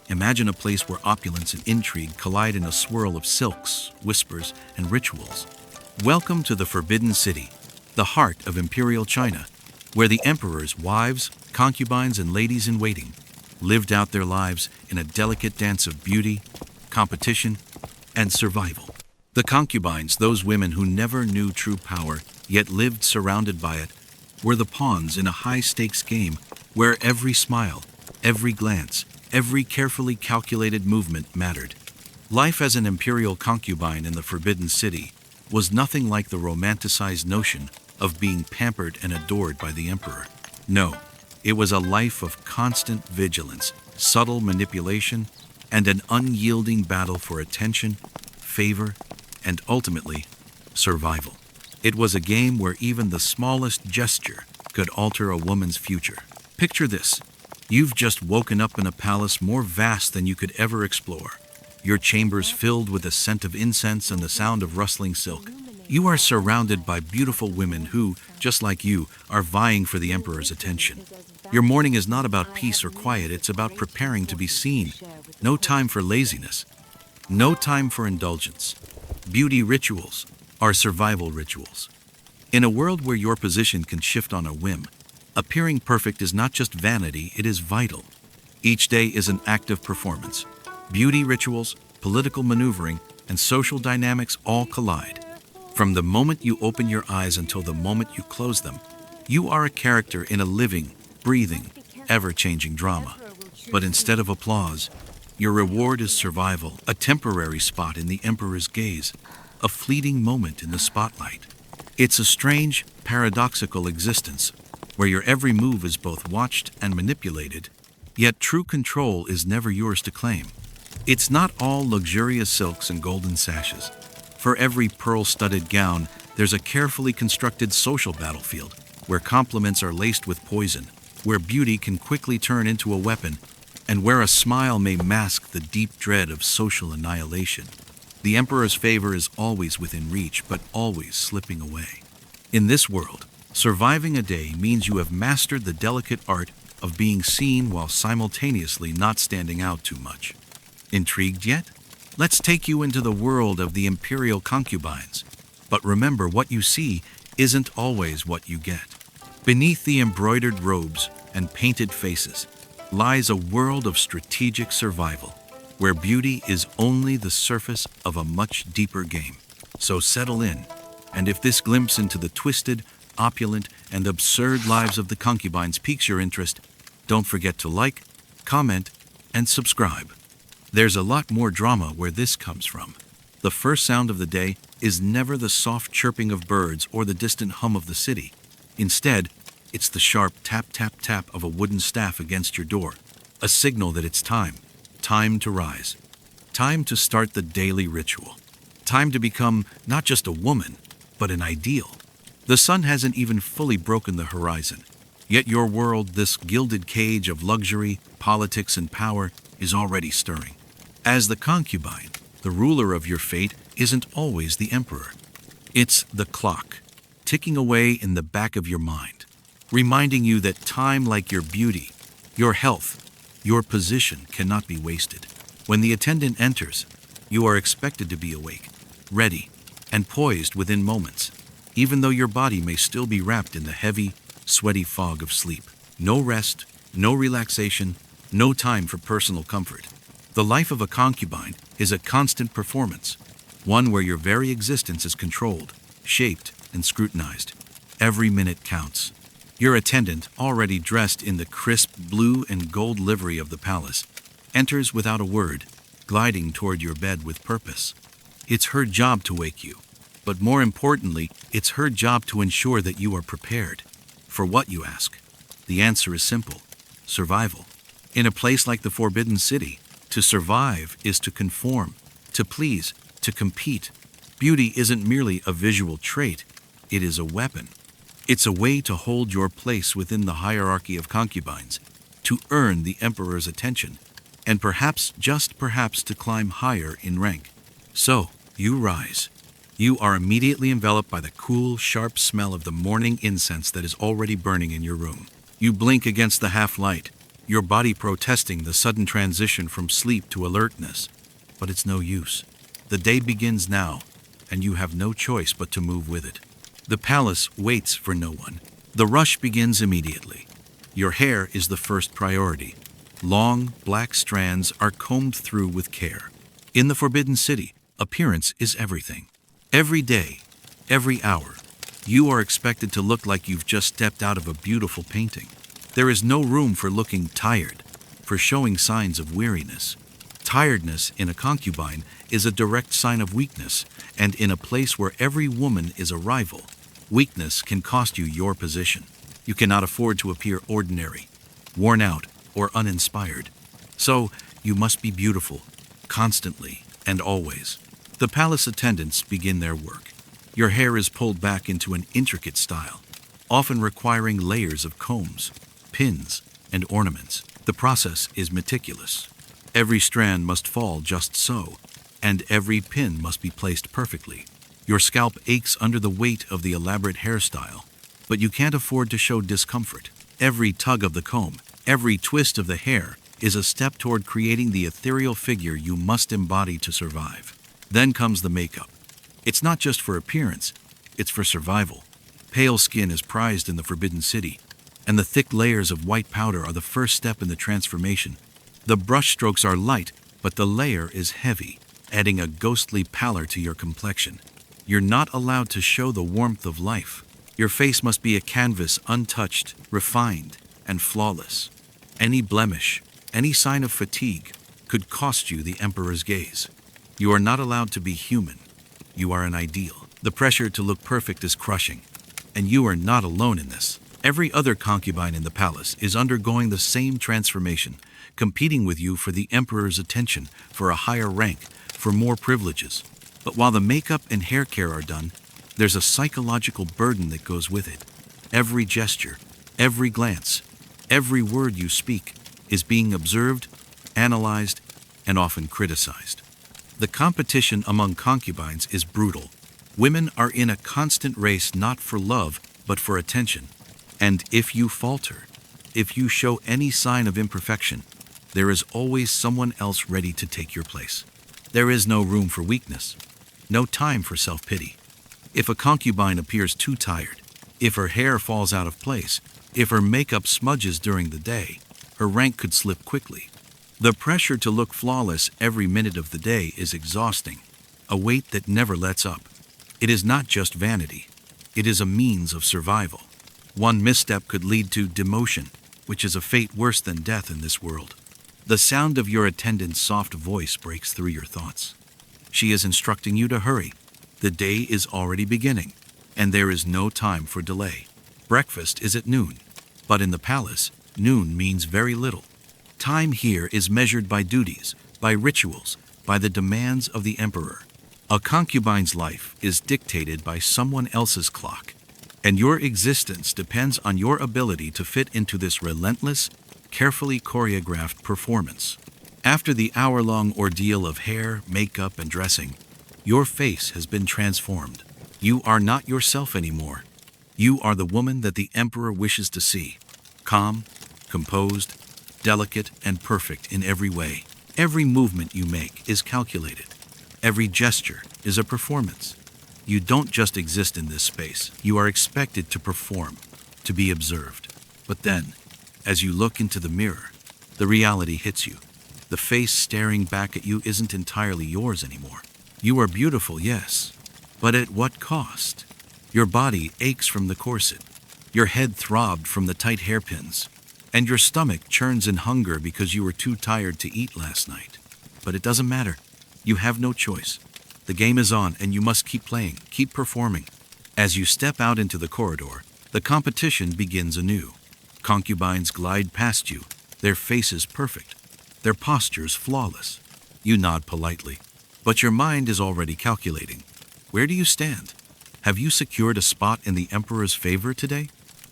Imagine a place where opulence and intrigue collide in a swirl of silks, whispers, and rituals. Welcome to the Forbidden City, the heart of imperial China, where the emperor's wives, concubines, and ladies-in-waiting lived out their lives in a delicate dance of beauty, competition, and survival. The concubines, those women who never knew true power, yet lived surrounded by it, were the pawns in a high-stakes game where every smile, every glance, every carefully calculated movement mattered. Life as an imperial concubine in the Forbidden City was nothing like the romanticized notion of being pampered and adored by the emperor. No, it was a life of constant vigilance, subtle manipulation, and an unyielding battle for attention, favor, and ultimately, survival. It was a game where even the smallest gesture could alter a woman's future. Picture this. You've just woken up in a palace more vast than you could ever explore. Your chambers filled with the scent of incense and the sound of rustling silk. You are surrounded by beautiful women who, just like you, are vying for the emperor's attention. Your morning is not about peace or quiet, it's about preparing to be seen. No time for laziness. No time for indulgence. Beauty rituals are survival rituals. In a world where your position can shift on a whim, appearing perfect is not just vanity, it is vital. Each day is an active performance. Beauty rituals, political maneuvering, and social dynamics all collide. From the moment you open your eyes until the moment you close them, you are a character in a living, breathing, ever-changing drama. But instead of applause, your reward is survival, a temporary spot in the emperor's gaze, a fleeting moment in the spotlight. It's a strange, paradoxical existence where your every move is both watched and manipulated, yet true control is never yours to claim. It's not all luxurious silks and golden sashes. For every pearl-studded gown, there's a carefully constructed social battlefield where compliments are laced with poison, where beauty can quickly turn into a weapon, and where a smile may mask the deep dread of social annihilation. The emperor's favor is always within reach, but always slipping away. In this world, surviving a day means you have mastered the delicate art of being seen while simultaneously not standing out too much. Intrigued yet? Let's take you into the world of the imperial concubines. But remember, what you see isn't always what you get. Beneath the embroidered robes and painted faces lies a world of strategic survival, where beauty is only the surface of a much deeper game. So settle in, and if this glimpse into the twisted, opulent, and absurd lives of the concubines piques your interest, don't forget to like, comment, and subscribe. There's a lot more drama where this comes from. The first sound of the day is never the soft chirping of birds or the distant hum of the city. Instead, it's the sharp tap, tap, tap of a wooden staff against your door, a signal that it's time to rise, time to start the daily ritual, time to become not just a woman, but an ideal. The sun hasn't even fully broken the horizon, yet your world, this gilded cage of luxury, politics, and power, is already stirring. As the concubine, the ruler of your fate isn't always the emperor. It's the clock, ticking away in the back of your mind, reminding you that time, like your beauty, your health, your position, cannot be wasted. When the attendant enters, you are expected to be awake, ready, and poised within moments, even though your body may still be wrapped in the heavy, sweaty fog of sleep. No rest, no relaxation, no time for personal comfort. The life of a concubine is a constant performance, one where your very existence is controlled, shaped, and scrutinized. Every minute counts. Your attendant, already dressed in the crisp blue and gold livery of the palace, enters without a word, gliding toward your bed with purpose. It's her job to wake you, but more importantly, it's her job to ensure that you are prepared. For what, you ask? The answer is simple: survival. In a place like the Forbidden City, to survive is to conform, to please, to compete. Beauty isn't merely a visual trait, it is a weapon. It's a way to hold your place within the hierarchy of concubines, to earn the emperor's attention, and perhaps, just perhaps, to climb higher in rank. So, you rise. You are immediately enveloped by the cool, sharp smell of the morning incense that is already burning in your room. You blink against the half-light, your body protesting the sudden transition from sleep to alertness. But it's no use. The day begins now, and you have no choice but to move with it. The palace waits for no one. The rush begins immediately. Your hair is the first priority. Long, black strands are combed through with care. In the Forbidden City, appearance is everything. Every day, every hour, you are expected to look like you've just stepped out of a beautiful painting. There is no room for looking tired, for showing signs of weariness. Tiredness in a concubine is a direct sign of weakness, and in a place where every woman is a rival, weakness can cost you your position. You cannot afford to appear ordinary, worn out, or uninspired. So, you must be beautiful, constantly and always. The palace attendants begin their work. Your hair is pulled back into an intricate style, often requiring layers of combs, pins, and ornaments. The process is meticulous. Every strand must fall just so, and every pin must be placed perfectly. Your scalp aches under the weight of the elaborate hairstyle, but you can't afford to show discomfort. Every tug of the comb, every twist of the hair is a step toward creating the ethereal figure you must embody to survive. Then comes the makeup. It's not just for appearance, it's for survival. Pale skin is prized in the Forbidden City, and the thick layers of white powder are the first step in the transformation. The brush strokes are light, but the layer is heavy, adding a ghostly pallor to your complexion. You're not allowed to show the warmth of life. Your face must be a canvas, untouched, refined, and flawless. Any blemish, any sign of fatigue, could cost you the emperor's gaze. You are not allowed to be human. You are an ideal. The pressure to look perfect is crushing, and you are not alone in this. Every other concubine in the palace is undergoing the same transformation, competing with you for the emperor's attention, for a higher rank, for more privileges. But while the makeup and hair care are done, there's a psychological burden that goes with it. Every gesture, every glance, every word you speak is being observed, analyzed, and often criticized. The competition among concubines is brutal. Women are in a constant race not for love, but for attention. And if you falter, if you show any sign of imperfection, there is always someone else ready to take your place. There is no room for weakness, no time for self-pity. If a concubine appears too tired, if her hair falls out of place, if her makeup smudges during the day, her rank could slip quickly. The pressure to look flawless every minute of the day is exhausting, a weight that never lets up. It is not just vanity, it is a means of survival. One misstep could lead to demotion, which is a fate worse than death in this world. The sound of your attendant's soft voice breaks through your thoughts. She is instructing you to hurry. The day is already beginning, and there is no time for delay. Breakfast is at noon, but in the palace, noon means very little. Time here is measured by duties, by rituals, by the demands of the emperor. A concubine's life is dictated by someone else's clock, and your existence depends on your ability to fit into this relentless, carefully choreographed performance. After the hour-long ordeal of hair, makeup, and dressing, your face has been transformed. You are not yourself anymore. You are the woman that the emperor wishes to see. Calm, composed, delicate, and perfect in every way. Every movement you make is calculated. Every gesture is a performance. You don't just exist in this space. You are expected to perform, to be observed. But then, as you look into the mirror, the reality hits you. The face staring back at you isn't entirely yours anymore. You are beautiful, yes, but at what cost? Your body aches from the corset. Your head throbbed from the tight hairpins, and your stomach churns in hunger because you were too tired to eat last night. But it doesn't matter. You have no choice. The game is on, and you must keep playing, keep performing. As you step out into the corridor, the competition begins anew. Concubines glide past you, their faces perfect, their postures flawless. You nod politely, but your mind is already calculating. Where do you stand? Have you secured a spot in the emperor's favor today?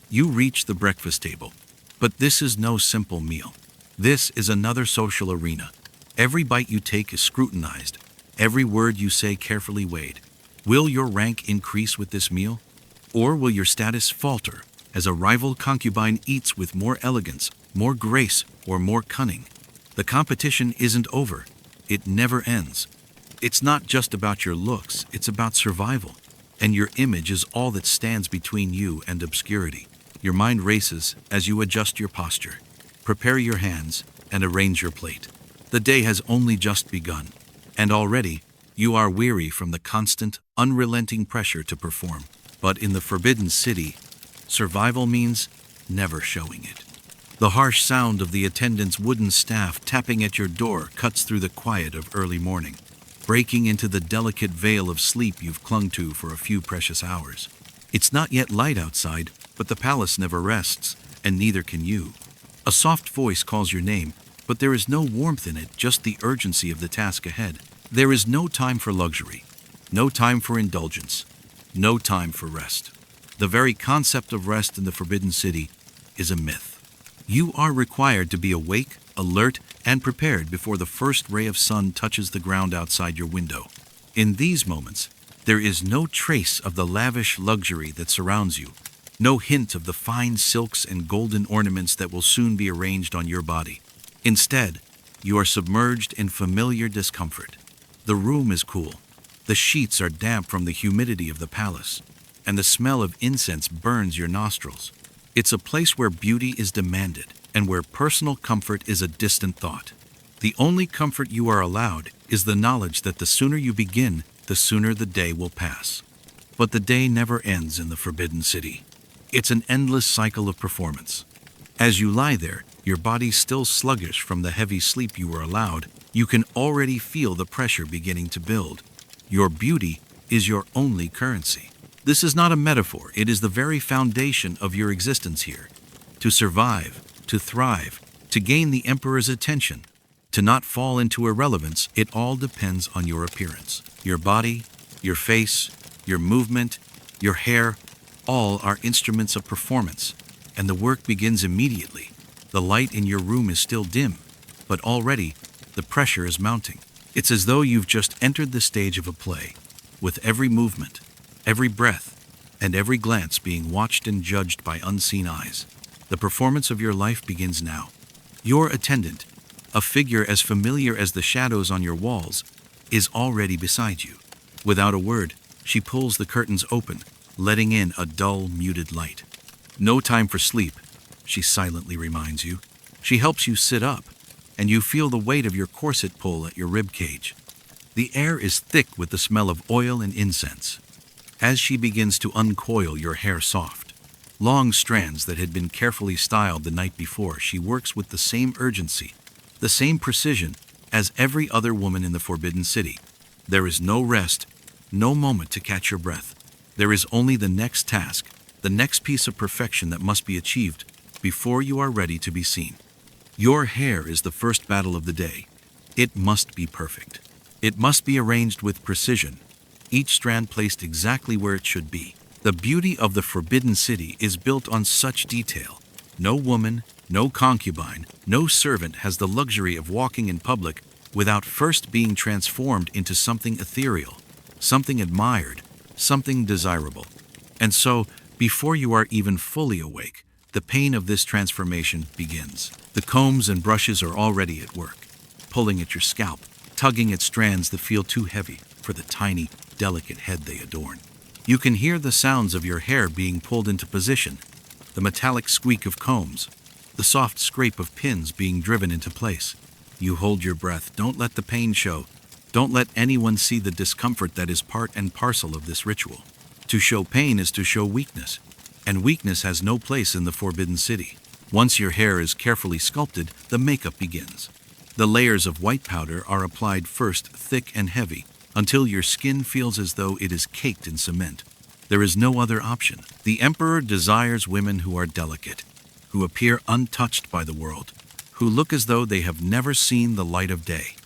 You reach the breakfast table, but this is no simple meal. This is another social arena. Every bite you take is scrutinized, every word you say carefully weighed. Will your rank increase with this meal? Or will your status falter as a rival concubine eats with more elegance more grace, or more cunning. The competition isn't over. It never ends. It's not just about your looks, it's about survival. And your image is all that stands between you and obscurity. Your mind races as you adjust your posture. Prepare your hands and arrange your plate. The day has only just begun, and already you are weary from the constant, unrelenting pressure to perform. But in the Forbidden City, survival means never showing it. The harsh sound of the attendant's wooden staff tapping at your door cuts through the quiet of early morning, breaking into the delicate veil of sleep you've clung to for a few precious hours. It's not yet light outside, but the palace never rests, and neither can you. A soft voice calls your name, but there is no warmth in it, just the urgency of the task ahead. There is no time for luxury, no time for indulgence, no time for rest. The very concept of rest in the Forbidden City is a myth. You are required to be awake, alert, and prepared before the first ray of sun touches the ground outside your window. In these moments, there is no trace of the lavish luxury that surrounds you, no hint of the fine silks and golden ornaments that will soon be arranged on your body. Instead, you are submerged in familiar discomfort. The room is cool, the sheets are damp from the humidity of the palace, and the smell of incense burns your nostrils. It's a place where beauty is demanded, and where personal comfort is a distant thought. The only comfort you are allowed is the knowledge that the sooner you begin, the sooner the day will pass. But the day never ends in the Forbidden City. It's an endless cycle of performance. As you lie there, your body still sluggish from the heavy sleep you were allowed, you can already feel the pressure beginning to build. Your beauty is your only currency. This is not a metaphor, it is the very foundation of your existence here. To survive, to thrive, to gain the emperor's attention, to not fall into irrelevance, it all depends on your appearance. Your body, your face, your movement, your hair, all are instruments of performance, and the work begins immediately. The light in your room is still dim, but already the pressure is mounting. It's as though you've just entered the stage of a play, with every movement, every breath, and every glance being watched and judged by unseen eyes. The performance of your life begins now. Your attendant, a figure as familiar as the shadows on your walls, is already beside you. Without a word, she pulls the curtains open, letting in a dull, muted light. No time for sleep, she silently reminds you. She helps you sit up, and you feel the weight of your corset pull at your rib cage. The air is thick with the smell of oil and incense. As she begins to uncoil your hair soft, long strands that had been carefully styled the night before, she works with the same urgency, the same precision as every other woman in the Forbidden City. There is no rest, no moment to catch your breath. There is only the next task, the next piece of perfection that must be achieved before you are ready to be seen. Your hair is the first battle of the day. It must be perfect. It must be arranged with precision, each strand placed exactly where it should be. The beauty of the Forbidden City is built on such detail. No woman, no concubine, no servant has the luxury of walking in public without first being transformed into something ethereal, something admired, something desirable. And so, before you are even fully awake, the pain of this transformation begins. The combs and brushes are already at work, pulling at your scalp, tugging at strands that feel too heavy for the tiny, delicate head they adorn. You can hear the sounds of your hair being pulled into position, the metallic squeak of combs, the soft scrape of pins being driven into place. You hold your breath. Don't let the pain show. Don't let anyone see the discomfort that is part and parcel of this ritual. To show pain is to show weakness, and weakness has no place in the Forbidden City. Once your hair is carefully sculpted, the makeup begins. The layers of white powder are applied first, thick and heavy, until your skin feels as though it is caked in cement. There is no other option. The emperor desires women who are delicate, who appear untouched by the world, who look as though they have never seen the light of day.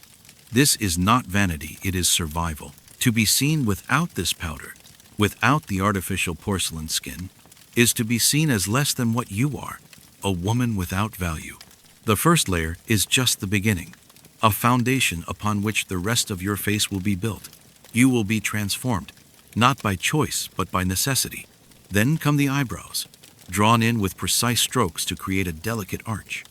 This is not vanity, it is survival. To be seen without this powder, without the artificial porcelain skin, is to be seen as less than what you are, a woman without value. The first layer is just the beginning, a foundation upon which the rest of your face will be built. You will be transformed, not by choice, but by necessity. Then come the eyebrows, drawn in with precise strokes to create a delicate arch.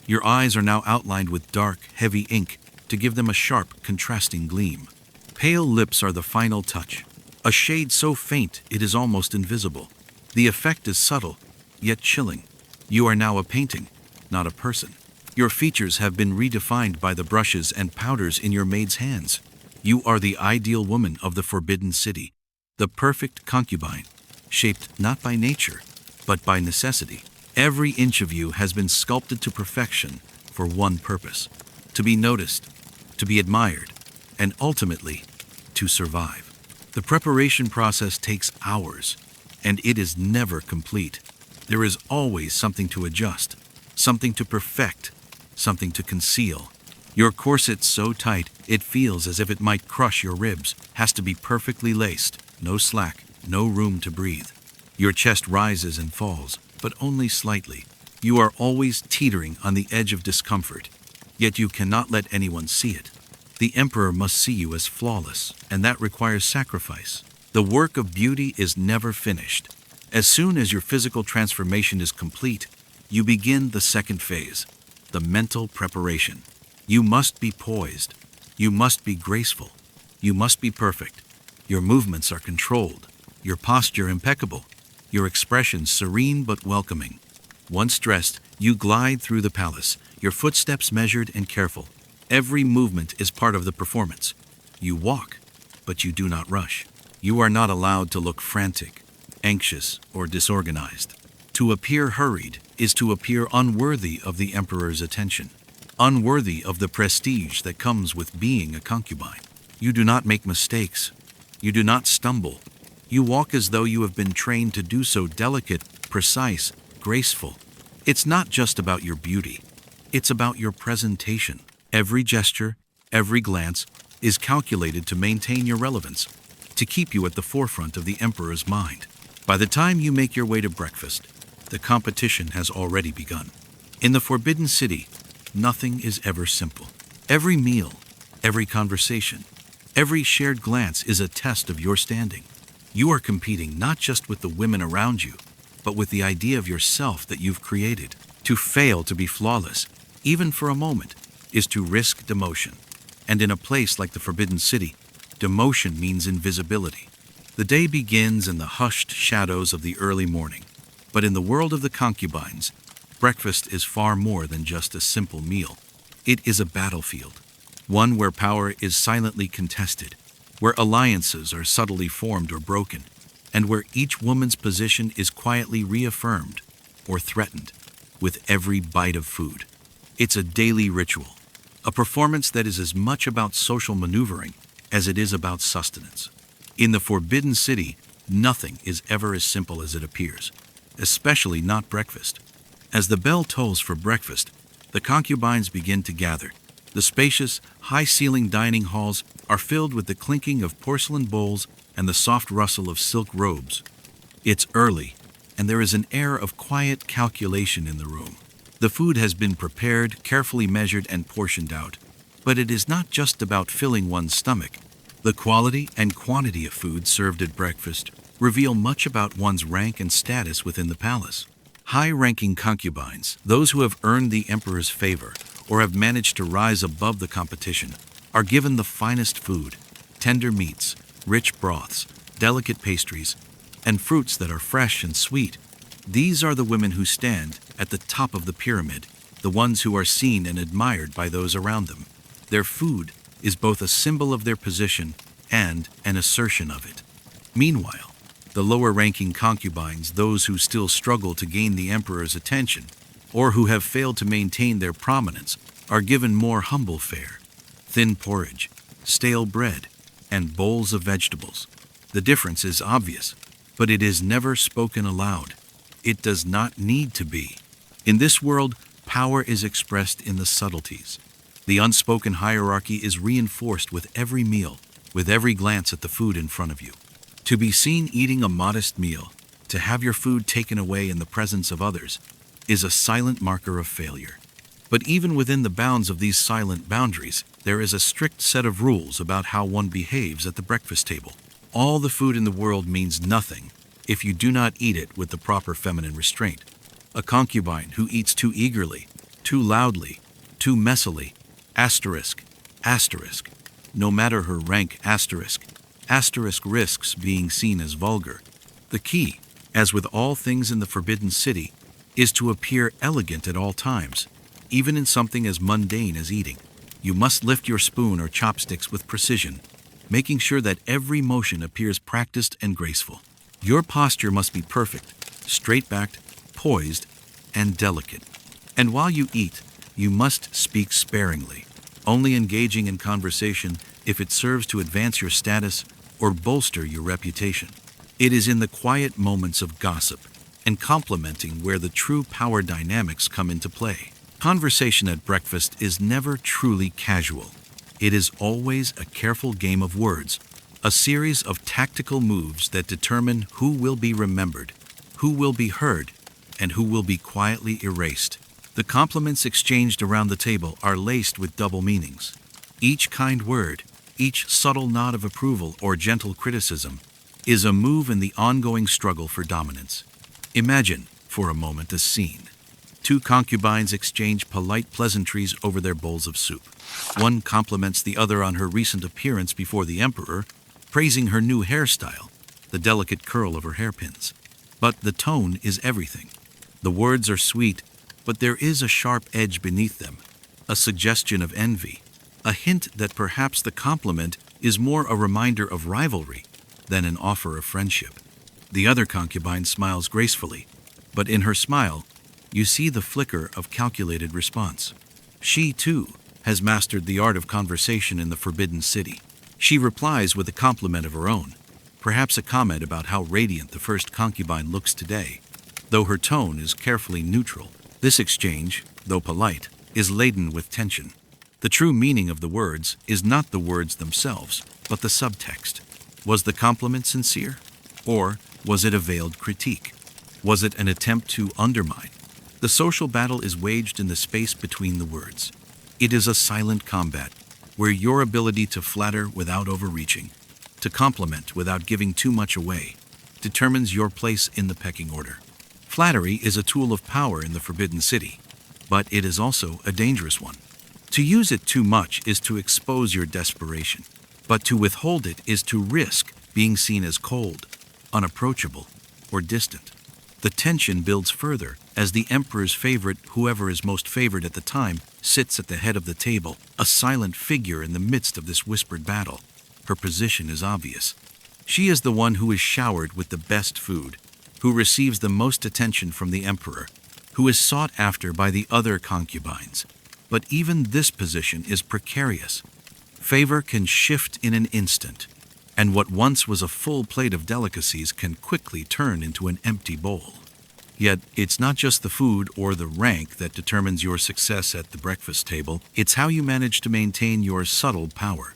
Your eyes are now outlined with dark, heavy ink to give them a sharp, contrasting gleam. Pale lips are the final touch, a shade so faint it is almost invisible. The effect is subtle, yet chilling. You are now a painting, not a person. Your features have been redefined by the brushes and powders in your maid's hands. You are the ideal woman of the Forbidden City, the perfect concubine, shaped not by nature, but by necessity. Every inch of you has been sculpted to perfection for one purpose: to be noticed, to be admired, and ultimately, to survive. The preparation process takes hours, and it is never complete. There is always something to adjust, something to perfect, something to conceal. Your corset so tight it feels as if it might crush your ribs has to be perfectly laced, no slack, no room to breathe. Your chest rises and falls, but only slightly. You are always teetering on the edge of discomfort, yet you cannot let anyone see it. The emperor must see you as flawless, and that requires sacrifice. The work of beauty is never finished. As soon as your physical transformation is complete, you begin the second phase, the mental preparation. You must be poised. You must be graceful. You must be perfect. Your movements are controlled, your posture impeccable, your expression serene but welcoming. Once dressed, you glide through the palace, your footsteps measured and careful. Every movement is part of the performance. You walk, but you do not rush. You are not allowed to look frantic, anxious, or disorganized. To appear hurried is to appear unworthy of the emperor's attention, unworthy of the prestige that comes with being a concubine. You do not make mistakes. You do not stumble. You walk as though you have been trained to do so, delicate, precise, graceful. It's not just about your beauty. It's about your presentation. Every gesture, every glance is calculated to maintain your relevance, to keep you at the forefront of the emperor's mind. By the time you make your way to breakfast, the competition has already begun. In the Forbidden City, nothing is ever simple. Every meal, every conversation, every shared glance is a test of your standing. You are competing not just with the women around you, but with the idea of yourself that you've created. To fail to be flawless, even for a moment, is to risk demotion. And in a place like the Forbidden City, demotion means invisibility. The day begins in the hushed shadows of the early morning. But in the world of the concubines, breakfast is far more than just a simple meal. It is a battlefield, one where power is silently contested, where alliances are subtly formed or broken, and where each woman's position is quietly reaffirmed or threatened with every bite of food. It's a daily ritual, a performance that is as much about social maneuvering as it is about sustenance. In the Forbidden City, nothing is ever as simple as it appears, especially not breakfast. As the bell tolls for breakfast, the concubines begin to gather. The spacious, high-ceilinged dining halls are filled with the clinking of porcelain bowls and the soft rustle of silk robes. It's early, and there is an air of quiet calculation in the room. The food has been prepared, carefully measured, and portioned out. But it is not just about filling one's stomach. The quality and quantity of food served at breakfast reveal much about one's rank and status within the palace. High-ranking concubines, those who have earned the emperor's favor or have managed to rise above the competition, are given the finest food: tender meats, rich broths, delicate pastries, and fruits that are fresh and sweet. These are the women who stand at the top of the pyramid, the ones who are seen and admired by those around them. Their food is both a symbol of their position and an assertion of it. Meanwhile, the lower-ranking concubines, those who still struggle to gain the emperor's attention, or who have failed to maintain their prominence, are given more humble fare: thin porridge, stale bread, and bowls of vegetables. The difference is obvious, but it is never spoken aloud. It does not need to be. In this world, power is expressed in the subtleties. The unspoken hierarchy is reinforced with every meal, with every glance at the food in front of you. To be seen eating a modest meal, to have your food taken away in the presence of others, is a silent marker of failure. But even within the bounds of these silent boundaries, there is a strict set of rules about how one behaves at the breakfast table. All the food in the world means nothing if you do not eat it with the proper feminine restraint. A concubine who eats too eagerly, too loudly, too messily, asterisk, asterisk. No matter her rank, asterisk, asterisk risks being seen as vulgar. The key, as with all things in the Forbidden City, is to appear elegant at all times, even in something as mundane as eating. You must lift your spoon or chopsticks with precision, making sure that every motion appears practiced and graceful. Your posture must be perfect, straight-backed, poised, and delicate. And while you eat, you must speak sparingly, only engaging in conversation if it serves to advance your status or bolster your reputation. It is in the quiet moments of gossip and complimenting where the true power dynamics come into play. Conversation at breakfast is never truly casual. It is always a careful game of words, a series of tactical moves that determine who will be remembered, who will be heard, and who will be quietly erased. The compliments exchanged around the table are laced with double meanings. Each kind word, each subtle nod of approval or gentle criticism, is a move in the ongoing struggle for dominance. Imagine, for a moment, a scene. Two concubines exchange polite pleasantries over their bowls of soup. One compliments the other on her recent appearance before the emperor, praising her new hairstyle, the delicate curl of her hairpins. But the tone is everything. The words are sweet, but there is a sharp edge beneath them, a suggestion of envy, a hint that perhaps the compliment is more a reminder of rivalry than an offer of friendship. The other concubine smiles gracefully, but in her smile, you see the flicker of calculated response. She, too, has mastered the art of conversation in the Forbidden City. She replies with a compliment of her own, perhaps a comment about how radiant the first concubine looks today, though her tone is carefully neutral. This exchange, though polite, is laden with tension. The true meaning of the words is not the words themselves, but the subtext. Was the compliment sincere? Or was it a veiled critique? Was it an attempt to undermine? The social battle is waged in the space between the words. It is a silent combat, where your ability to flatter without overreaching, to compliment without giving too much away, determines your place in the pecking order. Flattery is a tool of power in the Forbidden City, but it is also a dangerous one. To use it too much is to expose your desperation, but to withhold it is to risk being seen as cold, unapproachable, or distant. The tension builds further as the emperor's favorite, whoever is most favored at the time, sits at the head of the table, a silent figure in the midst of this whispered battle. Her position is obvious. She is the one who is showered with the best food, who receives the most attention from the emperor, who is sought after by the other concubines. But even this position is precarious. Favor can shift in an instant, and what once was a full plate of delicacies can quickly turn into an empty bowl. Yet, it's not just the food or the rank that determines your success at the breakfast table, it's how you manage to maintain your subtle power.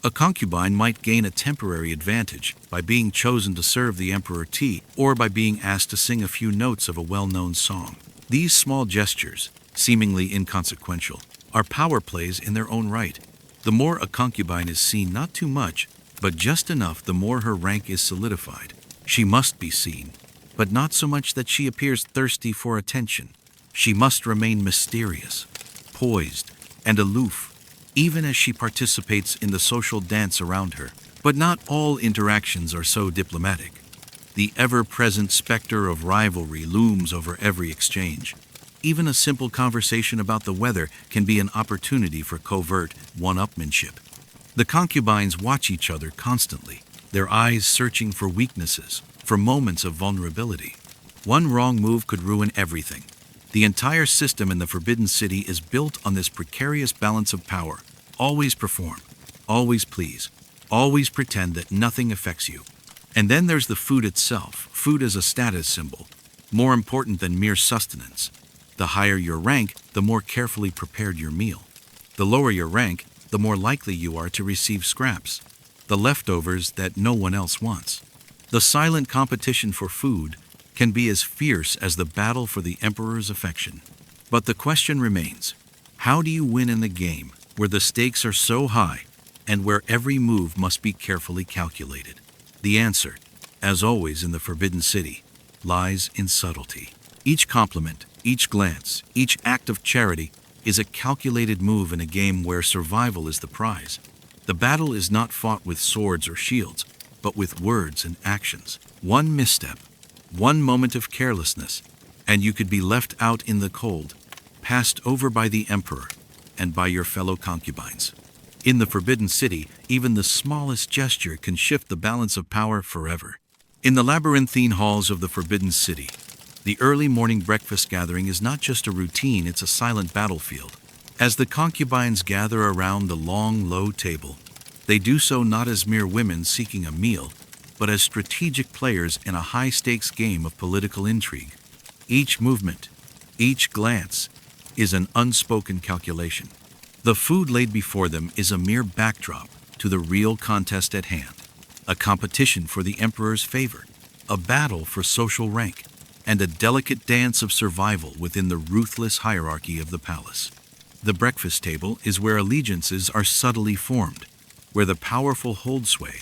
A concubine might gain a temporary advantage by being chosen to serve the emperor tea or by being asked to sing a few notes of a well-known song. These small gestures, seemingly inconsequential, are power plays in their own right. The more a concubine is seen, not too much, but just enough, the more her rank is solidified. She must be seen, but not so much that she appears thirsty for attention. She must remain mysterious, poised, and aloof, even as she participates in the social dance around her. But not all interactions are so diplomatic. The ever-present specter of rivalry looms over every exchange. Even a simple conversation about the weather can be an opportunity for covert one-upmanship. The concubines watch each other constantly, their eyes searching for weaknesses, for moments of vulnerability. One wrong move could ruin everything. The entire system in the Forbidden City is built on this precarious balance of power. Always perform, always please, always pretend that nothing affects you. And then there's the food itself. Food is a status symbol, more important than mere sustenance. The higher your rank, the more carefully prepared your meal. The lower your rank, the more likely you are to receive scraps, the leftovers that no one else wants. The silent competition for food can be as fierce as the battle for the emperor's affection. But the question remains, how do you win in a game where the stakes are so high and where every move must be carefully calculated? The answer, as always in the Forbidden City, lies in subtlety. Each compliment, each glance, each act of charity is a calculated move in a game where survival is the prize. The battle is not fought with swords or shields, but with words and actions. One misstep, one moment of carelessness, and you could be left out in the cold, passed over by the emperor and by your fellow concubines. In the Forbidden City, even the smallest gesture can shift the balance of power forever. In the labyrinthine halls of the Forbidden City, the early morning breakfast gathering is not just a routine, it's a silent battlefield. As the concubines gather around the long, low table, they do so not as mere women seeking a meal, but as strategic players in a high-stakes game of political intrigue. Each movement, each glance, is an unspoken calculation. The food laid before them is a mere backdrop to the real contest at hand. A competition for the emperor's favor, a battle for social rank, and a delicate dance of survival within the ruthless hierarchy of the palace. The breakfast table is where allegiances are subtly formed, where the powerful hold sway,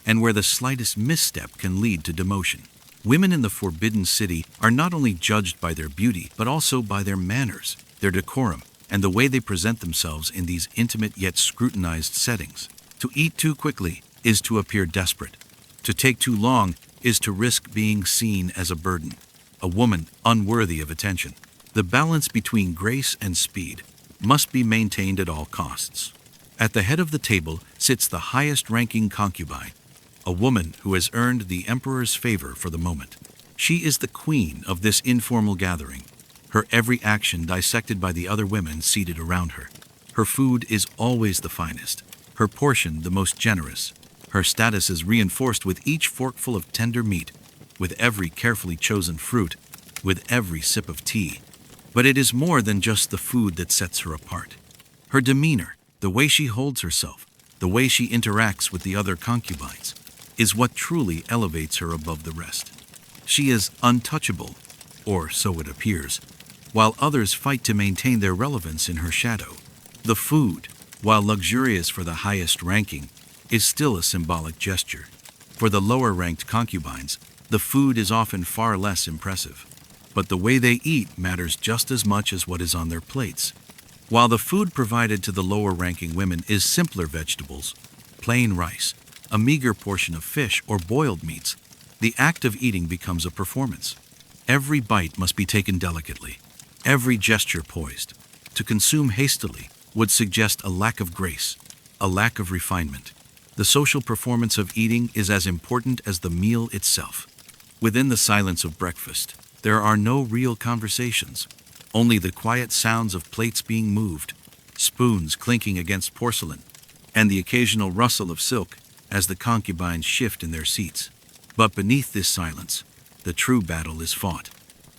and where the slightest misstep can lead to demotion. Women in the Forbidden City are not only judged by their beauty, but also by their manners, their decorum, and the way they present themselves in these intimate yet scrutinized settings. To eat too quickly is to appear desperate. To take too long is to risk being seen as a burden, a woman unworthy of attention. The balance between grace and speed must be maintained at all costs. At the head of the table sits the highest-ranking concubine, a woman who has earned the emperor's favor for the moment. She is the queen of this informal gathering, her every action dissected by the other women seated around her. Her food is always the finest, her portion the most generous. Her status is reinforced with each forkful of tender meat, with every carefully chosen fruit, with every sip of tea. But it is more than just the food that sets her apart. Her demeanor, the way she holds herself, the way she interacts with the other concubines, is what truly elevates her above the rest. She is untouchable, or so it appears, while others fight to maintain their relevance in her shadow. The food, while luxurious for the highest ranking, is still a symbolic gesture. For the lower-ranked concubines, the food is often far less impressive. But the way they eat matters just as much as what is on their plates. While the food provided to the lower-ranking women is simpler vegetables, plain rice, a meager portion of fish or boiled meats, the act of eating becomes a performance. Every bite must be taken delicately, every gesture poised. To consume hastily would suggest a lack of grace, a lack of refinement. The social performance of eating is as important as the meal itself. Within the silence of breakfast, there are no real conversations, only the quiet sounds of plates being moved, spoons clinking against porcelain, and the occasional rustle of silk as the concubines shift in their seats. But beneath this silence, the true battle is fought.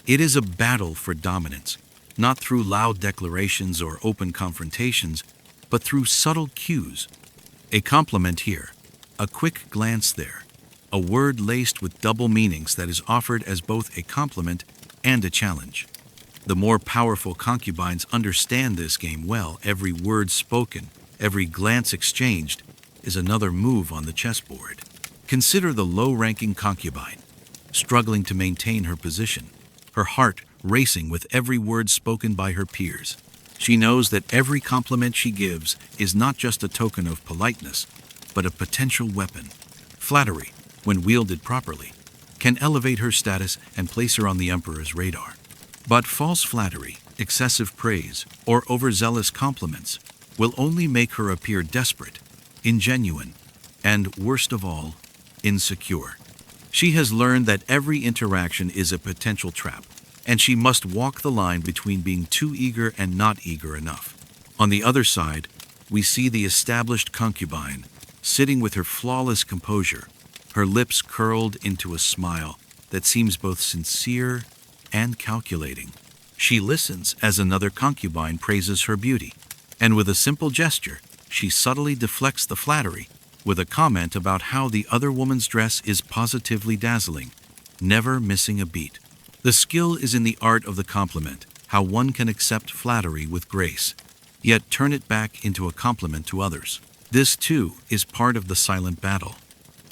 It is a battle for dominance, not through loud declarations or open confrontations, but through subtle cues. A compliment here, a quick glance there, a word laced with double meanings that is offered as both a compliment and a challenge. The more powerful concubines understand this game well. Every word spoken, every glance exchanged, is another move on the chessboard. Consider the low-ranking concubine, struggling to maintain her position, her heart racing with every word spoken by her peers. She knows that every compliment she gives is not just a token of politeness, but a potential weapon. Flattery, when wielded properly, can elevate her status and place her on the emperor's radar. But false flattery, excessive praise, or overzealous compliments will only make her appear desperate, ingenuine, and, worst of all, insecure. She has learned that every interaction is a potential trap, and she must walk the line between being too eager and not eager enough. On the other side, we see the established concubine, sitting with her flawless composure, her lips curled into a smile that seems both sincere and calculating. She listens as another concubine praises her beauty, and with a simple gesture, she subtly deflects the flattery with a comment about how the other woman's dress is positively dazzling, never missing a beat. The skill is in the art of the compliment, how one can accept flattery with grace, yet turn it back into a compliment to others. This, too, is part of the silent battle.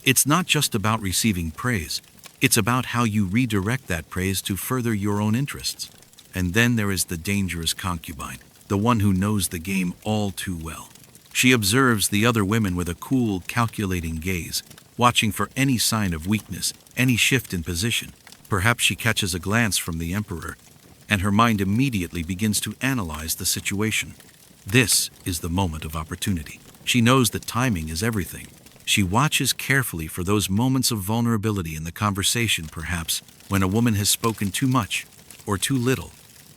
It's not just about receiving praise, it's about how you redirect that praise to further your own interests. And then there is the dangerous concubine, the one who knows the game all too well. She observes the other women with a cool, calculating gaze, watching for any sign of weakness, any shift in position. Perhaps she catches a glance from the emperor, and her mind immediately begins to analyze the situation. This is the moment of opportunity. She knows that timing is everything. She watches carefully for those moments of vulnerability in the conversation, perhaps when a woman has spoken too much or too little,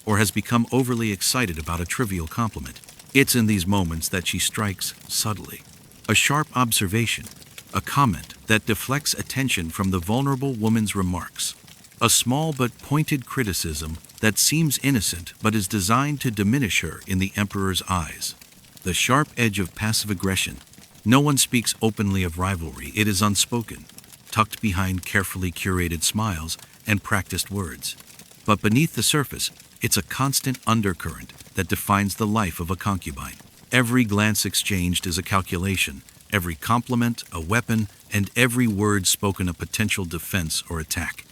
or has become overly excited about a trivial compliment. It's in these moments that she strikes subtly. A sharp observation, a comment that deflects attention from the vulnerable woman's remarks. A small but pointed criticism that seems innocent but is designed to diminish her in the emperor's eyes. The sharp edge of passive aggression. No one speaks openly of rivalry. It is unspoken, tucked behind carefully curated smiles and practiced words. But beneath the surface, it's a constant undercurrent that defines the life of a concubine. Every glance exchanged is a calculation, every compliment a weapon, and every word spoken a potential defense or attack.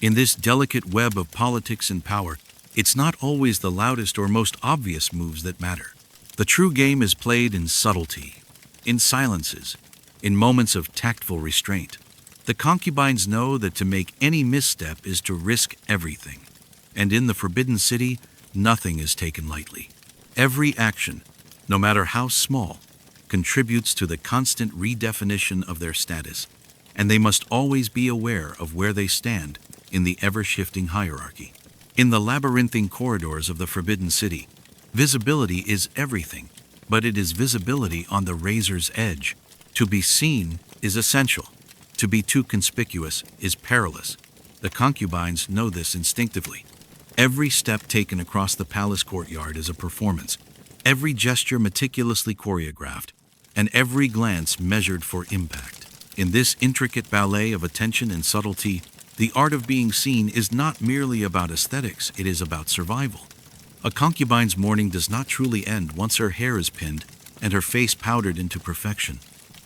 In this delicate web of politics and power, it's not always the loudest or most obvious moves that matter. The true game is played in subtlety, in silences, in moments of tactful restraint. The concubines know that to make any misstep is to risk everything. And in the Forbidden City, nothing is taken lightly. Every action, no matter how small, contributes to the constant redefinition of their status, and they must always be aware of where they stand in the ever-shifting hierarchy. In the labyrinthine corridors of the Forbidden City, visibility is everything, but it is visibility on the razor's edge. To be seen is essential. To be too conspicuous is perilous. The concubines know this instinctively. Every step taken across the palace courtyard is a performance, every gesture meticulously choreographed, and every glance measured for impact. In this intricate ballet of attention and subtlety, the art of being seen is not merely about aesthetics, it is about survival. A concubine's morning does not truly end once her hair is pinned and her face powdered into perfection.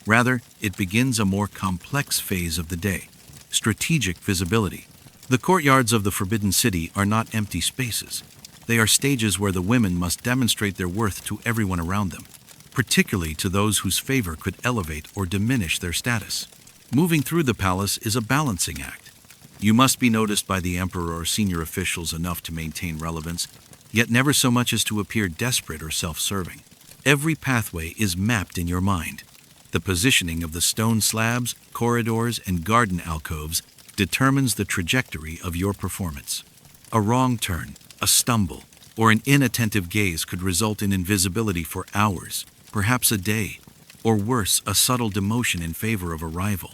Rather, it begins a more complex phase of the day, strategic visibility. The courtyards of the Forbidden City are not empty spaces. They are stages where the women must demonstrate their worth to everyone around them, particularly to those whose favor could elevate or diminish their status. Moving through the palace is a balancing act. You must be noticed by the emperor or senior officials enough to maintain relevance, yet never so much as to appear desperate or self-serving. Every pathway is mapped in your mind. The positioning of the stone slabs, corridors, and garden alcoves determines the trajectory of your performance. A wrong turn, a stumble, or an inattentive gaze could result in invisibility for hours, perhaps a day, or worse, a subtle demotion in favor of a rival.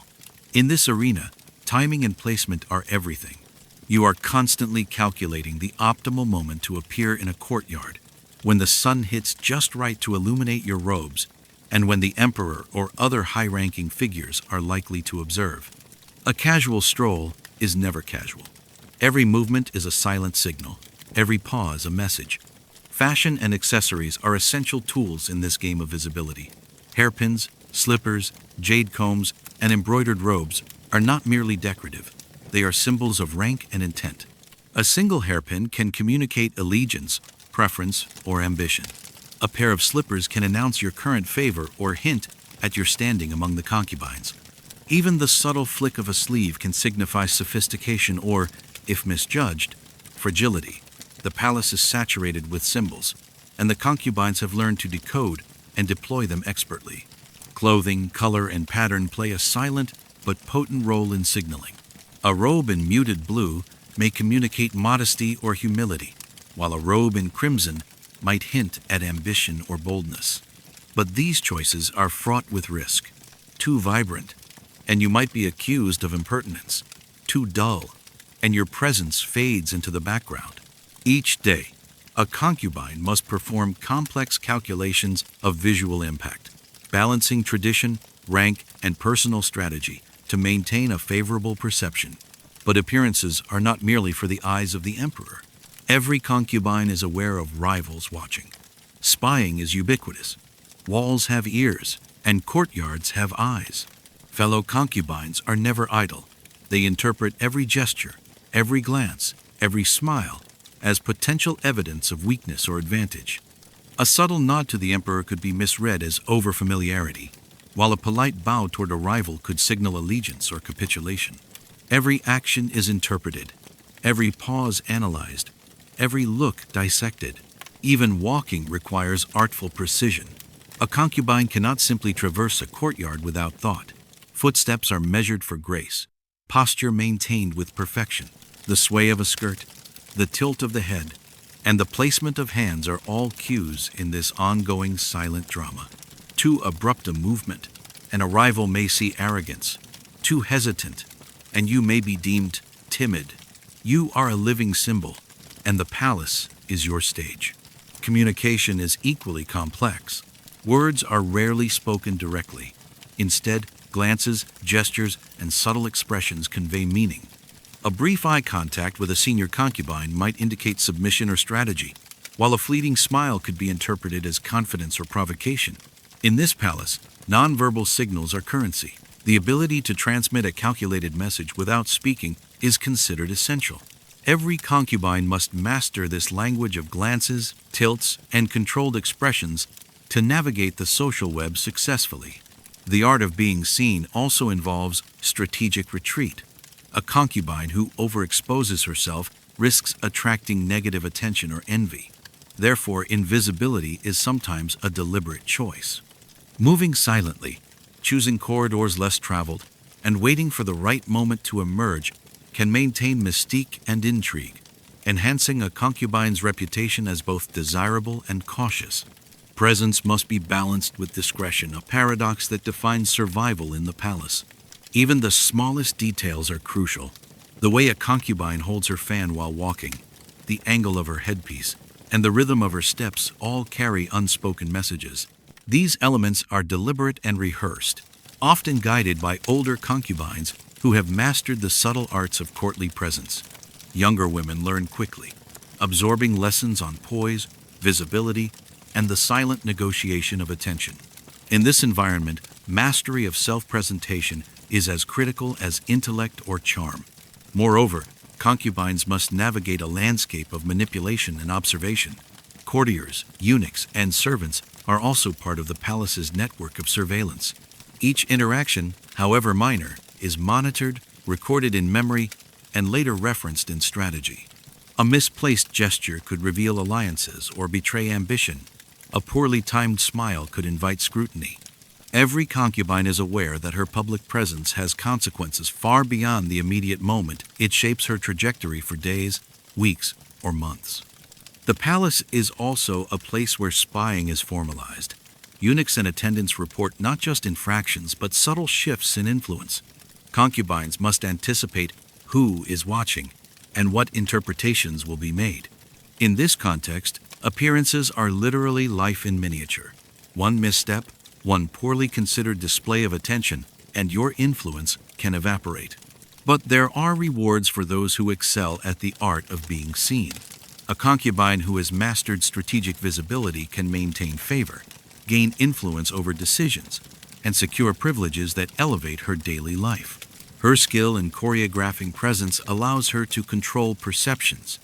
In this arena, timing and placement are everything. You are constantly calculating the optimal moment to appear in a courtyard, when the sun hits just right to illuminate your robes, and when the emperor or other high-ranking figures are likely to observe. A casual stroll is never casual. Every movement is a silent signal, every pause a message. Fashion and accessories are essential tools in this game of visibility. Hairpins, slippers, jade combs, and embroidered robes are not merely decorative. They are symbols of rank and intent. A single hairpin can communicate allegiance, preference, or ambition. A pair of slippers can announce your current favor or hint at your standing among the concubines. Even the subtle flick of a sleeve can signify sophistication or, if misjudged, fragility. The palace is saturated with symbols, and the concubines have learned to decode and deploy them expertly. Clothing, color, and pattern play a silent but potent role in signaling. A robe in muted blue may communicate modesty or humility, while a robe in crimson might hint at ambition or boldness. But these choices are fraught with risk. Too vibrant, and you might be accused of impertinence. Too dull, and your presence fades into the background. Each day, a concubine must perform complex calculations of visual impact, balancing tradition, rank, and personal strategy to maintain a favorable perception. But appearances are not merely for the eyes of the emperor. Every concubine is aware of rivals watching. Spying is ubiquitous. Walls have ears, and courtyards have eyes. Fellow concubines are never idle. They interpret every gesture, every glance, every smile as potential evidence of weakness or advantage. A subtle nod to the emperor could be misread as overfamiliarity, while a polite bow toward a rival could signal allegiance or capitulation. Every action is interpreted, every pause analyzed, every look dissected. Even walking requires artful precision. A concubine cannot simply traverse a courtyard without thought. Footsteps are measured for grace, posture maintained with perfection. The sway of a skirt, the tilt of the head, and the placement of hands are all cues in this ongoing silent drama. Too abrupt a movement, and a rival may see arrogance. Too hesitant, and you may be deemed timid. You are a living symbol, and the palace is your stage. Communication is equally complex. Words are rarely spoken directly. Instead, glances, gestures, and subtle expressions convey meaning. A brief eye contact with a senior concubine might indicate submission or strategy, while a fleeting smile could be interpreted as confidence or provocation. In this palace, nonverbal signals are currency. The ability to transmit a calculated message without speaking is considered essential. Every concubine must master this language of glances, tilts, and controlled expressions to navigate the social web successfully. The art of being seen also involves strategic retreat. A concubine who overexposes herself risks attracting negative attention or envy. Therefore, invisibility is sometimes a deliberate choice. Moving silently, choosing corridors less traveled, and waiting for the right moment to emerge can maintain mystique and intrigue, enhancing a concubine's reputation as both desirable and cautious. Presence must be balanced with discretion, a paradox that defines survival in the palace. Even the smallest details are crucial. The way a concubine holds her fan while walking, the angle of her headpiece, and the rhythm of her steps all carry unspoken messages. These elements are deliberate and rehearsed, often guided by older concubines who have mastered the subtle arts of courtly presence. Younger women learn quickly, absorbing lessons on poise, visibility, and the silent negotiation of attention. In this environment, mastery of self-presentation is as critical as intellect or charm. Moreover, concubines must navigate a landscape of manipulation and observation. Courtiers, eunuchs, and servants are also part of the palace's network of surveillance. Each interaction, however minor, is monitored, recorded in memory, and later referenced in strategy. A misplaced gesture could reveal alliances or betray ambition. A poorly timed smile could invite scrutiny. Every concubine is aware that her public presence has consequences far beyond the immediate moment. It shapes her trajectory for days, weeks, or months. The palace is also a place where spying is formalized. Eunuchs and attendants report not just infractions, but subtle shifts in influence. Concubines must anticipate who is watching and what interpretations will be made. In this context, appearances are literally life in miniature. One misstep, one poorly considered display of attention, and your influence can evaporate. But there are rewards for those who excel at the art of being seen. A concubine who has mastered strategic visibility can maintain favor, gain influence over decisions, and secure privileges that elevate her daily life. Her skill in choreographing presence allows her to control perceptions,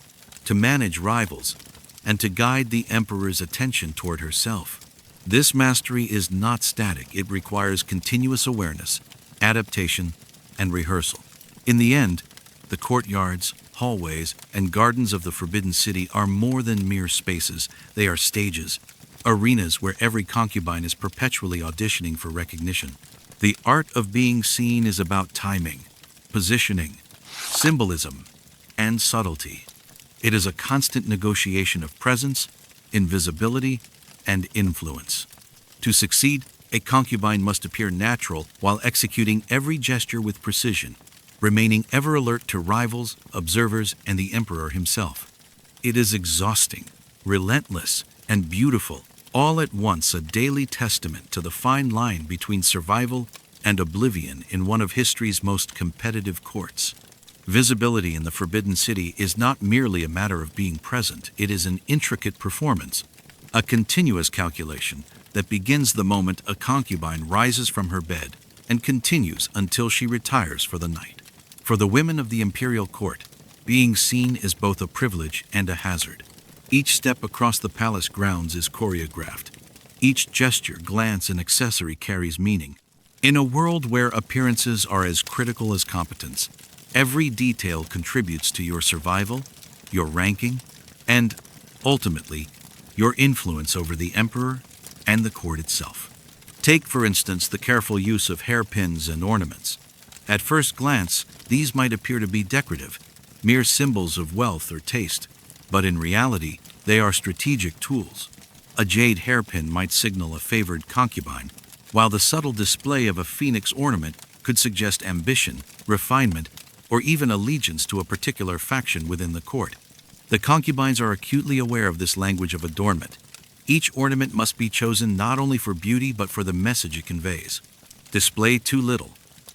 to manage rivals, and to guide the emperor's attention toward herself. This mastery is not static. It requires continuous awareness, adaptation, and rehearsal. In the end, the courtyards, hallways, and gardens of the Forbidden City are more than mere spaces. They are stages, arenas where every concubine is perpetually auditioning for recognition. The art of being seen is about timing, positioning, symbolism, and subtlety. It is a constant negotiation of presence, invisibility, and influence. To succeed, a concubine must appear natural while executing every gesture with precision, remaining ever alert to rivals, observers, and the emperor himself. It is exhausting, relentless, and beautiful, all at once, a daily testament to the fine line between survival and oblivion in one of history's most competitive courts. Visibility in the Forbidden City is not merely a matter of being present. It is an intricate performance, a continuous calculation that begins the moment a concubine rises from her bed and continues until she retires for the night. For the women of the imperial court, being seen is both a privilege and a hazard. Each step across the palace grounds is choreographed. Each gesture, glance, and accessory carries meaning. In a world where appearances are as critical as competence, every detail contributes to your survival, your ranking, and, ultimately, your influence over the emperor and the court itself. Take, for instance, the careful use of hairpins and ornaments. At first glance, these might appear to be decorative, mere symbols of wealth or taste, but in reality, they are strategic tools. A jade hairpin might signal a favored concubine, while the subtle display of a phoenix ornament could suggest ambition, refinement, or even allegiance to a particular faction within the court. The concubines are acutely aware of this language of adornment. Each ornament must be chosen not only for beauty but for the message it conveys. Display too little,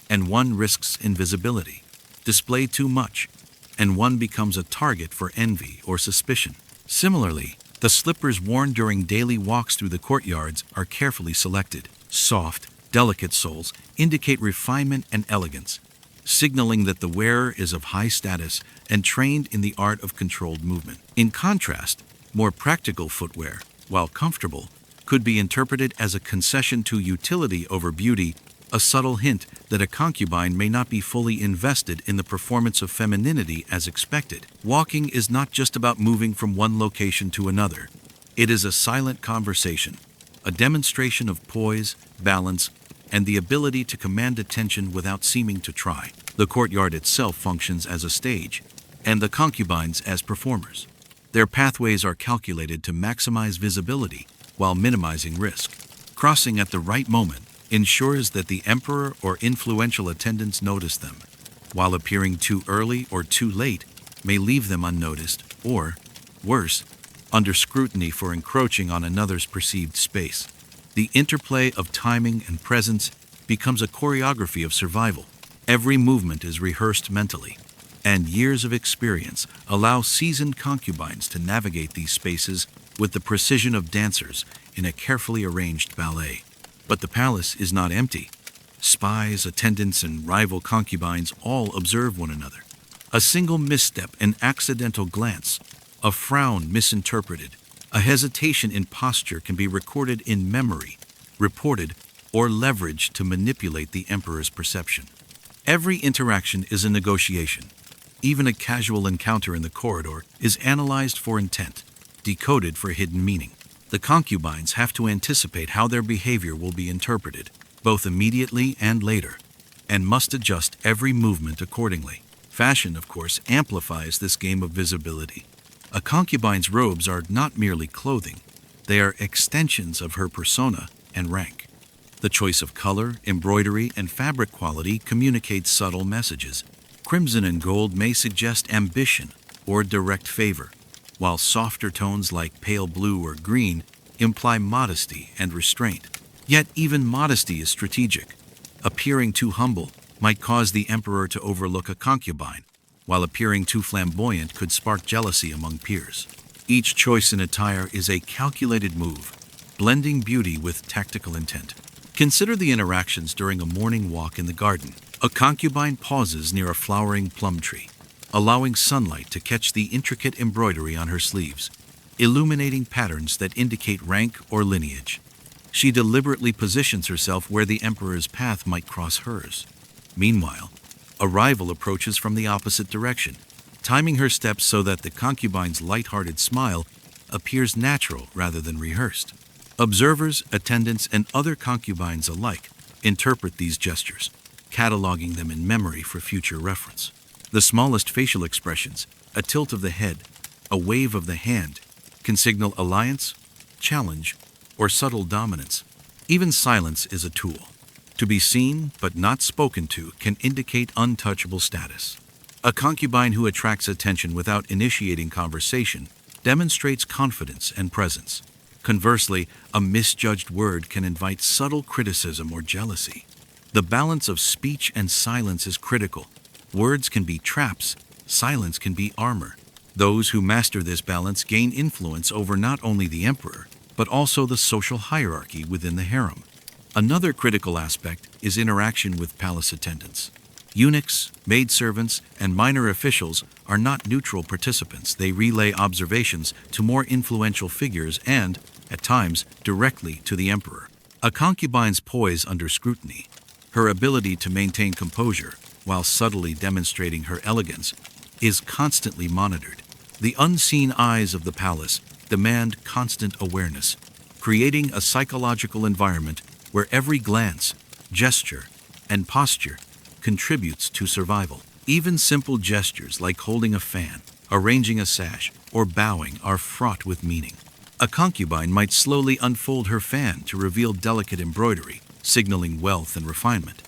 and one risks invisibility. Display too much, and one becomes a target for envy or suspicion. Similarly, the slippers worn during daily walks through the courtyards are carefully selected. Soft, delicate soles indicate refinement and elegance, signaling that the wearer is of high status and trained in the art of controlled movement. In contrast, more practical footwear, while comfortable, could be interpreted as a concession to utility over beauty, a subtle hint that a concubine may not be fully invested in the performance of femininity as expected. Walking is not just about moving from one location to another. It is a silent conversation, a demonstration of poise, balance, and the ability to command attention without seeming to try. The courtyard itself functions as a stage, and the concubines as performers. Their pathways are calculated to maximize visibility while minimizing risk. Crossing at the right moment ensures that the emperor or influential attendants notice them, while appearing too early or too late may leave them unnoticed or, worse, under scrutiny for encroaching on another's perceived space. The interplay of timing and presence becomes a choreography of survival. Every movement is rehearsed mentally, and years of experience allow seasoned concubines to navigate these spaces with the precision of dancers in a carefully arranged ballet. But the palace is not empty. Spies, attendants, and rival concubines all observe one another. A single misstep, an accidental glance, a frown misinterpreted, a hesitation in posture can be recorded in memory, reported, or leveraged to manipulate the emperor's perception. Every interaction is a negotiation. Even a casual encounter in the corridor is analyzed for intent, decoded for hidden meaning. The concubines have to anticipate how their behavior will be interpreted, both immediately and later, and must adjust every movement accordingly. Fashion, of course, amplifies this game of visibility. A concubine's robes are not merely clothing, they are extensions of her persona and rank. The choice of color, embroidery, and fabric quality communicates subtle messages. Crimson and gold may suggest ambition or direct favor, while softer tones like pale blue or green imply modesty and restraint. Yet even modesty is strategic. Appearing too humble might cause the emperor to overlook a concubine, while appearing too flamboyant could spark jealousy among peers. Each choice in attire is a calculated move, blending beauty with tactical intent. Consider the interactions during a morning walk in the garden. A concubine pauses near a flowering plum tree, allowing sunlight to catch the intricate embroidery on her sleeves, illuminating patterns that indicate rank or lineage. She deliberately positions herself where the emperor's path might cross hers. Meanwhile, a rival approaches from the opposite direction, timing her steps so that the concubine's light-hearted smile appears natural rather than rehearsed. Observers, attendants, and other concubines alike interpret these gestures, cataloging them in memory for future reference. The smallest facial expressions, a tilt of the head, a wave of the hand, can signal alliance, challenge, or subtle dominance. Even silence is a tool. To be seen but not spoken to can indicate untouchable status. A concubine who attracts attention without initiating conversation demonstrates confidence and presence. Conversely, a misjudged word can invite subtle criticism or jealousy. The balance of speech and silence is critical. Words can be traps, silence can be armor. Those who master this balance gain influence over not only the emperor, but also the social hierarchy within the harem. Another critical aspect is interaction with palace attendants. Eunuchs, maidservants, and minor officials are not neutral participants. They relay observations to more influential figures and, at times, directly to the emperor. A concubine's poise under scrutiny, her ability to maintain composure while subtly demonstrating her elegance, is constantly monitored. The unseen eyes of the palace demand constant awareness, creating a psychological environment where every glance, gesture, and posture contributes to survival. Even simple gestures like holding a fan, arranging a sash, or bowing are fraught with meaning. A concubine might slowly unfold her fan to reveal delicate embroidery, signaling wealth and refinement,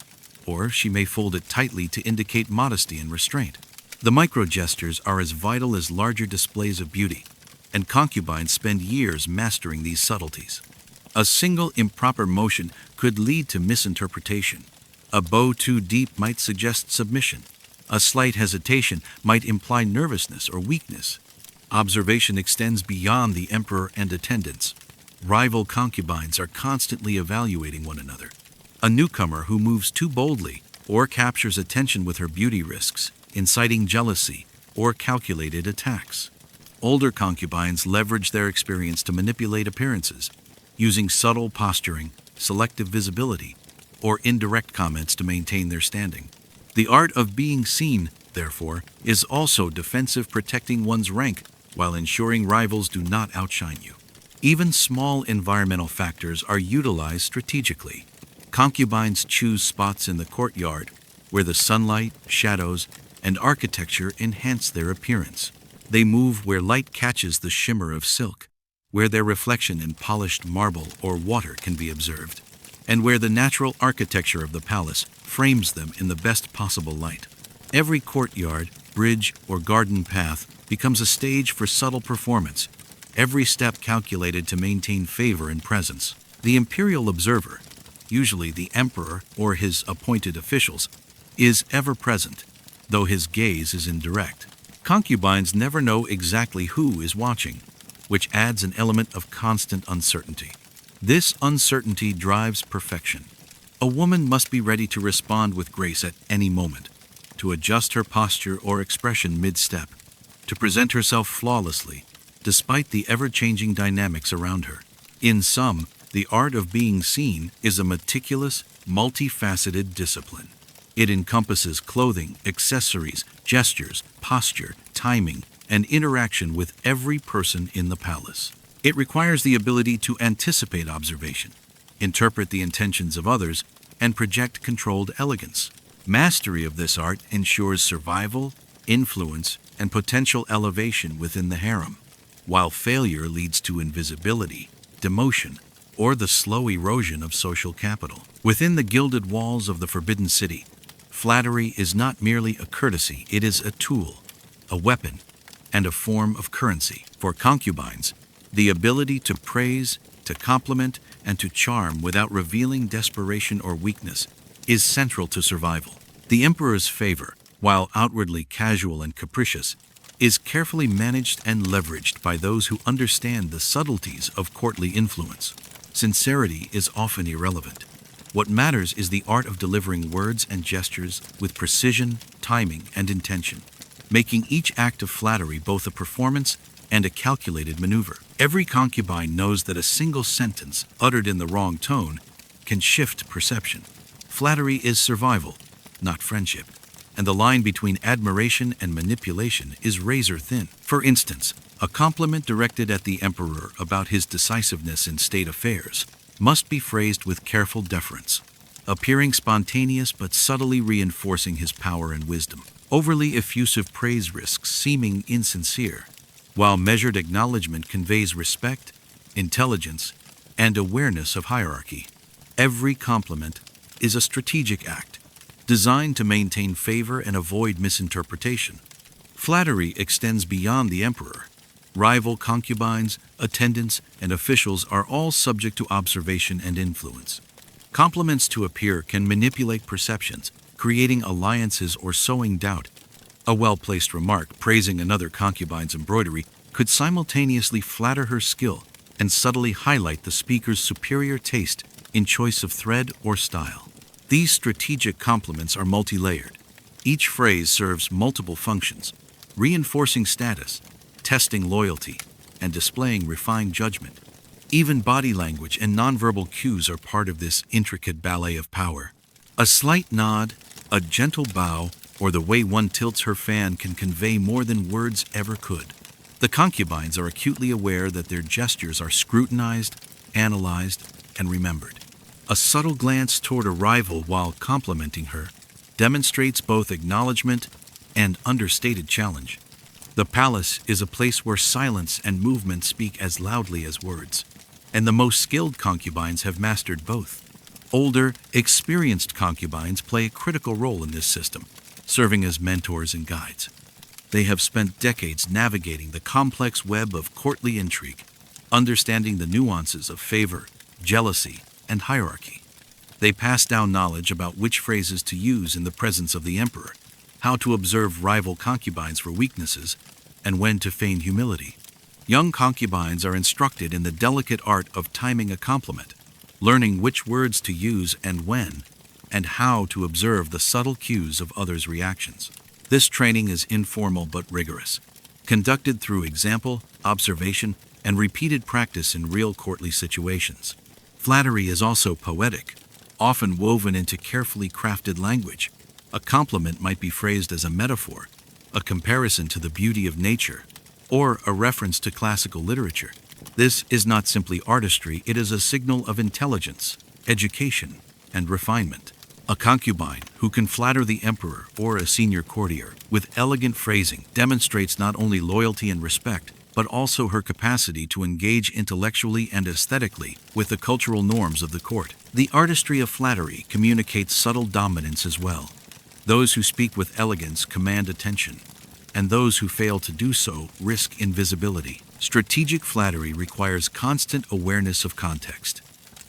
or she may fold it tightly to indicate modesty and restraint. The micro-gestures are as vital as larger displays of beauty, and concubines spend years mastering these subtleties. A single improper motion could lead to misinterpretation. A bow too deep might suggest submission. A slight hesitation might imply nervousness or weakness. Observation extends beyond the emperor and attendants. Rival concubines are constantly evaluating one another. A newcomer who moves too boldly or captures attention with her beauty risks, inciting jealousy or calculated attacks. Older concubines leverage their experience to manipulate appearances, using subtle posturing, selective visibility, or indirect comments to maintain their standing. The art of being seen, therefore, is also defensive, protecting one's rank while ensuring rivals do not outshine you. Even small environmental factors are utilized strategically. Concubines choose spots in the courtyard where the sunlight, shadows, and architecture enhance their appearance. They move where light catches the shimmer of silk, where their reflection in polished marble or water can be observed, and where the natural architecture of the palace frames them in the best possible light. Every courtyard, bridge, or garden path becomes a stage for subtle performance, every step calculated to maintain favor and presence. The imperial observer, usually the emperor or his appointed officials, is ever present, though his gaze is indirect. Concubines never know exactly who is watching, which adds an element of constant uncertainty. This uncertainty drives perfection. A woman must be ready to respond with grace at any moment, to adjust her posture or expression mid-step, to present herself flawlessly, despite the ever-changing dynamics around her. In sum, the art of being seen is a meticulous, multifaceted discipline. It encompasses clothing, accessories, gestures, posture, timing, and interaction with every person in the palace. It requires the ability to anticipate observation, interpret the intentions of others, and project controlled elegance. Mastery of this art ensures survival, influence, and potential elevation within the harem, while failure leads to invisibility, demotion, or the slow erosion of social capital. Within the gilded walls of the Forbidden City, flattery is not merely a courtesy, it is a tool, a weapon, and a form of currency. For concubines, the ability to praise, to compliment, and to charm without revealing desperation or weakness is central to survival. The emperor's favor, while outwardly casual and capricious, is carefully managed and leveraged by those who understand the subtleties of courtly influence. Sincerity is often irrelevant. What matters is the art of delivering words and gestures with precision, timing, and intention, making each act of flattery both a performance and a calculated maneuver. Every concubine knows that a single sentence uttered in the wrong tone can shift perception. Flattery is survival, not friendship, and the line between admiration and manipulation is razor thin. For instance, a compliment directed at the emperor about his decisiveness in state affairs must be phrased with careful deference, appearing spontaneous but subtly reinforcing his power and wisdom. Overly effusive praise risks seeming insincere, while measured acknowledgement conveys respect, intelligence, and awareness of hierarchy. Every compliment is a strategic act, designed to maintain favor and avoid misinterpretation. Flattery extends beyond the emperor. Rival concubines, attendants, and officials are all subject to observation and influence. Compliments to a peer can manipulate perceptions, creating alliances or sowing doubt. A well-placed remark praising another concubine's embroidery could simultaneously flatter her skill and subtly highlight the speaker's superior taste in choice of thread or style. These strategic compliments are multi-layered. Each phrase serves multiple functions, reinforcing status, testing loyalty, and displaying refined judgment. Even body language and nonverbal cues are part of this intricate ballet of power. A slight nod, a gentle bow, or the way one tilts her fan can convey more than words ever could. The concubines are acutely aware that their gestures are scrutinized, analyzed, and remembered. A subtle glance toward a rival while complimenting her demonstrates both acknowledgement and understated challenge. The palace is a place where silence and movement speak as loudly as words, and the most skilled concubines have mastered both. Older, experienced concubines play a critical role in this system, serving as mentors and guides. They have spent decades navigating the complex web of courtly intrigue, understanding the nuances of favor, jealousy, and hierarchy. They pass down knowledge about which phrases to use in the presence of the emperor, how to observe rival concubines for weaknesses, and when to feign humility. Young concubines are instructed in the delicate art of timing a compliment, learning which words to use and when, and how to observe the subtle cues of others' reactions. This training is informal but rigorous, conducted through example, observation, and repeated practice in real courtly situations. Flattery is also poetic, often woven into carefully crafted language. A compliment might be phrased as a metaphor, a comparison to the beauty of nature, or a reference to classical literature. This is not simply artistry, it is a signal of intelligence, education, and refinement. A concubine who can flatter the emperor or a senior courtier with elegant phrasing demonstrates not only loyalty and respect, but also her capacity to engage intellectually and aesthetically with the cultural norms of the court. The artistry of flattery communicates subtle dominance as well. Those who speak with elegance command attention, and those who fail to do so risk invisibility. Strategic flattery requires constant awareness of context.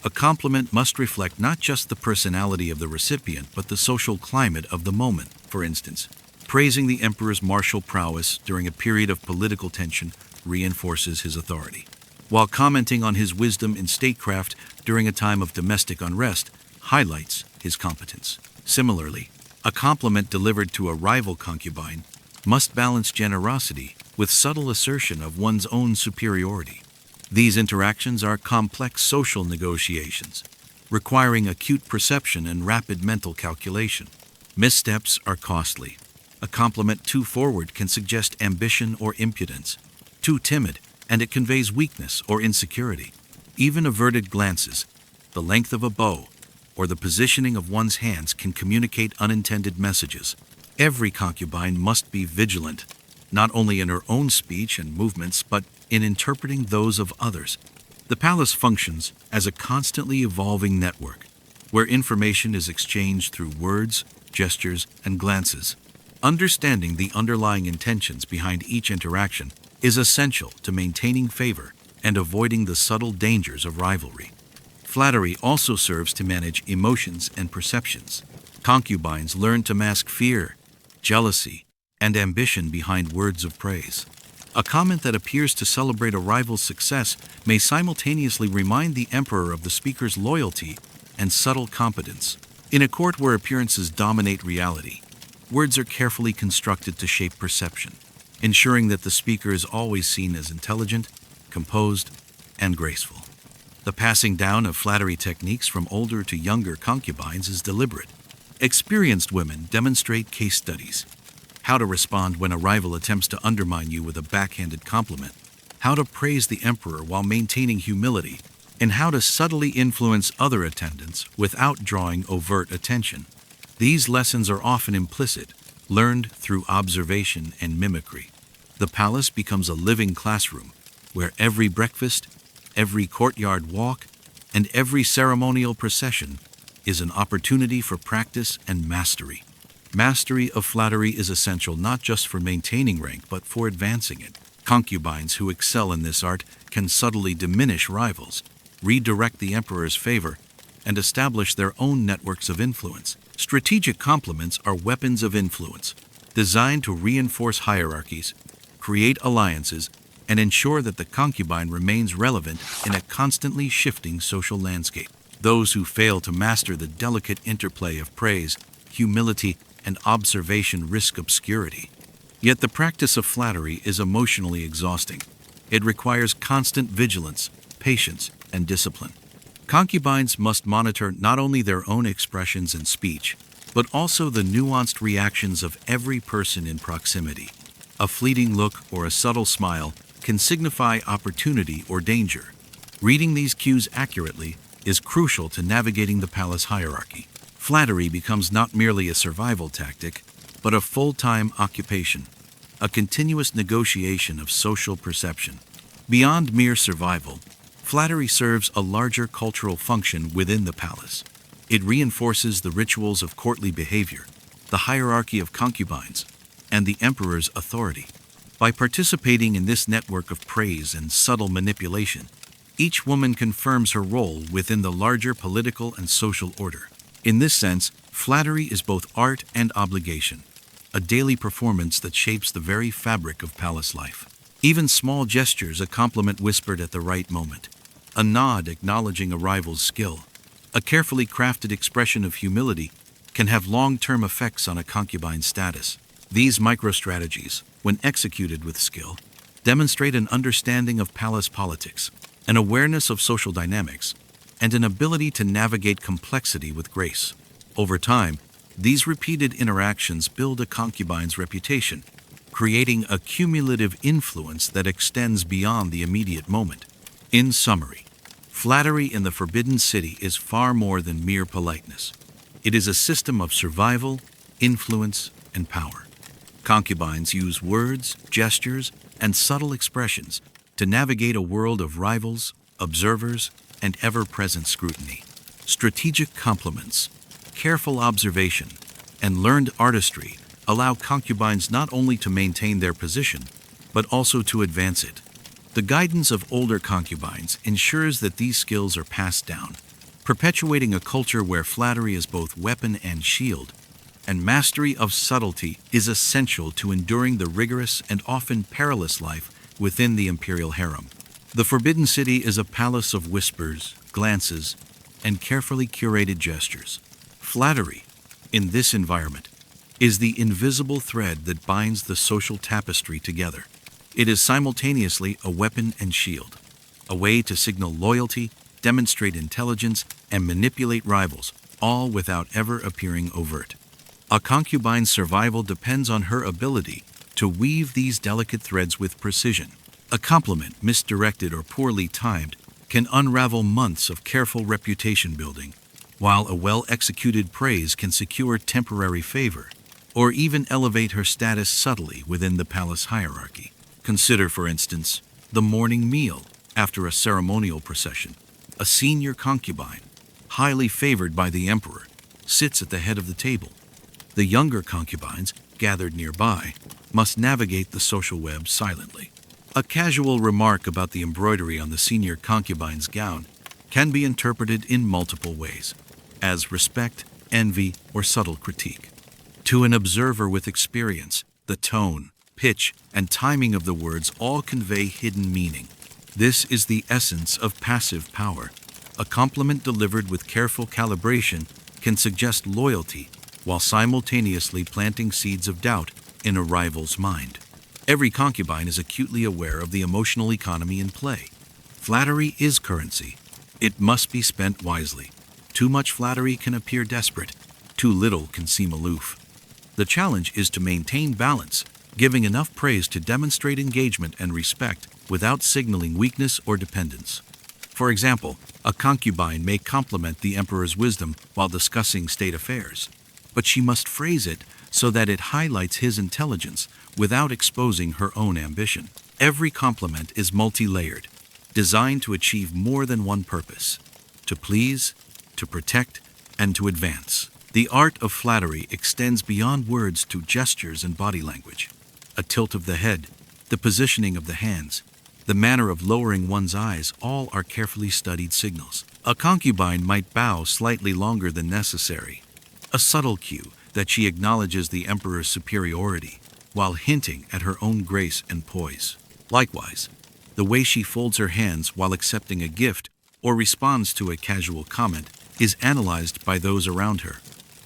A compliment must reflect not just the personality of the recipient, but the social climate of the moment. For instance, praising the emperor's martial prowess during a period of political tension reinforces his authority, while commenting on his wisdom in statecraft during a time of domestic unrest highlights his competence. Similarly, a compliment delivered to a rival concubine must balance generosity with subtle assertion of one's own superiority. These interactions are complex social negotiations, requiring acute perception and rapid mental calculation. Missteps are costly. A compliment too forward can suggest ambition or impudence, too timid, and it conveys weakness or insecurity. Even averted glances, the length of a bow, or the positioning of one's hands can communicate unintended messages. Every concubine must be vigilant, not only in her own speech and movements, but in interpreting those of others. The palace functions as a constantly evolving network, where information is exchanged through words, gestures, and glances. Understanding the underlying intentions behind each interaction is essential to maintaining favor and avoiding the subtle dangers of rivalry. Flattery also serves to manage emotions and perceptions. Concubines learn to mask fear, jealousy, and ambition behind words of praise. A comment that appears to celebrate a rival's success may simultaneously remind the emperor of the speaker's loyalty and subtle competence. In a court where appearances dominate reality, words are carefully constructed to shape perception, ensuring that the speaker is always seen as intelligent, composed, and graceful. The passing down of flattery techniques from older to younger concubines is deliberate. Experienced women demonstrate case studies: how to respond when a rival attempts to undermine you with a backhanded compliment, how to praise the emperor while maintaining humility, and how to subtly influence other attendants without drawing overt attention. These lessons are often implicit, learned through observation and mimicry. The palace becomes a living classroom where every breakfast, every courtyard walk, and every ceremonial procession is an opportunity for practice and mastery. Mastery of flattery is essential not just for maintaining rank, but for advancing it. Concubines who excel in this art can subtly diminish rivals, redirect the emperor's favor, and establish their own networks of influence. Strategic compliments are weapons of influence, designed to reinforce hierarchies, create alliances, and ensure that the concubine remains relevant in a constantly shifting social landscape. Those who fail to master the delicate interplay of praise, humility, and observation risk obscurity, Yet the practice of flattery is emotionally exhausting. It requires constant vigilance, patience, and discipline. Concubines must monitor not only their own expressions and speech, but also the nuanced reactions of every person in proximity. A fleeting look or a subtle smile can signify opportunity or danger. Reading these cues accurately is crucial to navigating the palace hierarchy. Flattery becomes not merely a survival tactic, but a full-time occupation, a continuous negotiation of social perception. Beyond mere survival, flattery serves a larger cultural function within the palace. It reinforces the rituals of courtly behavior, the hierarchy of concubines, and the emperor's authority. By participating in this network of praise and subtle manipulation, each woman confirms her role within the larger political and social order. In this sense, flattery is both art and obligation, a daily performance that shapes the very fabric of palace life. Even small gestures, a compliment whispered at the right moment, a nod acknowledging a rival's skill, a carefully crafted expression of humility, can have long-term effects on a concubine's status. These microstrategies, when executed with skill, demonstrate an understanding of palace politics, an awareness of social dynamics, and an ability to navigate complexity with grace. Over time, these repeated interactions build a concubine's reputation, creating a cumulative influence that extends beyond the immediate moment. In summary, flattery in the Forbidden City is far more than mere politeness. It is a system of survival, influence, and power. Concubines use words, gestures, and subtle expressions to navigate a world of rivals, observers, and ever-present scrutiny. Strategic compliments, careful observation, and learned artistry allow concubines not only to maintain their position, but also to advance it. The guidance of older concubines ensures that these skills are passed down, perpetuating a culture where flattery is both weapon and shield, and mastery of subtlety is essential to enduring the rigorous and often perilous life within the imperial harem. The Forbidden City is a palace of whispers, glances, and carefully curated gestures. Flattery, in this environment, is the invisible thread that binds the social tapestry together. It is simultaneously a weapon and shield, a way to signal loyalty, demonstrate intelligence, and manipulate rivals, all without ever appearing overt. A concubine's survival depends on her ability to weave these delicate threads with precision. A compliment, misdirected or poorly timed, can unravel months of careful reputation building, while a well-executed praise can secure temporary favor, or even elevate her status subtly within the palace hierarchy. Consider, for instance, the morning meal after a ceremonial procession. A senior concubine, highly favored by the emperor, sits at the head of the table. The younger concubines, gathered nearby, must navigate the social web silently. A casual remark about the embroidery on the senior concubine's gown can be interpreted in multiple ways, as respect, envy, or subtle critique. To an observer with experience, the tone, pitch, and timing of the words all convey hidden meaning. This is the essence of passive power. A compliment delivered with careful calibration can suggest loyalty while simultaneously planting seeds of doubt in a rival's mind. Every concubine is acutely aware of the emotional economy in play. Flattery is currency. It must be spent wisely. Too much flattery can appear desperate. Too little can seem aloof. The challenge is to maintain balance, giving enough praise to demonstrate engagement and respect without signaling weakness or dependence. For example, a concubine may compliment the emperor's wisdom while discussing state affairs, but she must phrase it so that it highlights his intelligence without exposing her own ambition. Every compliment is multi-layered, designed to achieve more than one purpose: to please, to protect, and to advance. The art of flattery extends beyond words to gestures and body language. A tilt of the head, the positioning of the hands, the manner of lowering one's eyes, all are carefully studied signals. A concubine might bow slightly longer than necessary, a subtle cue that she acknowledges the emperor's superiority, while hinting at her own grace and poise. Likewise, the way she folds her hands while accepting a gift or responds to a casual comment is analyzed by those around her,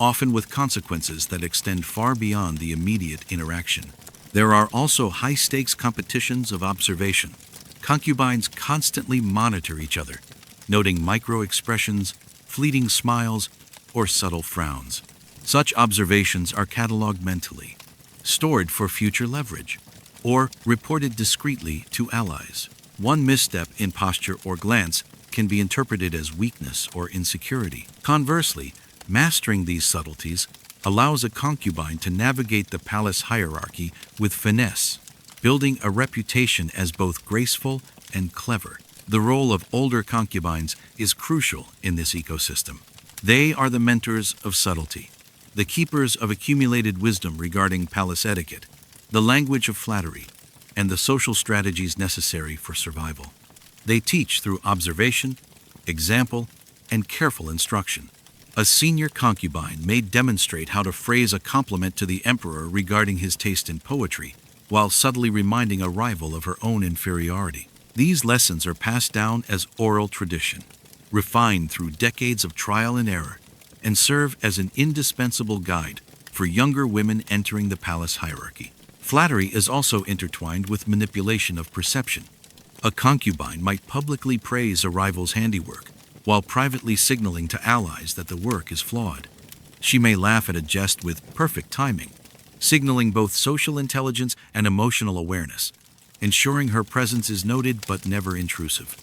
often with consequences that extend far beyond the immediate interaction. There are also high-stakes competitions of observation. Concubines constantly monitor each other, noting micro-expressions, fleeting smiles, or subtle frowns. Such observations are cataloged mentally, stored for future leverage, or reported discreetly to allies. One misstep in posture or glance can be interpreted as weakness or insecurity. Conversely, mastering these subtleties allows a concubine to navigate the palace hierarchy with finesse, building a reputation as both graceful and clever. The role of older concubines is crucial in this ecosystem. They are the mentors of subtlety, the keepers of accumulated wisdom regarding palace etiquette, the language of flattery, and the social strategies necessary for survival. They teach through observation, example, and careful instruction. A senior concubine may demonstrate how to phrase a compliment to the emperor regarding his taste in poetry, while subtly reminding a rival of her own inferiority. These lessons are passed down as oral tradition, refined through decades of trial and error, and serve as an indispensable guide for younger women entering the palace hierarchy. Flattery is also intertwined with manipulation of perception. A concubine might publicly praise a rival's handiwork, while privately signaling to allies that the work is flawed. She may laugh at a jest with perfect timing, signaling both social intelligence and emotional awareness, ensuring her presence is noted but never intrusive.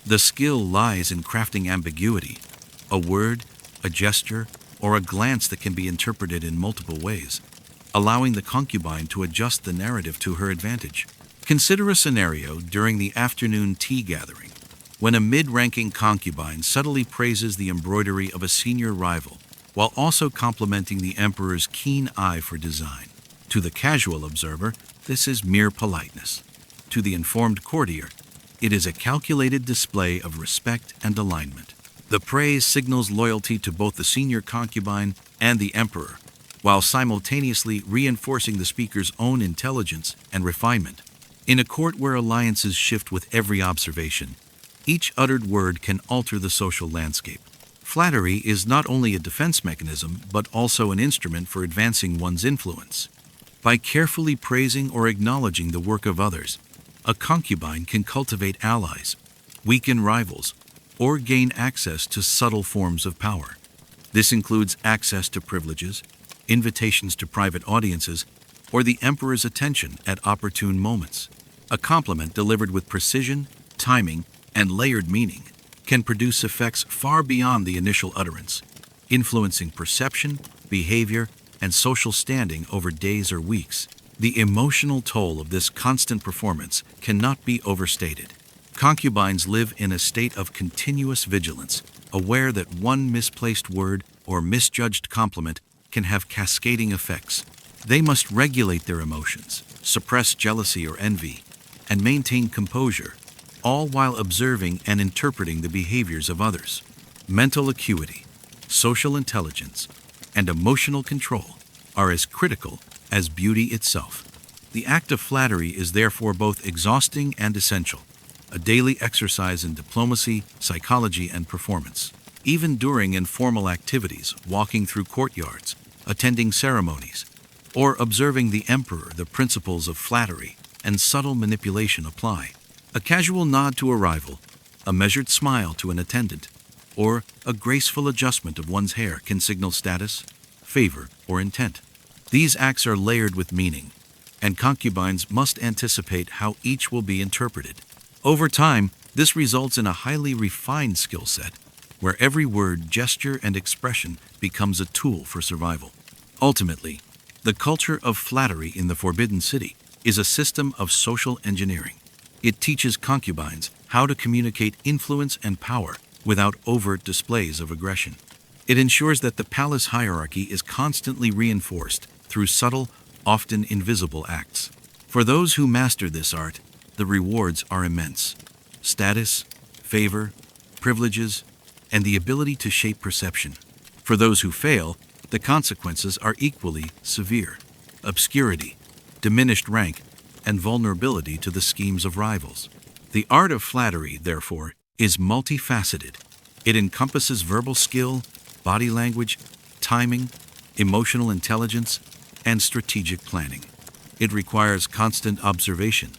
The skill lies in crafting ambiguity, a word, a gesture, or a glance that can be interpreted in multiple ways, allowing the concubine to adjust the narrative to her advantage. Consider a scenario during the afternoon tea gathering, when a mid-ranking concubine subtly praises the embroidery of a senior rival, while also complimenting the emperor's keen eye for design. To the casual observer, this is mere politeness. To the informed courtier, it is a calculated display of respect and alignment. The praise signals loyalty to both the senior concubine and the emperor, while simultaneously reinforcing the speaker's own intelligence and refinement. In a court where alliances shift with every observation, each uttered word can alter the social landscape. Flattery is not only a defense mechanism, but also an instrument for advancing one's influence. By carefully praising or acknowledging the work of others, a concubine can cultivate allies, weaken rivals, or gain access to subtle forms of power. This includes access to privileges, invitations to private audiences, or the emperor's attention at opportune moments. A compliment delivered with precision, timing, and layered meaning can produce effects far beyond the initial utterance, influencing perception, behavior, and social standing over days or weeks. The emotional toll of this constant performance cannot be overstated. Concubines live in a state of continuous vigilance, aware that one misplaced word or misjudged compliment can have cascading effects. They must regulate their emotions, suppress jealousy or envy, and maintain composure, all while observing and interpreting the behaviors of others. Mental acuity, social intelligence, and emotional control are as critical as beauty itself. The act of flattery is therefore both exhausting and essential, a daily exercise in diplomacy, psychology, and performance. Even during informal activities, walking through courtyards, attending ceremonies, or observing the emperor, the principles of flattery and subtle manipulation apply. A casual nod to a rival, a measured smile to an attendant, or a graceful adjustment of one's hair can signal status, favor, or intent. These acts are layered with meaning, and concubines must anticipate how each will be interpreted. Over time, this results in a highly refined skill set, where every word, gesture, and expression becomes a tool for survival. Ultimately, the culture of flattery in the Forbidden City is a system of social engineering. It teaches concubines how to communicate influence and power without overt displays of aggression. It ensures that the palace hierarchy is constantly reinforced through subtle, often invisible acts. For those who master this art, the rewards are immense. Status, favor, privileges, and the ability to shape perception. For those who fail, the consequences are equally severe: obscurity, diminished rank, and vulnerability to the schemes of rivals. The art of flattery, therefore, is multifaceted. It encompasses verbal skill, body language, timing, emotional intelligence, and strategic planning. It requires constant observation,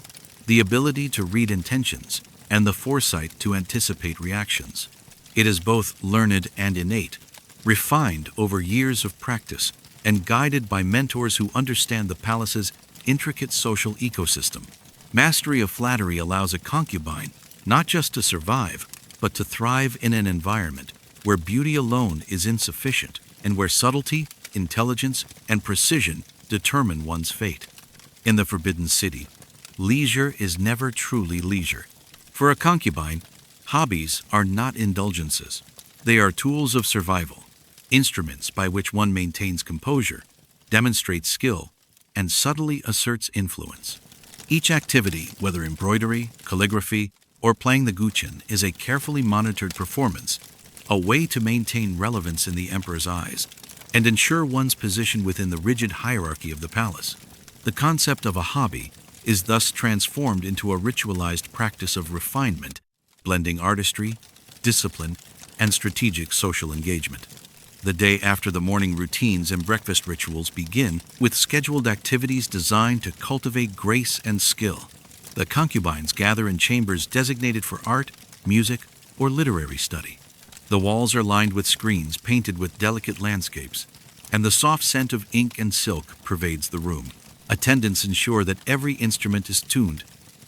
the ability to read intentions, and the foresight to anticipate reactions. It is both learned and innate, refined over years of practice, and guided by mentors who understand the palace's intricate social ecosystem. Mastery of flattery allows a concubine not just to survive, but to thrive in an environment where beauty alone is insufficient and where subtlety, intelligence, and precision determine one's fate. In the Forbidden City, leisure is never truly leisure. For a concubine, hobbies are not indulgences. They are tools of survival, instruments by which one maintains composure, demonstrates skill, and subtly asserts influence. Each activity, whether embroidery, calligraphy, or playing the guqin, is a carefully monitored performance, a way to maintain relevance in the emperor's eyes and ensure one's position within the rigid hierarchy of the palace. The concept of a hobby is thus transformed into a ritualized practice of refinement, blending artistry, discipline, and strategic social engagement. The day after the morning routines and breakfast rituals begin with scheduled activities designed to cultivate grace and skill. The concubines gather in chambers designated for art, music, or literary study. The walls are lined with screens painted with delicate landscapes, and the soft scent of ink and silk pervades the room. Attendants ensure that every instrument is tuned,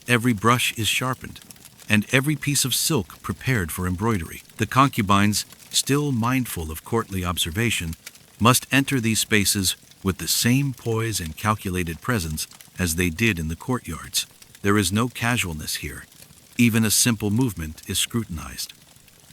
every brush is sharpened, and every piece of silk prepared for embroidery. The concubines, still mindful of courtly observation, must enter these spaces with the same poise and calculated presence as they did in the courtyards. There is no casualness here. Even a simple movement is scrutinized.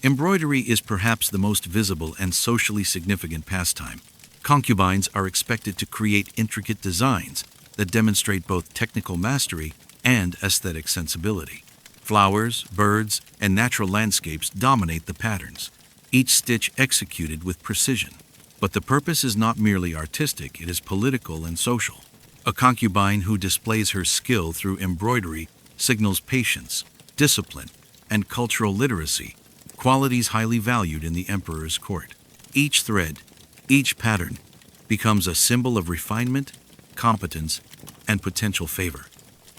Embroidery is perhaps the most visible and socially significant pastime. Concubines are expected to create intricate designs that demonstrate both technical mastery and aesthetic sensibility. Flowers, birds, and natural landscapes dominate the patterns, each stitch executed with precision. But the purpose is not merely artistic, it is political and social. A concubine who displays her skill through embroidery signals patience, discipline, and cultural literacy, qualities highly valued in the emperor's court. Each thread, each pattern, becomes a symbol of refinement, competence, and potential favor.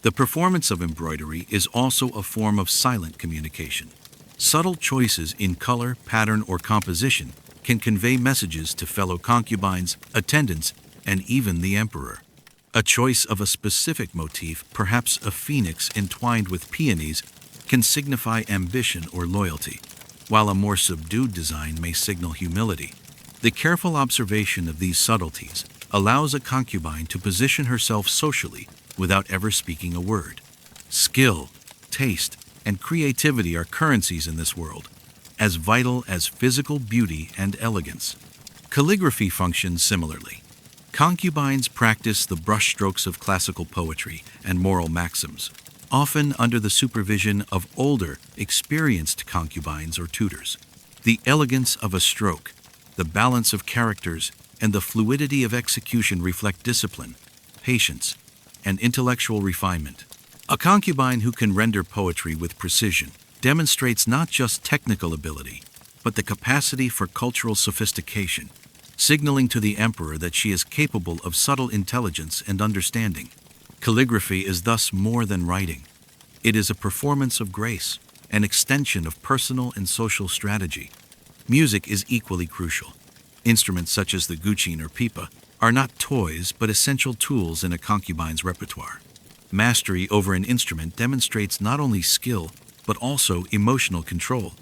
The performance of embroidery is also a form of silent communication. Subtle choices in color, pattern, or composition can convey messages to fellow concubines, attendants, and even the emperor. A choice of a specific motif, perhaps a phoenix entwined with peonies, can signify ambition or loyalty, while a more subdued design may signal humility. The careful observation of these subtleties allows a concubine to position herself socially without ever speaking a word. Skill, taste, and creativity are currencies in this world, as vital as physical beauty and elegance. Calligraphy functions similarly. Concubines practice the brushstrokes of classical poetry and moral maxims, often under the supervision of older, experienced concubines or tutors. The elegance of a stroke, the balance of characters, and the fluidity of execution reflect discipline, patience, and intellectual refinement. A concubine who can render poetry with precision demonstrates not just technical ability, but the capacity for cultural sophistication, signaling to the emperor that she is capable of subtle intelligence and understanding. Calligraphy is thus more than writing. It is a performance of grace, an extension of personal and social strategy. Music is equally crucial. Instruments such as the guqin or pipa are not toys but essential tools in a concubine's repertoire. Mastery over an instrument demonstrates not only skill but also emotional control,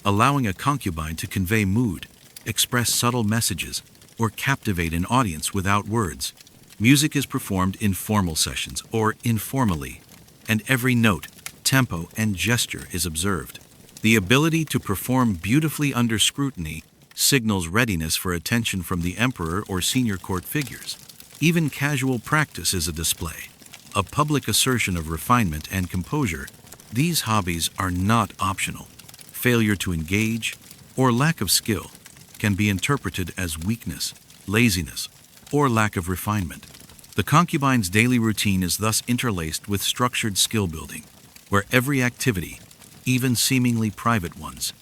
allowing a concubine to convey mood, express subtle messages, or captivate an audience without words. Music is performed in formal sessions or informally, and every note, tempo, and gesture is observed. The ability to perform beautifully under scrutiny signals readiness for attention from the emperor or senior court figures. Even casual practice is a display, a public assertion of refinement and composure. These hobbies are not optional. Failure to engage or lack of skill can be interpreted as weakness, laziness, or lack of refinement. The concubine's daily routine is thus interlaced with structured skill building, where every activity, even seemingly private ones,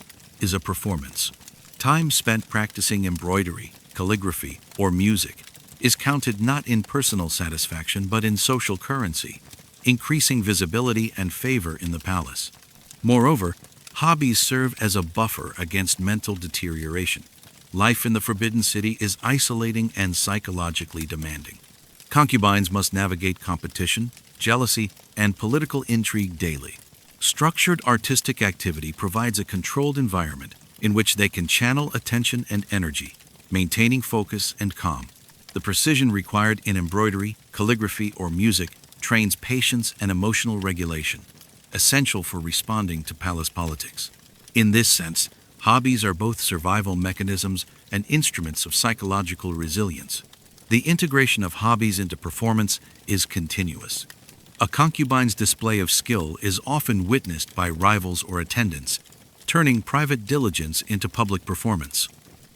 is a performance. Time spent practicing embroidery, calligraphy, or music is counted not in personal satisfaction but in social currency, increasing visibility and favor in the palace. Moreover, hobbies serve as a buffer against mental deterioration. Life in the Forbidden City is isolating and psychologically demanding. Concubines must navigate competition, jealousy, and political intrigue daily. Structured artistic activity provides a controlled environment in which they can channel attention and energy, maintaining focus and calm. The precision required in embroidery, calligraphy, or music trains patience and emotional regulation, essential for responding to palace politics. In this sense, hobbies are both survival mechanisms and instruments of psychological resilience. The integration of hobbies into performance is continuous. A concubine's display of skill is often witnessed by rivals or attendants, turning private diligence into public performance.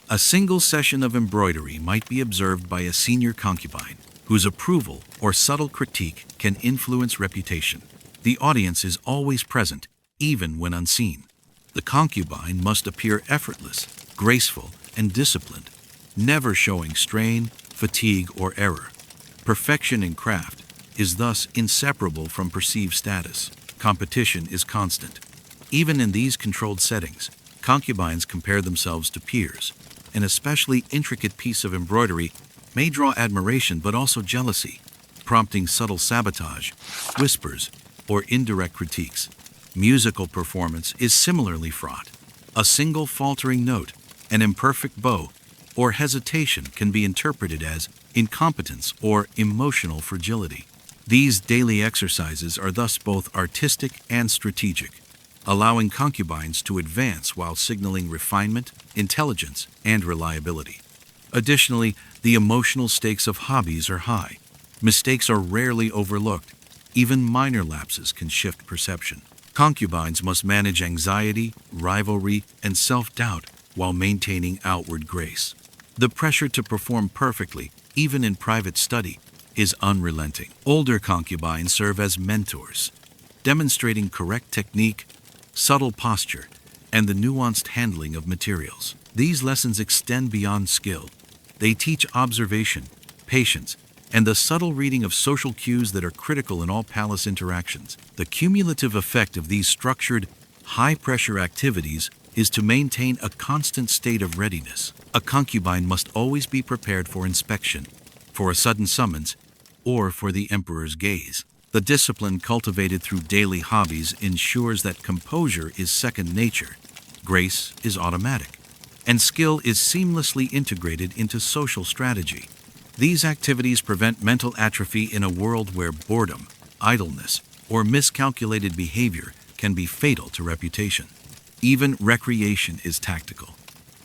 A single session of embroidery might be observed by a senior concubine, whose approval or subtle critique can influence reputation. The audience is always present, even when unseen. The concubine must appear effortless, graceful, and disciplined, never showing strain, fatigue, or error. Perfection in craft is thus inseparable from perceived status. Competition is constant. Even in these controlled settings, concubines compare themselves to peers. An especially intricate piece of embroidery may draw admiration but also jealousy, prompting subtle sabotage, whispers, or indirect critiques. Musical performance is similarly fraught. A single faltering note, an imperfect bow, or hesitation can be interpreted as incompetence or emotional fragility. These daily exercises are thus both artistic and strategic, allowing concubines to advance while signaling refinement, intelligence, and reliability. Additionally, the emotional stakes of hobbies are high. Mistakes are rarely overlooked. Even minor lapses can shift perception. Concubines must manage anxiety, rivalry, and self-doubt while maintaining outward grace. The pressure to perform perfectly, even in private study, is unrelenting. Older concubines serve as mentors, demonstrating correct technique, subtle posture, and the nuanced handling of materials. These lessons extend beyond skill. They teach observation, patience, and the subtle reading of social cues that are critical in all palace interactions. The cumulative effect of these structured, high-pressure activities is to maintain a constant state of readiness. A concubine must always be prepared for inspection, for a sudden summons, or for the emperor's gaze. The discipline cultivated through daily hobbies ensures that composure is second nature, grace is automatic, and skill is seamlessly integrated into social strategy. These activities prevent mental atrophy in a world where boredom, idleness, or miscalculated behavior can be fatal to reputation. Even recreation is tactical.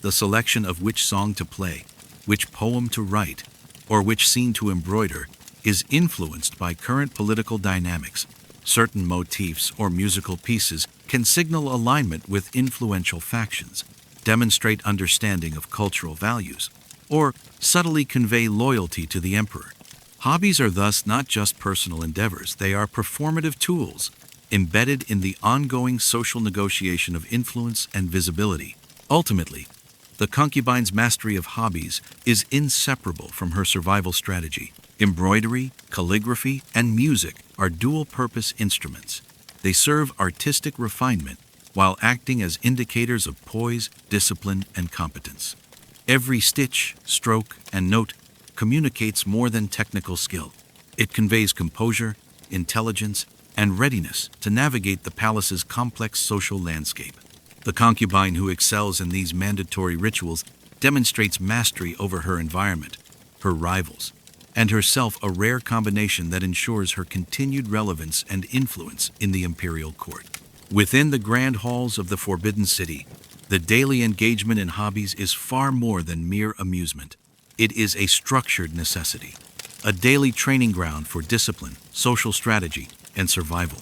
The selection of which song to play, which poem to write, or which scene to embroider is influenced by current political dynamics. Certain motifs or musical pieces can signal alignment with influential factions, demonstrate understanding of cultural values, or subtly convey loyalty to the emperor. Hobbies are thus not just personal endeavors, they are performative tools embedded in the ongoing social negotiation of influence and visibility. Ultimately, the concubine's mastery of hobbies is inseparable from her survival strategy. Embroidery, calligraphy, and music are dual-purpose instruments. They serve artistic refinement while acting as indicators of poise, discipline, and competence. Every stitch, stroke, and note communicates more than technical skill. It conveys composure, intelligence, and readiness to navigate the palace's complex social landscape. The concubine who excels in these mandatory rituals demonstrates mastery over her environment, her rivals, and herself, a rare combination that ensures her continued relevance and influence in the imperial court. Within the grand halls of the Forbidden City, the daily engagement in hobbies is far more than mere amusement. It is a structured necessity, a daily training ground for discipline, social strategy, and survival.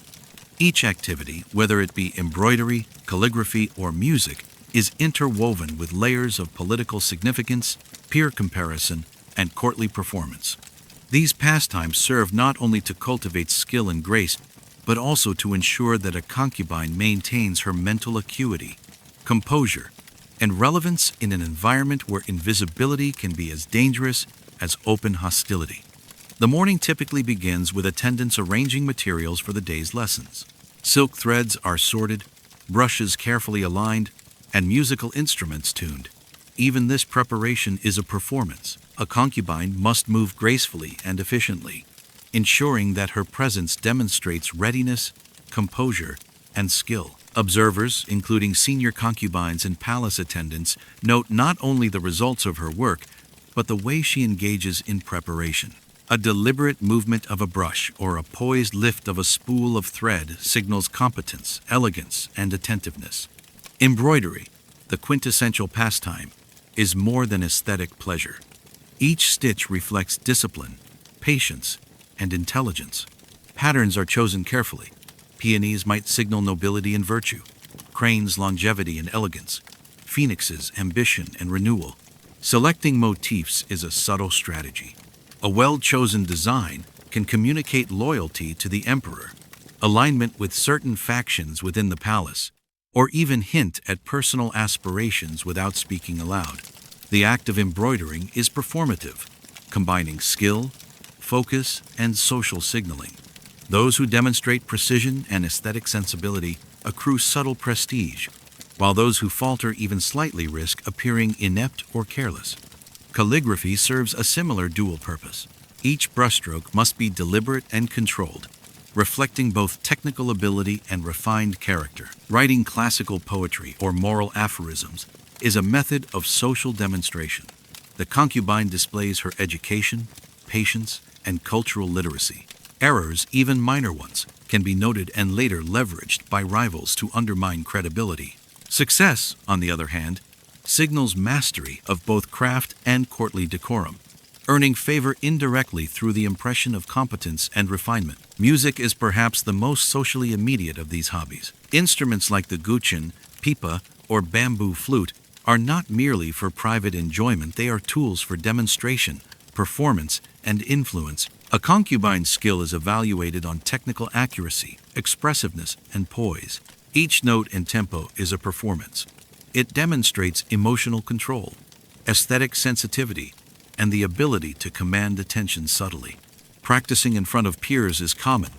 Each activity, whether it be embroidery, calligraphy, or music, is interwoven with layers of political significance, peer comparison, and courtly performance. These pastimes serve not only to cultivate skill and grace, but also to ensure that a concubine maintains her mental acuity, composure, and relevance in an environment where invisibility can be as dangerous as open hostility. The morning typically begins with attendants arranging materials for the day's lessons. Silk threads are sorted, brushes carefully aligned, and musical instruments tuned. Even this preparation is a performance. A concubine must move gracefully and efficiently, ensuring that her presence demonstrates readiness, composure, and skill. Observers, including senior concubines and palace attendants, note not only the results of her work, but the way she engages in preparation. A deliberate movement of a brush or a poised lift of a spool of thread signals competence, elegance, and attentiveness. Embroidery, the quintessential pastime, is more than aesthetic pleasure. Each stitch reflects discipline, patience, and intelligence. Patterns are chosen carefully. Peonies might signal nobility and virtue, cranes longevity and elegance, phoenixes ambition and renewal. Selecting motifs is a subtle strategy. A well-chosen design can communicate loyalty to the emperor, alignment with certain factions within the palace, or even hint at personal aspirations without speaking aloud. The act of embroidering is performative, combining skill, focus, and social signaling. Those who demonstrate precision and aesthetic sensibility accrue subtle prestige, while those who falter even slightly risk appearing inept or careless. Calligraphy serves a similar dual purpose. Each brushstroke must be deliberate and controlled, reflecting both technical ability and refined character. Writing classical poetry or moral aphorisms is a method of social demonstration. The concubine displays her education, patience, and cultural literacy. Errors, even minor ones, can be noted and later leveraged by rivals to undermine credibility. Success, on the other hand, signals mastery of both craft and courtly decorum, earning favor indirectly through the impression of competence and refinement. Music is perhaps the most socially immediate of these hobbies. Instruments like the guqin, pipa, or bamboo flute are not merely for private enjoyment, they are tools for demonstration, performance, and influence. A concubine's skill is evaluated on technical accuracy, expressiveness, and poise. Each note and tempo is a performance. It demonstrates emotional control, aesthetic sensitivity, and the ability to command attention subtly. Practicing in front of peers is common.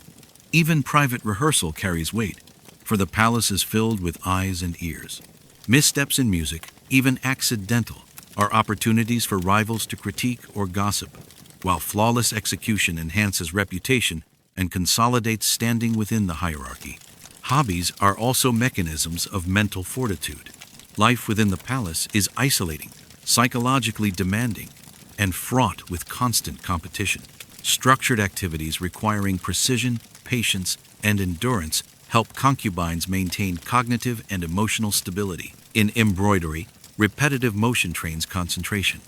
Even private rehearsal carries weight, for the palace is filled with eyes and ears. Missteps in music, even accidental, are opportunities for rivals to critique or gossip, while flawless execution enhances reputation and consolidates standing within the hierarchy. Hobbies are also mechanisms of mental fortitude. Life within the palace is isolating, psychologically demanding, and fraught with constant competition. Structured activities requiring precision, patience, and endurance help concubines maintain cognitive and emotional stability. In embroidery, repetitive motion trains concentration.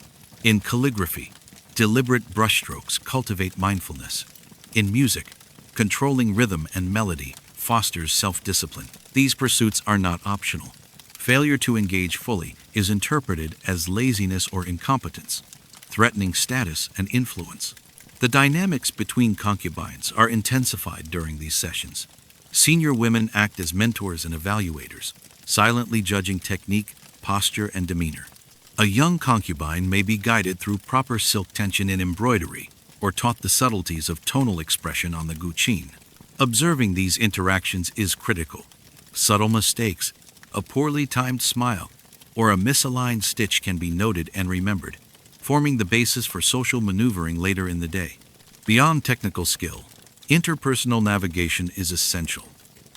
In calligraphy, deliberate brushstrokes cultivate mindfulness. In music, controlling rhythm and melody fosters self-discipline. These pursuits are not optional. Failure to engage fully is interpreted as laziness or incompetence, threatening status and influence. The dynamics between concubines are intensified during these sessions. Senior women act as mentors and evaluators, silently judging technique, posture, and demeanor. A young concubine may be guided through proper silk tension in embroidery or taught the subtleties of tonal expression on the guqin. Observing these interactions is critical. Subtle mistakes, a poorly timed smile, or a misaligned stitch can be noted and remembered, forming the basis for social maneuvering later in the day. Beyond technical skill, interpersonal navigation is essential.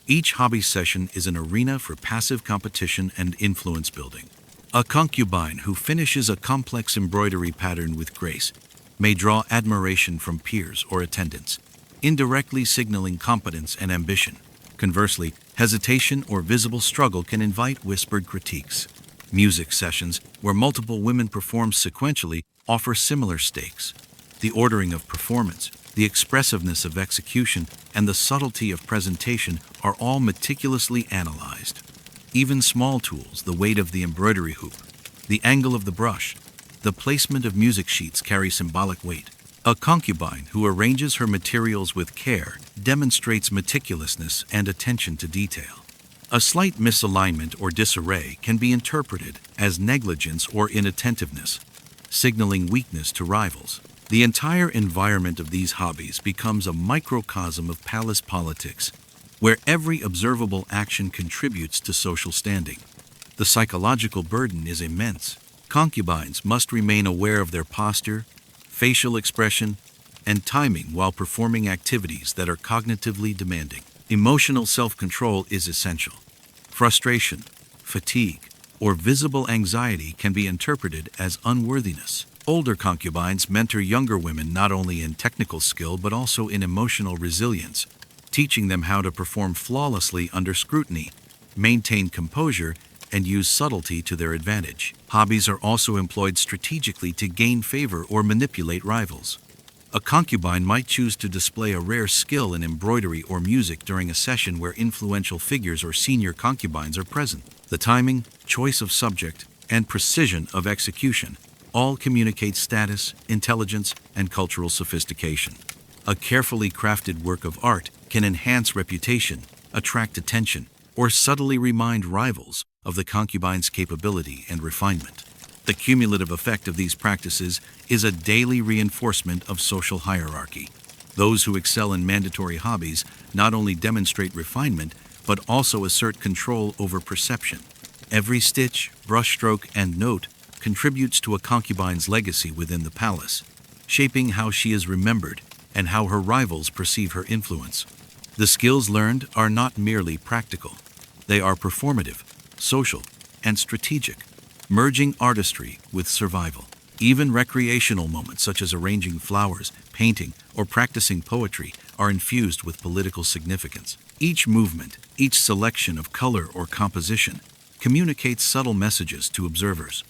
Each hobby session is an arena for passive competition and influence building. A concubine who finishes a complex embroidery pattern with grace may draw admiration from peers or attendants, indirectly signaling competence and ambition. Conversely, hesitation or visible struggle can invite whispered critiques. Music sessions, where multiple women perform sequentially, offer similar stakes. The ordering of performance, the expressiveness of execution, and the subtlety of presentation are all meticulously analyzed. Even small tools, the weight of the embroidery hoop, the angle of the brush, the placement of music sheets carry symbolic weight. A concubine who arranges her materials with care demonstrates meticulousness and attention to detail. A slight misalignment or disarray can be interpreted as negligence or inattentiveness, signaling weakness to rivals. The entire environment of these hobbies becomes a microcosm of palace politics, where every observable action contributes to social standing. The psychological burden is immense. Concubines must remain aware of their posture, facial expression, and timing while performing activities that are cognitively demanding. Emotional self-control is essential. Frustration, fatigue, or visible anxiety can be interpreted as unworthiness. Older concubines mentor younger women not only in technical skill but also in emotional resilience, teaching them how to perform flawlessly under scrutiny, maintain composure, and use subtlety to their advantage. Hobbies are also employed strategically to gain favor or manipulate rivals. A concubine might choose to display a rare skill in embroidery or music during a session where influential figures or senior concubines are present. The timing, choice of subject, and precision of execution all communicate status, intelligence, and cultural sophistication. A carefully crafted work of art can enhance reputation, attract attention, or subtly remind rivals of the concubine's capability and refinement. The cumulative effect of these practices is a daily reinforcement of social hierarchy. Those who excel in mandatory hobbies not only demonstrate refinement, but also assert control over perception. Every stitch, brushstroke, and note contributes to a concubine's legacy within the palace, shaping how she is remembered and how her rivals perceive her influence. The skills learned are not merely practical. They are performative, social, and strategic, merging artistry with survival. Even recreational moments such as arranging flowers, painting, or practicing poetry are infused with political significance. Each movement, each selection of color or composition, communicates subtle messages to observers.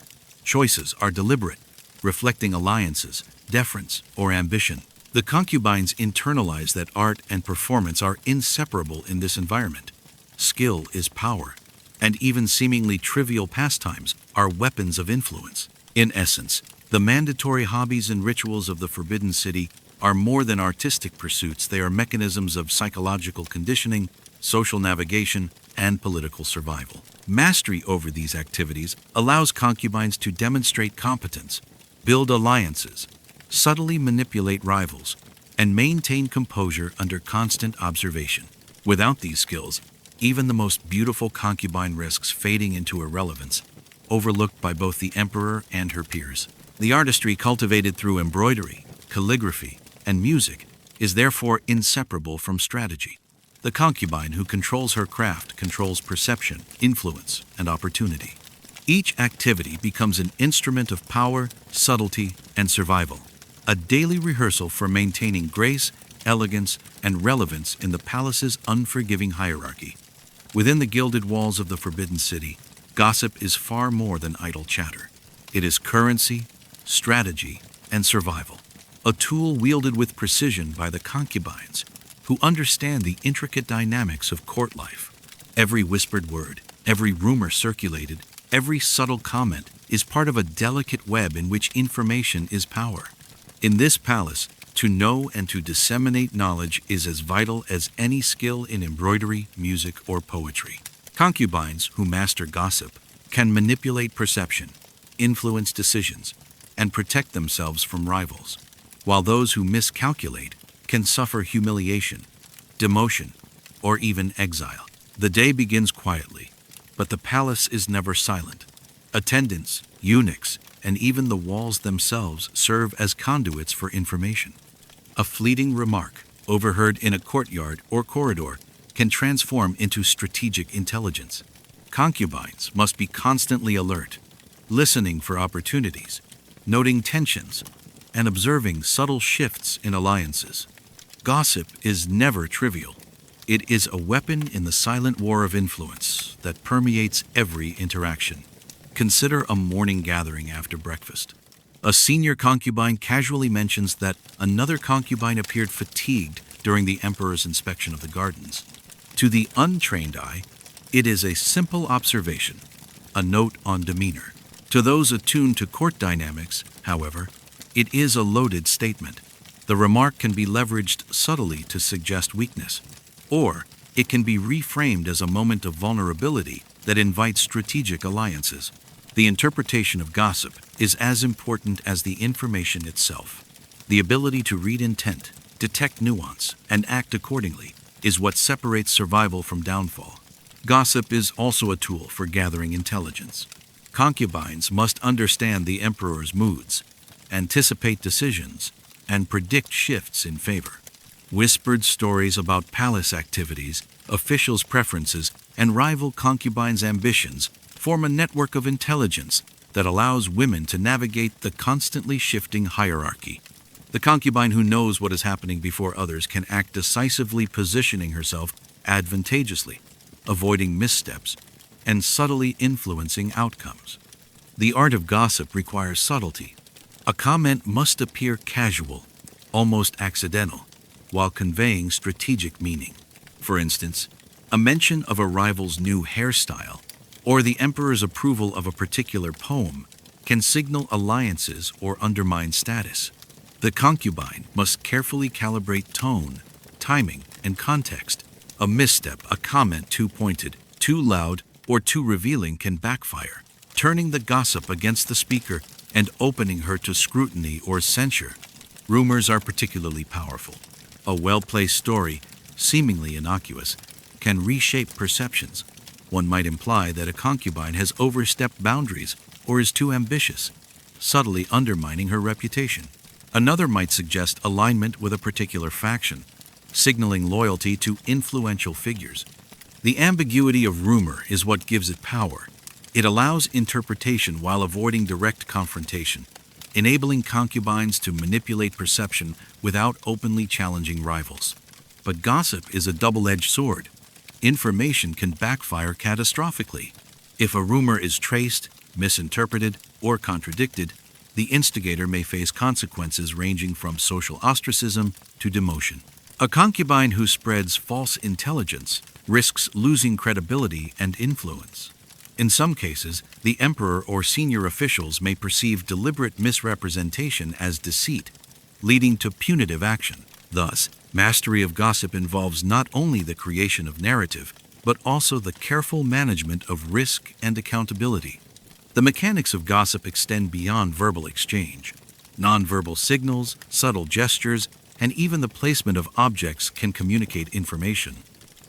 Choices are deliberate, reflecting alliances, deference, or ambition. The concubines internalize that art and performance are inseparable in this environment. Skill is power, and even seemingly trivial pastimes are weapons of influence. In essence, the mandatory hobbies and rituals of the Forbidden City are more than artistic pursuits. They are mechanisms of psychological conditioning, social navigation, and political survival. Mastery over these activities allows concubines to demonstrate competence, build alliances, subtly manipulate rivals, and maintain composure under constant observation. Without these skills, even the most beautiful concubine risks fading into irrelevance, overlooked by both the emperor and her peers. The artistry cultivated through embroidery, calligraphy, and music is therefore inseparable from strategy. The concubine who controls her craft controls perception, influence, and opportunity. Each activity becomes an instrument of power, subtlety, and survival, a daily rehearsal for maintaining grace, elegance, and relevance in the palace's unforgiving hierarchy. Within the gilded walls of the Forbidden City, gossip is far more than idle chatter. It is currency, strategy, and survival, a tool wielded with precision by the concubines, who understand the intricate dynamics of court life. Every whispered word, every rumor circulated, every subtle comment is part of a delicate web in which information is power. In this palace, to know and to disseminate knowledge is as vital as any skill in embroidery, music, or poetry. Concubines who master gossip can manipulate perception, influence decisions, and protect themselves from rivals, while those who miscalculate can suffer humiliation, demotion, or even exile. The day begins quietly, but the palace is never silent. Attendants, eunuchs, and even the walls themselves serve as conduits for information. A fleeting remark, overheard in a courtyard or corridor, can transform into strategic intelligence. Concubines must be constantly alert, listening for opportunities, noting tensions, and observing subtle shifts in alliances. Gossip is never trivial. It is a weapon in the silent war of influence that permeates every interaction. Consider a morning gathering after breakfast. A senior concubine casually mentions that another concubine appeared fatigued during the emperor's inspection of the gardens. To the untrained eye, it is a simple observation, a note on demeanor. To those attuned to court dynamics, however, it is a loaded statement. The remark can be leveraged subtly to suggest weakness, or it can be reframed as a moment of vulnerability that invites strategic alliances. The interpretation of gossip is as important as the information itself. The ability to read intent, detect nuance, and act accordingly is what separates survival from downfall. Gossip is also a tool for gathering intelligence. Concubines must understand the emperor's moods, anticipate decisions, and predict shifts in favor. Whispered stories about palace activities, officials' preferences, and rival concubines' ambitions form a network of intelligence that allows women to navigate the constantly shifting hierarchy. The concubine who knows what is happening before others can act decisively, positioning herself advantageously, avoiding missteps, and subtly influencing outcomes. The art of gossip requires subtlety. A comment must appear casual, almost accidental, while conveying strategic meaning. For instance, a mention of a rival's new hairstyle or the emperor's approval of a particular poem can signal alliances or undermine status. The concubine must carefully calibrate tone, timing, and context. A misstep, a comment too pointed, too loud, or too revealing can backfire, turning the gossip against the speaker and opening her to scrutiny or censure. Rumors are particularly powerful. A well-placed story, seemingly innocuous, can reshape perceptions. One might imply that a concubine has overstepped boundaries or is too ambitious, subtly undermining her reputation. Another might suggest alignment with a particular faction, signaling loyalty to influential figures. The ambiguity of rumor is what gives it power. It allows interpretation while avoiding direct confrontation, enabling concubines to manipulate perception without openly challenging rivals. But gossip is a double-edged sword. Information can backfire catastrophically. If a rumor is traced, misinterpreted, or contradicted, the instigator may face consequences ranging from social ostracism to demotion. A concubine who spreads false intelligence risks losing credibility and influence. In some cases, the emperor or senior officials may perceive deliberate misrepresentation as deceit, leading to punitive action. Thus, mastery of gossip involves not only the creation of narrative, but also the careful management of risk and accountability. The mechanics of gossip extend beyond verbal exchange. Nonverbal signals, subtle gestures, and even the placement of objects can communicate information.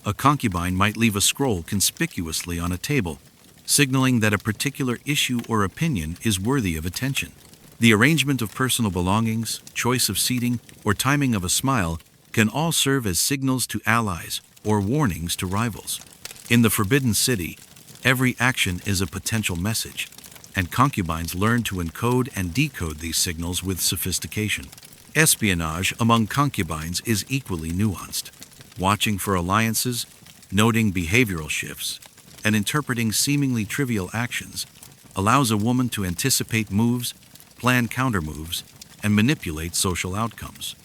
A concubine might leave a scroll conspicuously on a table, signaling that a particular issue or opinion is worthy of attention. The arrangement of personal belongings, choice of seating, or timing of a smile can all serve as signals to allies or warnings to rivals. In the Forbidden City, every action is a potential message, and concubines learn to encode and decode these signals with sophistication. Espionage among concubines is equally nuanced. Watching for alliances, noting behavioral shifts, and interpreting seemingly trivial actions allows a woman to anticipate moves, plan countermoves, and manipulate social outcomes.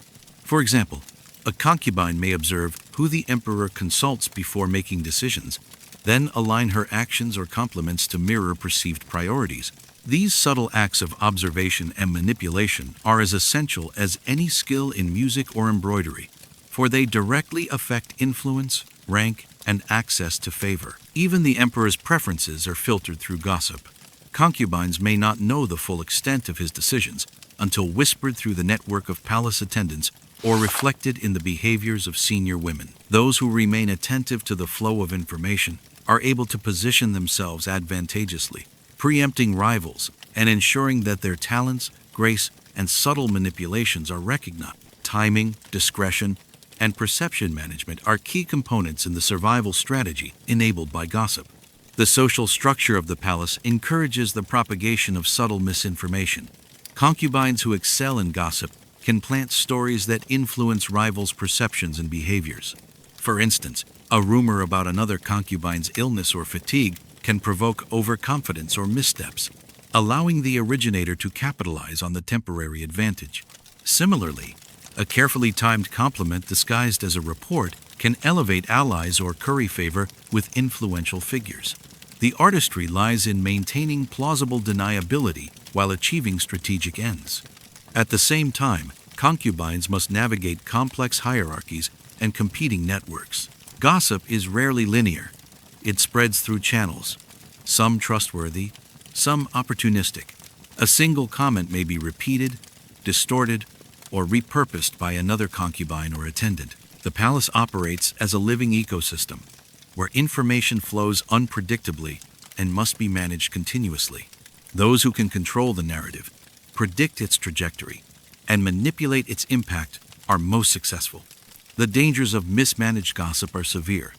For example, a concubine may observe who the emperor consults before making decisions, then align her actions or compliments to mirror perceived priorities. These subtle acts of observation and manipulation are as essential as any skill in music or embroidery, for they directly affect influence, rank, and access to favor. Even the emperor's preferences are filtered through gossip. Concubines may not know the full extent of his decisions until whispered through the network of palace attendants or reflected in the behaviors of senior women. Those who remain attentive to the flow of information are able to position themselves advantageously, preempting rivals and ensuring that their talents, grace, and subtle manipulations are recognized. Timing, discretion, and perception management are key components in the survival strategy enabled by gossip. The social structure of the palace encourages the propagation of subtle misinformation. Concubines who excel in gossip can plant stories that influence rivals' perceptions and behaviors. For instance, a rumor about another concubine's illness or fatigue can provoke overconfidence or missteps, allowing the originator to capitalize on the temporary advantage. Similarly, a carefully timed compliment disguised as a report can elevate allies or curry favor with influential figures. The artistry lies in maintaining plausible deniability while achieving strategic ends. At the same time, concubines must navigate complex hierarchies and competing networks. Gossip is rarely linear. It spreads through channels, some trustworthy, some opportunistic, A single comment may be repeated, distorted, or repurposed by another concubine or attendant. The palace operates as a living ecosystem, where information flows unpredictably and must be managed continuously. Those who can control the narrative, predict its trajectory, and manipulate its impact are most successful. The dangers of mismanaged gossip are severe.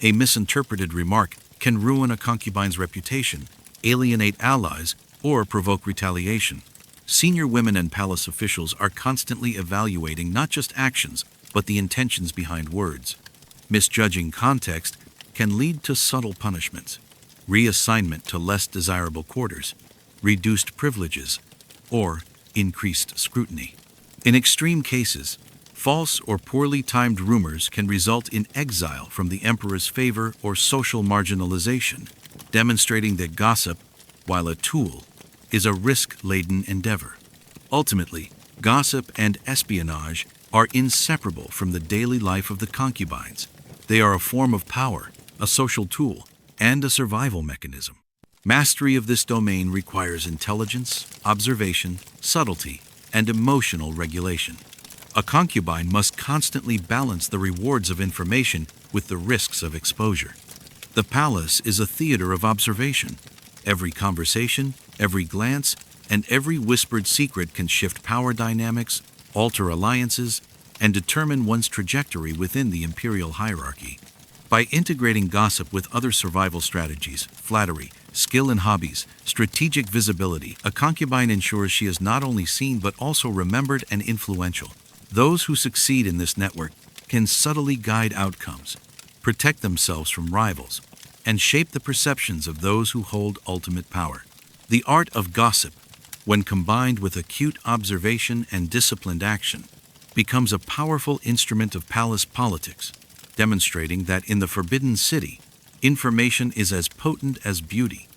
A misinterpreted remark can ruin a concubine's reputation, alienate allies, or provoke retaliation. Senior women and palace officials are constantly evaluating not just actions, but the intentions behind words. Misjudging context can lead to subtle punishments, reassignment to less desirable quarters, reduced privileges, or increased scrutiny. In extreme cases, false or poorly timed rumors can result in exile from the emperor's favor or social marginalization, demonstrating that gossip, while a tool, is a risk-laden endeavor. Ultimately, gossip and espionage are inseparable from the daily life of the concubines. They are a form of power, a social tool, and a survival mechanism. Mastery of this domain requires intelligence, observation, subtlety, and emotional regulation. A concubine must constantly balance the rewards of information with the risks of exposure. The palace is a theater of observation. Every conversation, every glance, and every whispered secret can shift power dynamics, alter alliances, and determine one's trajectory within the imperial hierarchy. By integrating gossip with other survival strategies, flattery, skill in hobbies, strategic visibility, a concubine ensures she is not only seen but also remembered and influential. Those who succeed in this network can subtly guide outcomes, protect themselves from rivals, and shape the perceptions of those who hold ultimate power. The art of gossip, when combined with acute observation and disciplined action, becomes a powerful instrument of palace politics, demonstrating that in the Forbidden City, information is as potent as beauty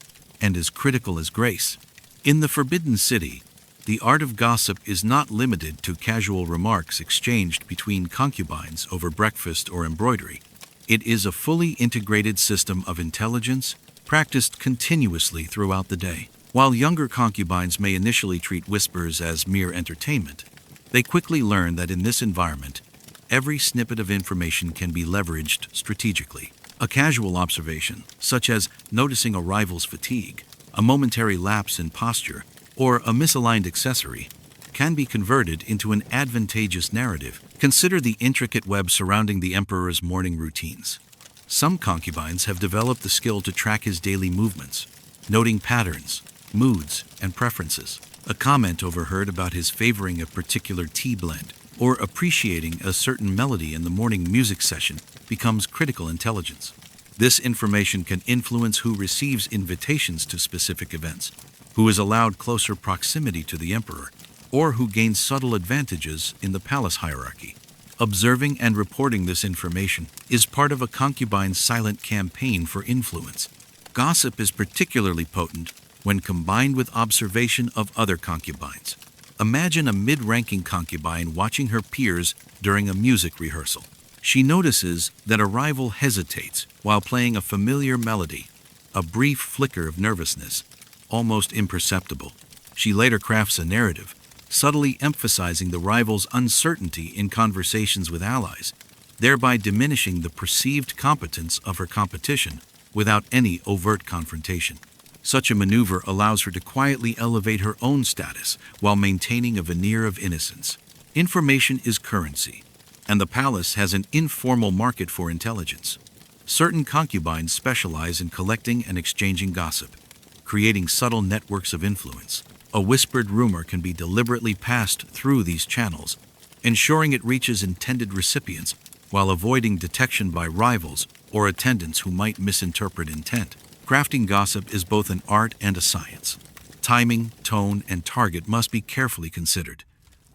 and as critical as grace. In the Forbidden City, the art of gossip is not limited to casual remarks exchanged between concubines over breakfast or embroidery. It is a fully integrated system of intelligence, practiced continuously throughout the day. While younger concubines may initially treat whispers as mere entertainment, they quickly learn that in this environment, every snippet of information can be leveraged strategically. A casual observation, such as noticing a rival's fatigue, a momentary lapse in posture, or a misaligned accessory, can be converted into an advantageous narrative. Consider the intricate web surrounding the emperor's morning routines. Some concubines have developed the skill to track his daily movements, noting patterns, moods, and preferences. A comment overheard about his favoring a particular tea blend or appreciating a certain melody in the morning music session becomes critical intelligence. This information can influence who receives invitations to specific events, who is allowed closer proximity to the emperor, or who gains subtle advantages in the palace hierarchy. Observing and reporting this information is part of a concubine's silent campaign for influence. Gossip is particularly potent when combined with observation of other concubines. Imagine a mid-ranking concubine watching her peers during a music rehearsal. She notices that a rival hesitates while playing a familiar melody, a brief flicker of nervousness, almost imperceptible. She later crafts a narrative, subtly emphasizing the rival's uncertainty in conversations with allies, thereby diminishing the perceived competence of her competition without any overt confrontation. Such a maneuver allows her to quietly elevate her own status while maintaining a veneer of innocence. Information is currency, and the palace has an informal market for intelligence. Certain concubines specialize in collecting and exchanging gossip, creating subtle networks of influence. A whispered rumor can be deliberately passed through these channels, ensuring it reaches intended recipients while avoiding detection by rivals or attendants who might misinterpret intent. Crafting gossip is both an art and a science. Timing, tone, and target must be carefully considered.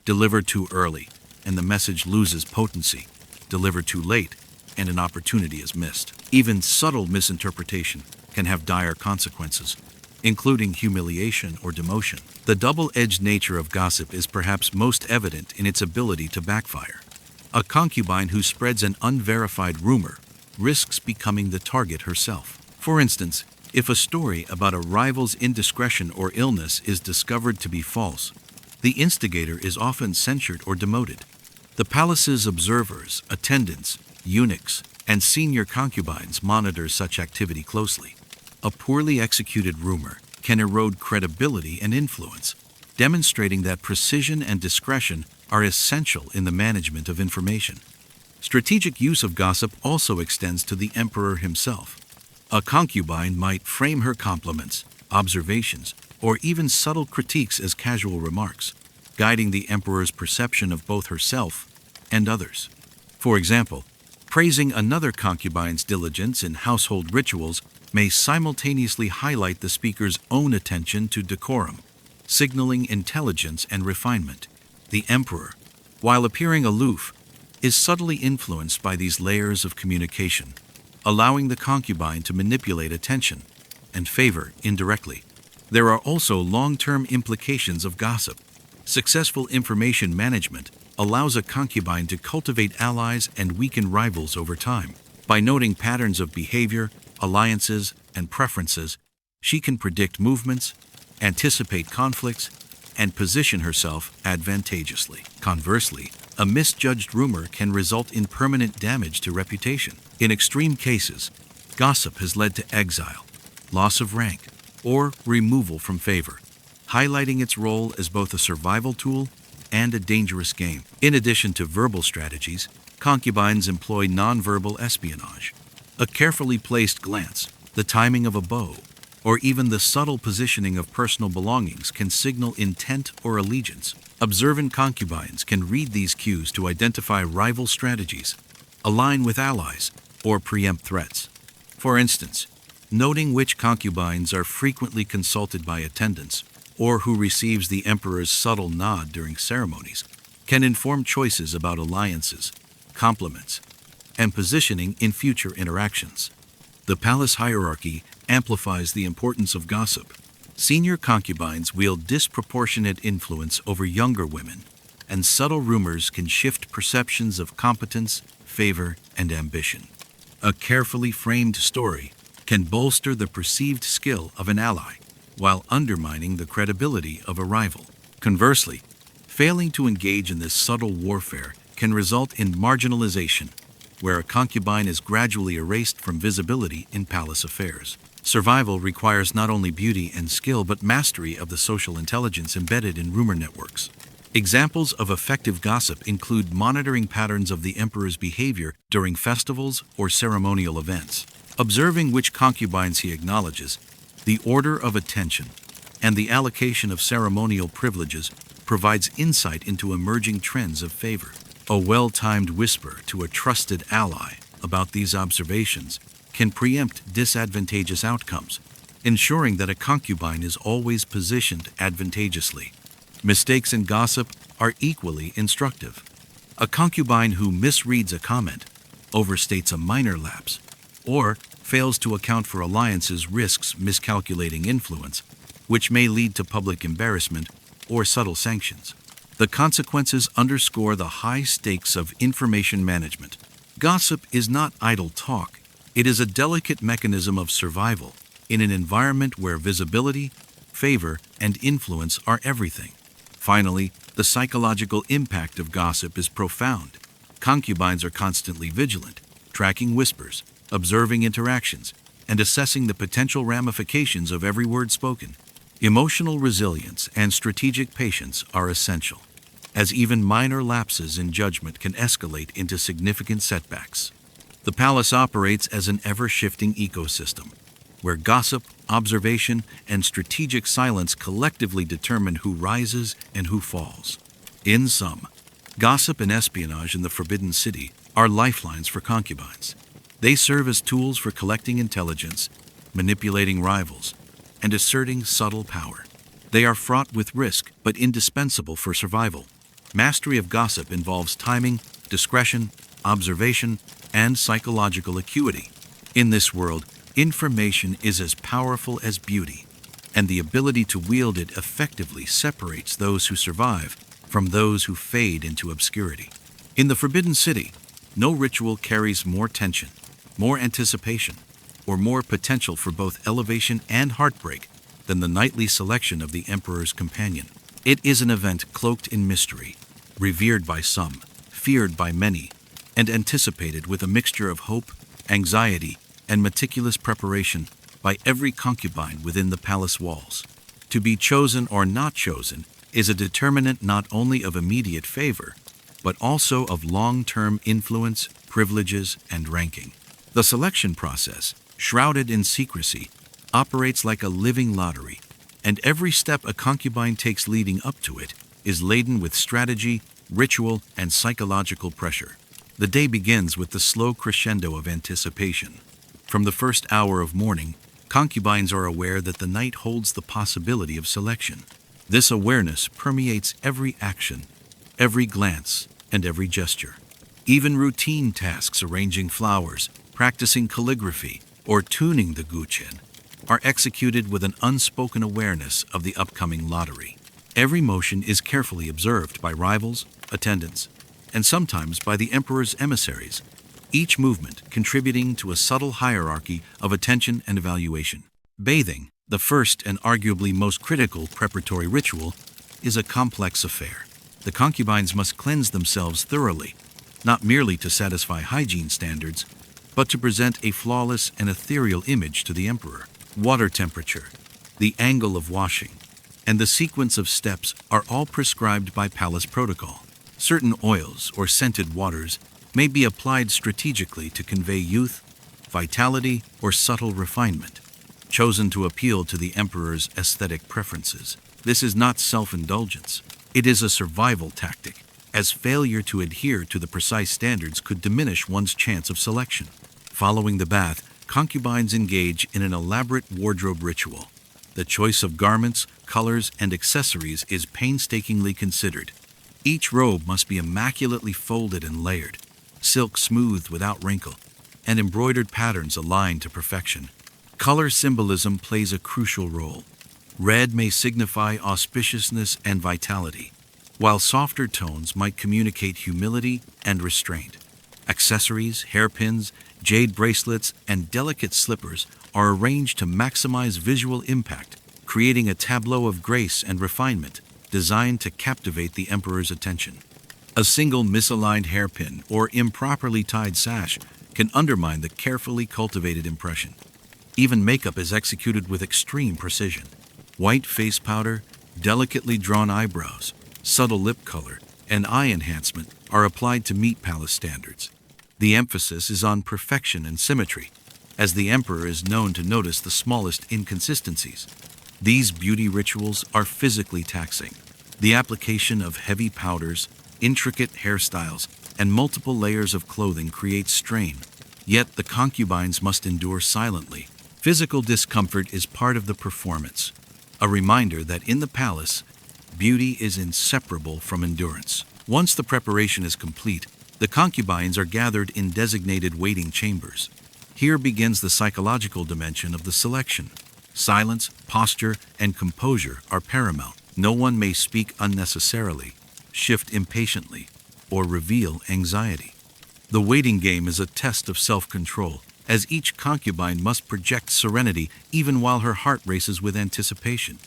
Deliver too early, and the message loses potency. Deliver too late, and an opportunity is missed. Even subtle misinterpretation can have dire consequences, including humiliation or demotion. The double-edged nature of gossip is perhaps most evident in its ability to backfire. A concubine who spreads an unverified rumor risks becoming the target herself. For instance, If a story about a rival's indiscretion or illness is discovered to be false, the instigator is often censured or demoted. The palace's observers, attendants, eunuchs, and senior concubines monitor such activity closely. A poorly executed rumor can erode credibility and influence, demonstrating that precision and discretion are essential in the management of information. Strategic use of gossip also extends to the emperor himself. A concubine might frame her compliments, observations, or even subtle critiques as casual remarks, guiding the emperor's perception of both herself and others. For example, praising another concubine's diligence in household rituals may simultaneously highlight the speaker's own attention to decorum, signaling intelligence and refinement. The emperor, while appearing aloof, is subtly influenced by these layers of communication, allowing the concubine to manipulate attention and favor indirectly. There are also long-term implications of gossip. Successful information management allows a concubine to cultivate allies and weaken rivals over time. By noting patterns of behavior, alliances, and preferences, she can predict movements, anticipate conflicts, and position herself advantageously. Conversely, a misjudged rumor can result in permanent damage to reputation. In extreme cases, gossip has led to exile, loss of rank, or removal from favor, highlighting its role as both a survival tool and a dangerous game. In addition to verbal strategies, concubines employ nonverbal espionage. A carefully placed glance, the timing of a bow, or even the subtle positioning of personal belongings can signal intent or allegiance. Observant concubines can read these cues to identify rival strategies, align with allies, or preempt threats. For instance, noting which concubines are frequently consulted by attendants, or who receives the emperor's subtle nod during ceremonies, can inform choices about alliances, compliments, and positioning in future interactions. The palace hierarchy amplifies the importance of gossip. Senior concubines wield disproportionate influence over younger women, and subtle rumors can shift perceptions of competence, favor, and ambition. A carefully framed story can bolster the perceived skill of an ally, while undermining the credibility of a rival. Conversely, failing to engage in this subtle warfare can result in marginalization, where a concubine is gradually erased from visibility in palace affairs. Survival requires not only beauty and skill but mastery of the social intelligence embedded in rumor networks. Examples of effective gossip include monitoring patterns of the emperor's behavior during festivals or ceremonial events, observing which concubines he acknowledges, the order of attention, and the allocation of ceremonial privileges provides insight into emerging trends of favor. A well-timed whisper to a trusted ally about these observations can preempt disadvantageous outcomes, ensuring that a concubine is always positioned advantageously. Mistakes in gossip are equally instructive. A concubine who misreads a comment, overstates a minor lapse, or fails to account for alliances risks miscalculating influence, which may lead to public embarrassment or subtle sanctions. The consequences underscore the high stakes of information management. Gossip is not idle talk. It is a delicate mechanism of survival in an environment where visibility, favor, and influence are everything. Finally, the psychological impact of gossip is profound. Concubines are constantly vigilant, tracking whispers, observing interactions, and assessing the potential ramifications of every word spoken. Emotional resilience and strategic patience are essential, as even minor lapses in judgment can escalate into significant setbacks. The palace operates as an ever-shifting ecosystem, where gossip, observation, and strategic silence collectively determine who rises and who falls. In sum, gossip and espionage in the Forbidden City are lifelines for concubines. They serve as tools for collecting intelligence, manipulating rivals, and asserting subtle power. They are fraught with risk, but indispensable for survival. Mastery of gossip involves timing, discretion, observation, and psychological acuity. In this world, information is as powerful as beauty, and the ability to wield it effectively separates those who survive from those who fade into obscurity. In the Forbidden City, no ritual carries more tension, more anticipation, or more potential for both elevation and heartbreak than the nightly selection of the emperor's companion. It is an event cloaked in mystery, revered by some, feared by many, and anticipated with a mixture of hope, anxiety, and meticulous preparation by every concubine within the palace walls. To be chosen or not chosen is a determinant not only of immediate favor, but also of long-term influence, privileges, and ranking. The selection process, shrouded in secrecy, operates like a living lottery, and every step a concubine takes leading up to it is laden with strategy, ritual, and psychological pressure. The day begins with the slow crescendo of anticipation. From the first hour of morning, concubines are aware that the night holds the possibility of selection. This awareness permeates every action, every glance, and every gesture. Even routine tasks arranging flowers, practicing calligraphy, or tuning the guqin are executed with an unspoken awareness of the upcoming lottery. Every motion is carefully observed by rivals, attendants, and sometimes by the emperor's emissaries, each movement contributing to a subtle hierarchy of attention and evaluation. Bathing, the first and arguably most critical preparatory ritual, is a complex affair. The concubines must cleanse themselves thoroughly, not merely to satisfy hygiene standards, but to present a flawless and ethereal image to the emperor. Water temperature, the angle of washing, and the sequence of steps are all prescribed by palace protocol. Certain oils or scented waters may be applied strategically to convey youth, vitality, or subtle refinement, chosen to appeal to the emperor's aesthetic preferences. This is not self-indulgence. It is a survival tactic, as failure to adhere to the precise standards could diminish one's chance of selection. Following the bath, concubines engage in an elaborate wardrobe ritual. The choice of garments, colors, and accessories is painstakingly considered. Each robe must be immaculately folded and layered, silk smoothed without wrinkle, and embroidered patterns aligned to perfection. Color symbolism plays a crucial role. Red may signify auspiciousness and vitality, while softer tones might communicate humility and restraint. Accessories, hairpins, jade bracelets, and delicate slippers are arranged to maximize visual impact, creating a tableau of grace and refinement designed to captivate the emperor's attention. A single misaligned hairpin or improperly tied sash can undermine the carefully cultivated impression. Even makeup is executed with extreme precision. White face powder, delicately drawn eyebrows, subtle lip color, and eye enhancement are applied to meet palace standards. The emphasis is on perfection and symmetry, as the emperor is known to notice the smallest inconsistencies. These beauty rituals are physically taxing. The application of heavy powders, intricate hairstyles, and multiple layers of clothing creates strain. Yet the concubines must endure silently. Physical discomfort is part of the performance, a reminder that in the palace, beauty is inseparable from endurance. Once the preparation is complete, the concubines are gathered in designated waiting chambers. Here begins the psychological dimension of the selection. Silence, posture, and composure are paramount. No one may speak unnecessarily, shift impatiently, or reveal anxiety. The waiting game is a test of self-control, as each concubine must project serenity even while her heart races with anticipation.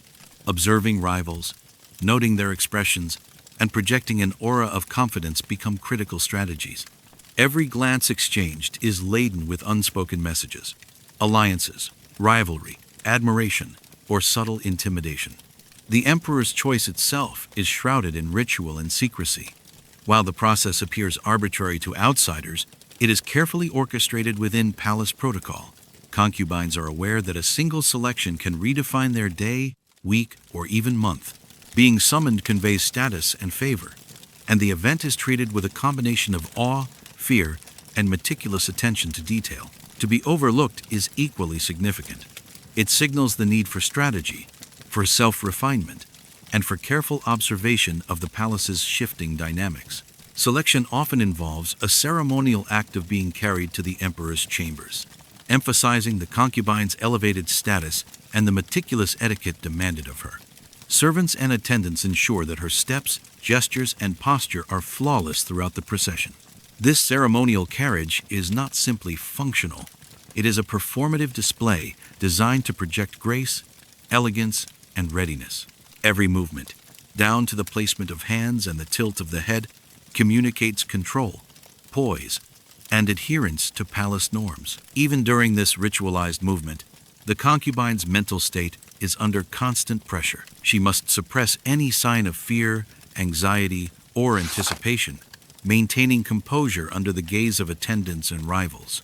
Observing rivals, noting their expressions, and projecting an aura of confidence become critical strategies. Every glance exchanged is laden with unspoken messages, alliances, rivalry, admiration, or subtle intimidation. The emperor's choice itself is shrouded in ritual and secrecy. While the process appears arbitrary to outsiders, it is carefully orchestrated within palace protocol. Concubines are aware that a single selection can redefine their day, week, or even month. Being summoned conveys status and favor, and the event is treated with a combination of awe, fear, and meticulous attention to detail. To be overlooked is equally significant. It signals the need for strategy, for self-refinement, and for careful observation of the palace's shifting dynamics. Selection often involves a ceremonial act of being carried to the emperor's chambers, emphasizing the concubine's elevated status and the meticulous etiquette demanded of her. Servants and attendants ensure that her steps, gestures, and posture are flawless throughout the procession. This ceremonial carriage is not simply functional, It is a performative display designed to project grace, elegance, and readiness. Every movement, down to the placement of hands and the tilt of the head, communicates control, poise, and adherence to palace norms. Even during this ritualized movement, the concubine's mental state is under constant pressure. She must suppress any sign of fear, anxiety, or anticipation, maintaining composure under the gaze of attendants and rivals.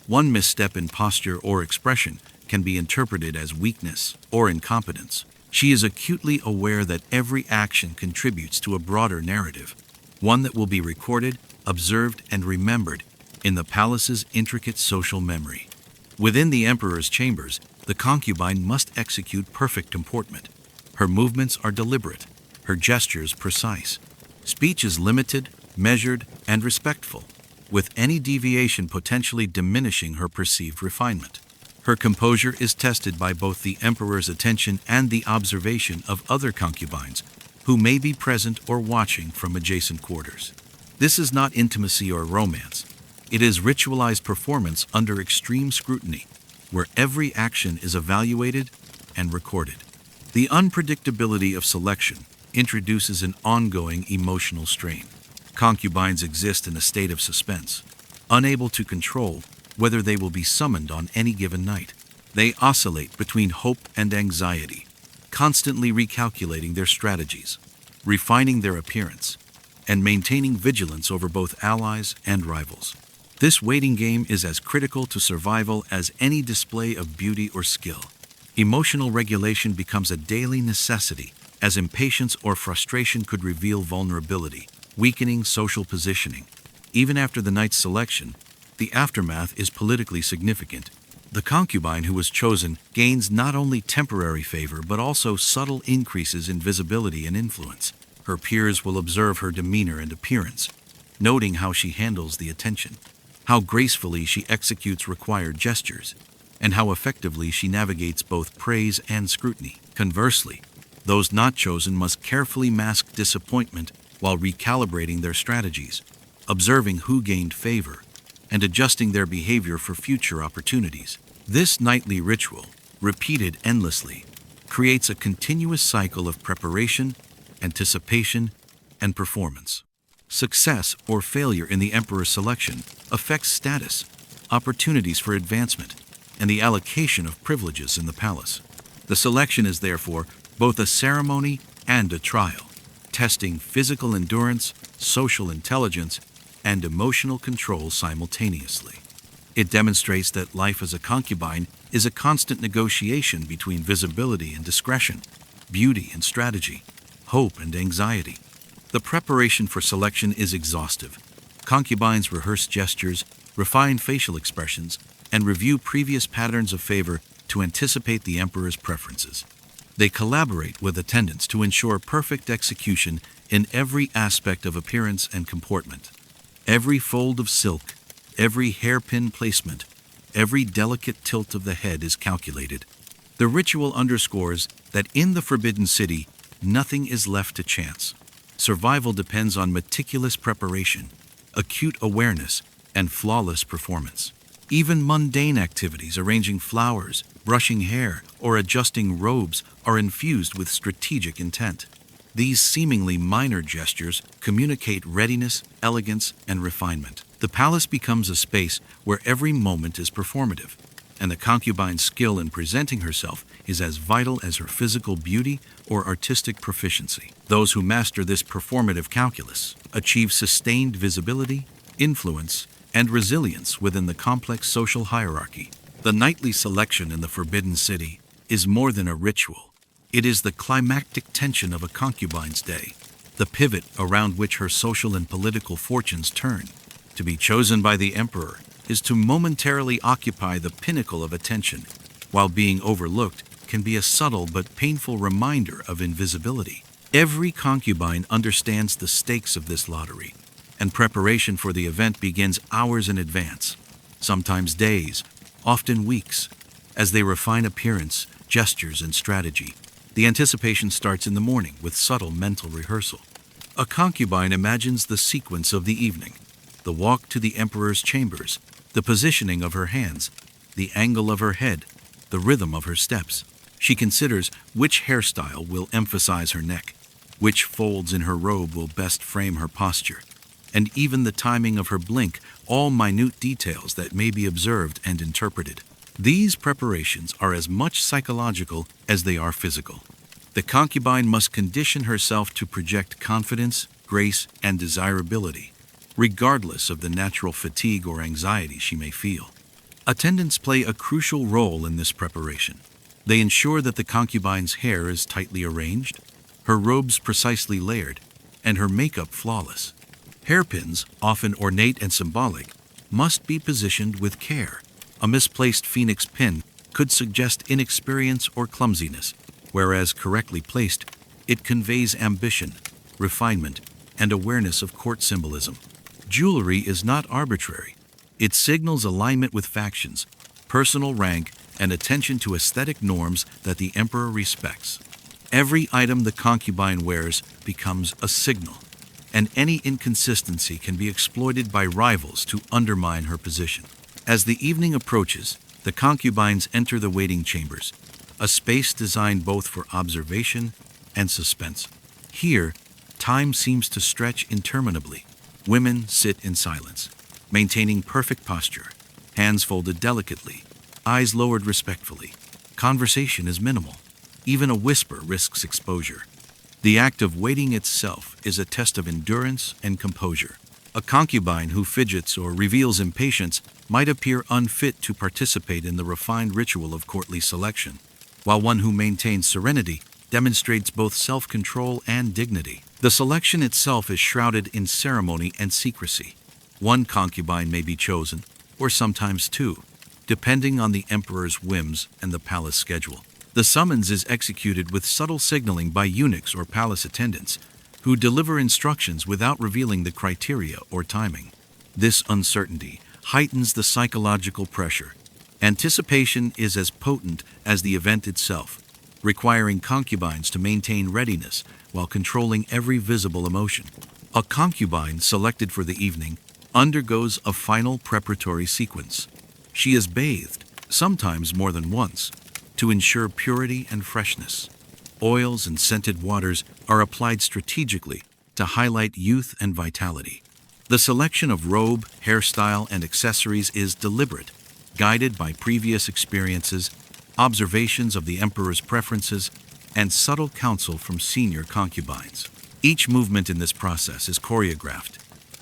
One misstep in posture or expression can be interpreted as weakness or incompetence. She is acutely aware that every action contributes to a broader narrative, one that will be recorded, observed, and remembered in the palace's intricate social memory. Within the emperor's chambers, the concubine must execute perfect comportment. Her movements are deliberate, her gestures precise. Speech is limited, measured, and respectful, with any deviation potentially diminishing her perceived refinement. Her composure is tested by both the emperor's attention and the observation of other concubines, who may be present or watching from adjacent quarters. This is not intimacy or romance. It is ritualized performance under extreme scrutiny, where every action is evaluated and recorded. The unpredictability of selection introduces an ongoing emotional strain. Concubines exist in a state of suspense, unable to control whether they will be summoned on any given night. They oscillate between hope and anxiety, constantly recalculating their strategies, refining their appearance, and maintaining vigilance over both allies and rivals. This waiting game is as critical to survival as any display of beauty or skill. Emotional regulation becomes a daily necessity, as impatience or frustration could reveal vulnerability, weakening social positioning. Even after the night's selection, the aftermath is politically significant. The concubine who was chosen gains not only temporary favor but also subtle increases in visibility and influence. Her peers will observe her demeanor and appearance, noting how she handles the attention, how gracefully she executes required gestures, and how effectively she navigates both praise and scrutiny. Conversely, those not chosen must carefully mask disappointment while recalibrating their strategies, observing who gained favor, and adjusting their behavior for future opportunities. This nightly ritual, repeated endlessly, creates a continuous cycle of preparation, anticipation, and performance. Success or failure in the emperor's selection affects status, opportunities for advancement, and the allocation of privileges in the palace. The selection is therefore both a ceremony and a trial, testing physical endurance, social intelligence, and emotional control simultaneously. It demonstrates that life as a concubine is a constant negotiation between visibility and discretion, beauty and strategy, hope and anxiety. The preparation for selection is exhaustive. Concubines rehearse gestures, refine facial expressions, and review previous patterns of favor to anticipate the emperor's preferences. They collaborate with attendants to ensure perfect execution in every aspect of appearance and comportment. Every fold of silk, every hairpin placement, every delicate tilt of the head is calculated. The ritual underscores that in the Forbidden City, nothing is left to chance. Survival depends on meticulous preparation, acute awareness, and flawless performance. Even mundane activities, arranging flowers, brushing hair, or adjusting robes, are infused with strategic intent. These seemingly minor gestures communicate readiness, elegance, and refinement. The palace becomes a space where every moment is performative, and the concubine's skill in presenting herself is as vital as her physical beauty or artistic proficiency. Those who master this performative calculus achieve sustained visibility, influence, and resilience within the complex social hierarchy. The nightly selection in the Forbidden City is more than a ritual. It is the climactic tension of a concubine's day, the pivot around which her social and political fortunes turn. To be chosen by the emperor is to momentarily occupy the pinnacle of attention, while being overlooked can be a subtle but painful reminder of invisibility. Every concubine understands the stakes of this lottery, and preparation for the event begins hours in advance, sometimes days, often weeks, as they refine appearance, gestures, and strategy. The anticipation starts in the morning with subtle mental rehearsal. A concubine imagines the sequence of the evening, the walk to the emperor's chambers, the positioning of her hands, the angle of her head, the rhythm of her steps. She considers which hairstyle will emphasize her neck, which folds in her robe will best frame her posture, and even the timing of her blink, all minute details that may be observed and interpreted. These preparations are as much psychological as they are physical. The concubine must condition herself to project confidence, grace, and desirability, regardless of the natural fatigue or anxiety she may feel. Attendants play a crucial role in this preparation. They ensure that the concubine's hair is tightly arranged, her robes precisely layered, and her makeup flawless. Hairpins, often ornate and symbolic, must be positioned with care. A misplaced phoenix pin could suggest inexperience or clumsiness, whereas correctly placed, it conveys ambition, refinement, and awareness of court symbolism. Jewelry is not arbitrary. It signals alignment with factions, personal rank, and attention to aesthetic norms that the emperor respects. Every item the concubine wears becomes a signal, and any inconsistency can be exploited by rivals to undermine her position. As the evening approaches, the concubines enter the waiting chambers, a space designed both for observation and suspense. Here, time seems to stretch interminably. Women sit in silence, maintaining perfect posture, hands folded delicately, eyes lowered respectfully. Conversation is minimal. Even a whisper risks exposure. The act of waiting itself is a test of endurance and composure. A concubine who fidgets or reveals impatience might appear unfit to participate in the refined ritual of courtly selection, while one who maintains serenity demonstrates both self-control and dignity. The selection itself is shrouded in ceremony and secrecy. One concubine may be chosen, or sometimes two, depending on the emperor's whims and the palace schedule. The summons is executed with subtle signaling by eunuchs or palace attendants, who deliver instructions without revealing the criteria or timing. This uncertainty heightens the psychological pressure. Anticipation is as potent as the event itself, requiring concubines to maintain readiness while controlling every visible emotion. A concubine selected for the evening undergoes a final preparatory sequence. She is bathed, sometimes more than once, to ensure purity and freshness. Oils and scented waters are applied strategically to highlight youth and vitality. The selection of robe, hairstyle, and accessories is deliberate, guided by previous experiences, observations of the emperor's preferences, and subtle counsel from senior concubines. Each movement in this process is choreographed,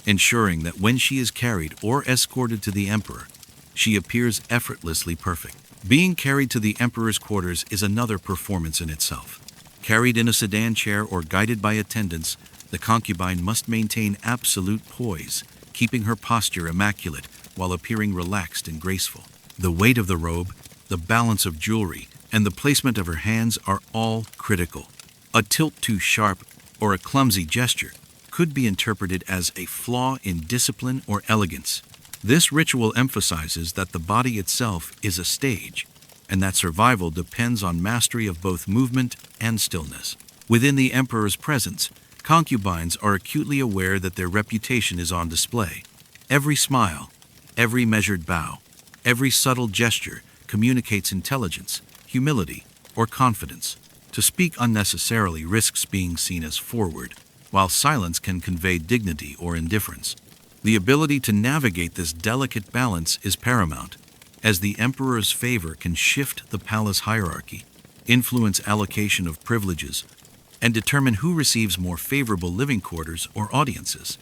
ensuring that when she is carried or escorted to the emperor, she appears effortlessly perfect. Being carried to the emperor's quarters is another performance in itself. Carried in a sedan chair or guided by attendants, the concubine must maintain absolute poise, keeping her posture immaculate while appearing relaxed and graceful. The weight of the robe, the balance of jewelry, and the placement of her hands are all critical. A tilt too sharp or a clumsy gesture could be interpreted as a flaw in discipline or elegance. This ritual emphasizes that the body itself is a stage, and that survival depends on mastery of both movement and stillness. Within the emperor's presence, concubines are acutely aware that their reputation is on display. Every smile, every measured bow, every subtle gesture communicates intelligence, humility, or confidence. To speak unnecessarily risks being seen as forward, while silence can convey dignity or indifference. The ability to navigate this delicate balance is paramount, as the emperor's favor can shift the palace hierarchy, influence allocation of privileges, and determine who receives more favorable living quarters or audiences.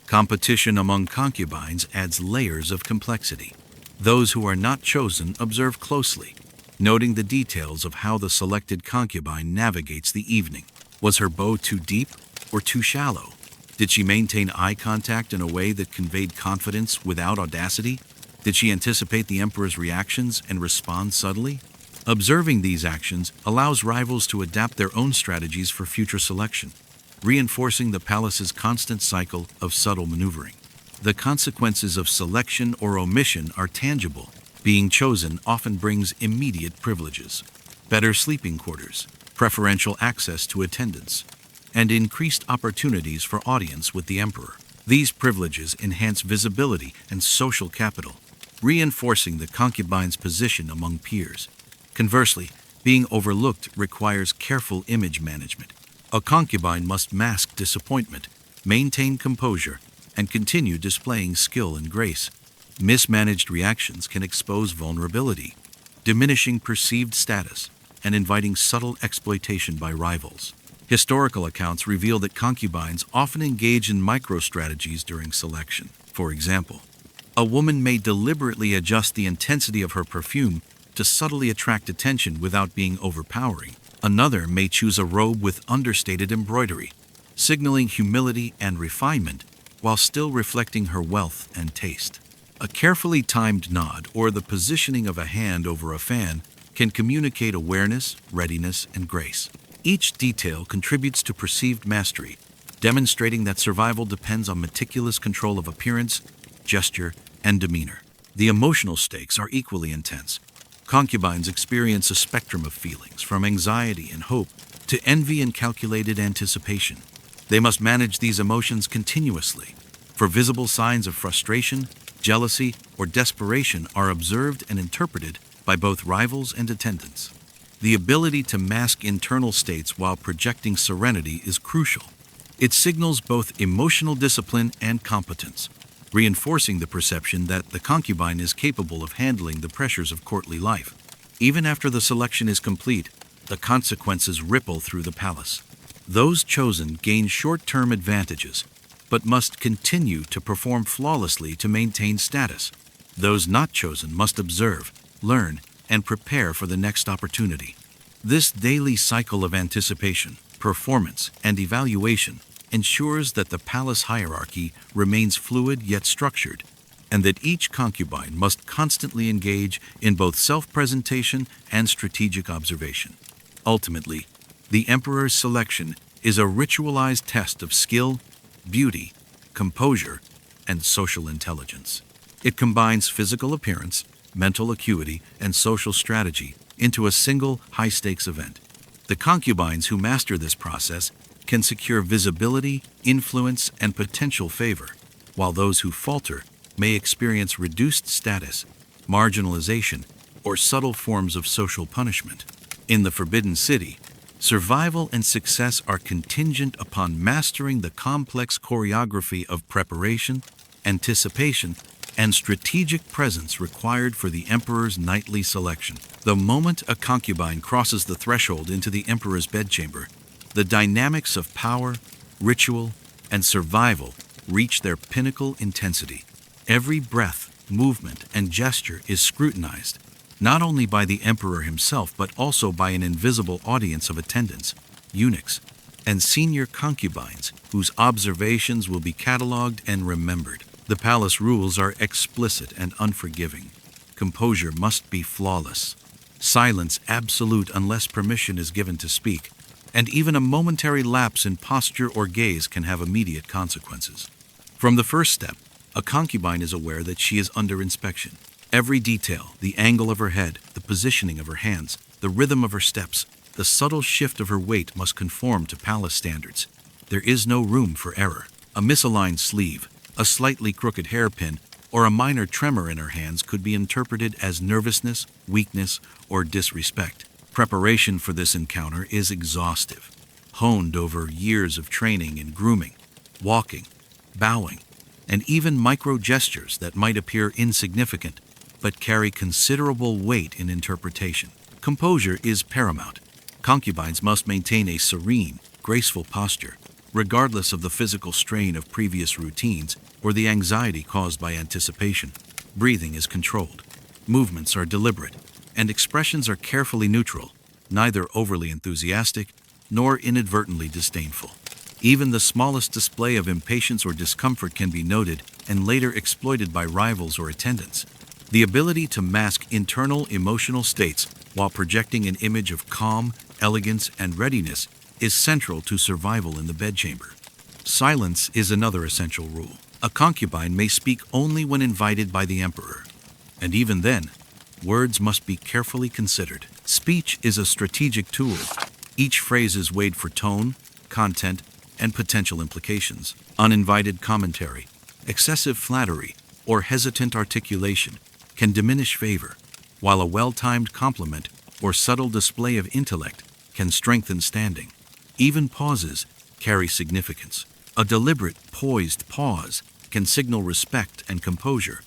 Competition among concubines adds layers of complexity. Those who are not chosen observe closely, noting the details of how the selected concubine navigates the evening. Was her bow too deep or too shallow? Did she maintain eye contact in a way that conveyed confidence without audacity? Did she anticipate the emperor's reactions and respond subtly? Observing these actions allows rivals to adapt their own strategies for future selection, reinforcing the palace's constant cycle of subtle maneuvering. The consequences of selection or omission are tangible. Being chosen often brings immediate privileges, better sleeping quarters, preferential access to attendants, and increased opportunities for audience with the emperor. These privileges enhance visibility and social capital, reinforcing the concubine's position among peers. Conversely, being overlooked requires careful image management. A concubine must mask disappointment, maintain composure, and continue displaying skill and grace. Mismanaged reactions can expose vulnerability, diminishing perceived status and inviting subtle exploitation by rivals. Historical accounts reveal that concubines often engage in micro-strategies during selection. For example, a woman may deliberately adjust the intensity of her perfume to subtly attract attention without being overpowering. Another may choose a robe with understated embroidery, signaling humility and refinement while still reflecting her wealth and taste. A carefully timed nod or the positioning of a hand over a fan can communicate awareness, readiness, and grace. Each detail contributes to perceived mastery, demonstrating that survival depends on meticulous control of appearance, gesture, and demeanor. The emotional stakes are equally intense. Concubines experience a spectrum of feelings, from anxiety and hope to envy and calculated anticipation. They must manage these emotions continuously, for visible signs of frustration, jealousy, or desperation are observed and interpreted by both rivals and attendants. The ability to mask internal states while projecting serenity is crucial. It signals both emotional discipline and competence, reinforcing the perception that the concubine is capable of handling the pressures of courtly life. Even after the selection is complete, the consequences ripple through the palace. Those chosen gain short-term advantages, but must continue to perform flawlessly to maintain status. Those not chosen must observe, learn, and prepare for the next opportunity. This daily cycle of anticipation, performance, and evaluation ensures that the palace hierarchy remains fluid yet structured, and that each concubine must constantly engage in both self-presentation and strategic observation. Ultimately, the emperor's selection is a ritualized test of skill, beauty, composure, and social intelligence. It combines physical appearance, mental acuity, and social strategy into a single high-stakes event. The concubines who master this process can secure visibility, influence, and potential favor, while those who falter may experience reduced status, marginalization, or subtle forms of social punishment. In the Forbidden City, survival and success are contingent upon mastering the complex choreography of preparation, anticipation, and strategic presence required for the emperor's nightly selection. The moment a concubine crosses the threshold into the emperor's bedchamber, the dynamics of power, ritual, and survival reach their pinnacle intensity. Every breath, movement, and gesture is scrutinized, not only by the emperor himself but also by an invisible audience of attendants, eunuchs, and senior concubines whose observations will be cataloged and remembered. The palace rules are explicit and unforgiving. Composure must be flawless, silence absolute unless permission is given to speak, and even a momentary lapse in posture or gaze can have immediate consequences. From the first step, a concubine is aware that she is under inspection. Every detail, the angle of her head, the positioning of her hands, the rhythm of her steps, the subtle shift of her weight must conform to palace standards. There is no room for error. A misaligned sleeve, a slightly crooked hairpin, or a minor tremor in her hands could be interpreted as nervousness, weakness, or disrespect. Preparation for this encounter is exhaustive, honed over years of training in grooming, walking, bowing, and even micro-gestures that might appear insignificant but carry considerable weight in interpretation. Composure is paramount. Concubines must maintain a serene, graceful posture, regardless of the physical strain of previous routines or the anxiety caused by anticipation. Breathing is controlled, movements are deliberate, and expressions are carefully neutral, neither overly enthusiastic nor inadvertently disdainful. Even the smallest display of impatience or discomfort can be noted and later exploited by rivals or attendants. The ability to mask internal emotional states while projecting an image of calm, elegance, and readiness is central to survival in the bedchamber. Silence is another essential rule. A concubine may speak only when invited by the emperor, and even then, words must be carefully considered. Speech is a strategic tool. Each phrase is weighed for tone, content, and potential implications. Uninvited commentary, excessive flattery, or hesitant articulation can diminish favor, while a well-timed compliment or subtle display of intellect can strengthen standing. Even pauses carry significance. A deliberate, poised pause can signal respect and composure,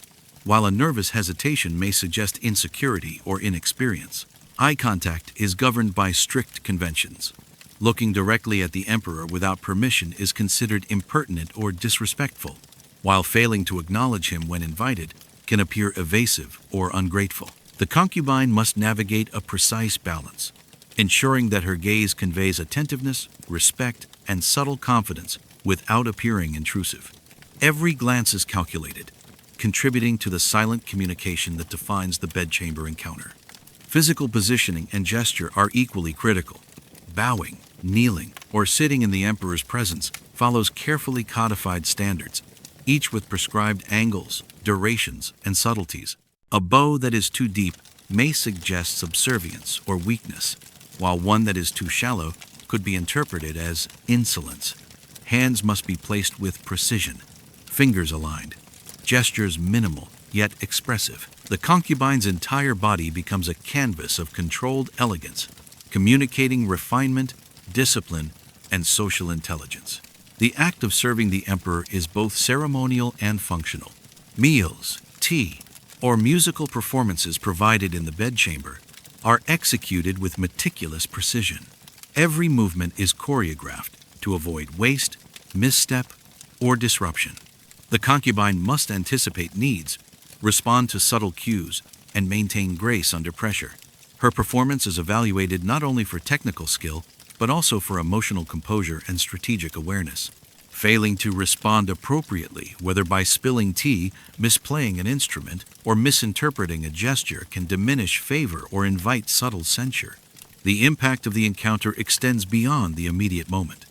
while a nervous hesitation may suggest insecurity or inexperience. Eye contact is governed by strict conventions. Looking directly at the emperor without permission is considered impertinent or disrespectful, while failing to acknowledge him when invited can appear evasive or ungrateful. The concubine must navigate a precise balance, ensuring that her gaze conveys attentiveness, respect, and subtle confidence without appearing intrusive. Every glance is calculated, contributing to the silent communication that defines the bedchamber encounter. Physical positioning and gesture are equally critical. Bowing, kneeling, or sitting in the emperor's presence follows carefully codified standards, each with prescribed angles, durations, and subtleties. A bow that is too deep may suggest subservience or weakness, while one that is too shallow could be interpreted as insolence. Hands must be placed with precision, fingers aligned, gestures minimal yet expressive. The concubine's entire body becomes a canvas of controlled elegance, communicating refinement, discipline, and social intelligence. The act of serving the emperor is both ceremonial and functional. Meals, tea, or musical performances provided in the bedchamber are executed with meticulous precision. Every movement is choreographed to avoid waste, misstep, or disruption. The concubine must anticipate needs, respond to subtle cues, and maintain grace under pressure. Her performance is evaluated not only for technical skill, but also for emotional composure and strategic awareness. Failing to respond appropriately, whether by spilling tea, misplaying an instrument, or misinterpreting a gesture, can diminish favor or invite subtle censure. The impact of the encounter extends beyond the immediate moment.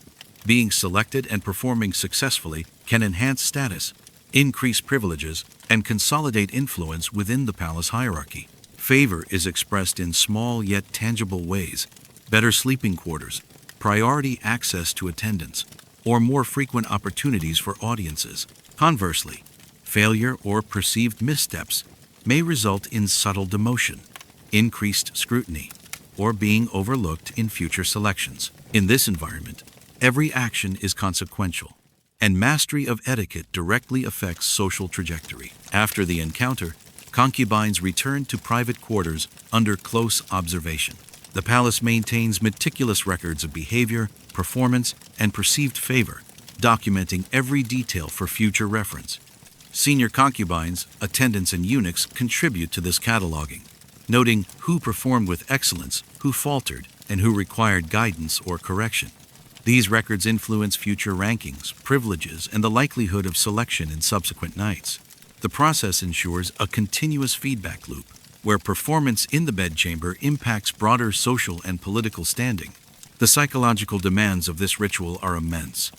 Being selected and performing successfully can enhance status, increase privileges, and consolidate influence within the palace hierarchy. Favor is expressed in small yet tangible ways: better sleeping quarters, priority access to attendance, or more frequent opportunities for audiences. Conversely, failure or perceived missteps may result in subtle demotion, increased scrutiny, or being overlooked in future selections. In this environment, every action is consequential, and mastery of etiquette directly affects social trajectory. After the encounter, concubines return to private quarters under close observation. The palace maintains meticulous records of behavior, performance, and perceived favor, documenting every detail for future reference. Senior concubines, attendants, and eunuchs contribute to this cataloging, noting who performed with excellence, who faltered, and who required guidance or correction. These records influence future rankings, privileges, and the likelihood of selection in subsequent nights. The process ensures a continuous feedback loop, where performance in the bedchamber impacts broader social and political standing. The psychological demands of this ritual are immense.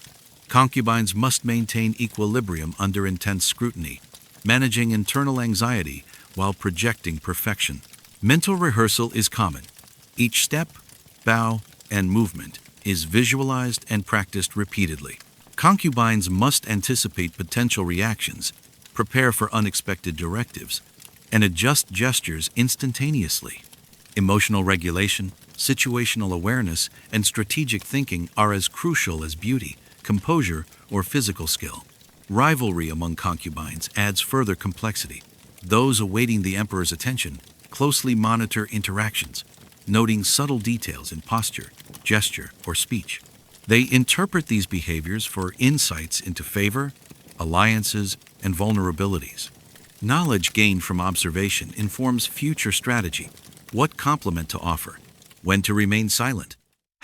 Concubines must maintain equilibrium under intense scrutiny, managing internal anxiety while projecting perfection. Mental rehearsal is common. Each step, bow, and movement is visualized and practiced repeatedly. Concubines must anticipate potential reactions, prepare for unexpected directives, and adjust gestures instantaneously. Emotional regulation, situational awareness, and strategic thinking are as crucial as beauty, composure, or physical skill. Rivalry among concubines adds further complexity. Those awaiting the emperor's attention closely monitor interactions, noting subtle details in posture, gesture, or speech. They interpret these behaviors for insights into favor, alliances, and vulnerabilities. Knowledge gained from observation informs future strategy: what compliment to offer, when to remain silent,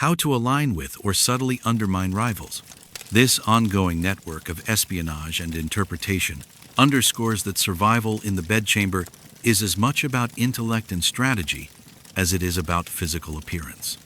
how to align with or subtly undermine rivals. This ongoing network of espionage and interpretation underscores that survival in the bedchamber is as much about intellect and strategy as it is about physical appearance.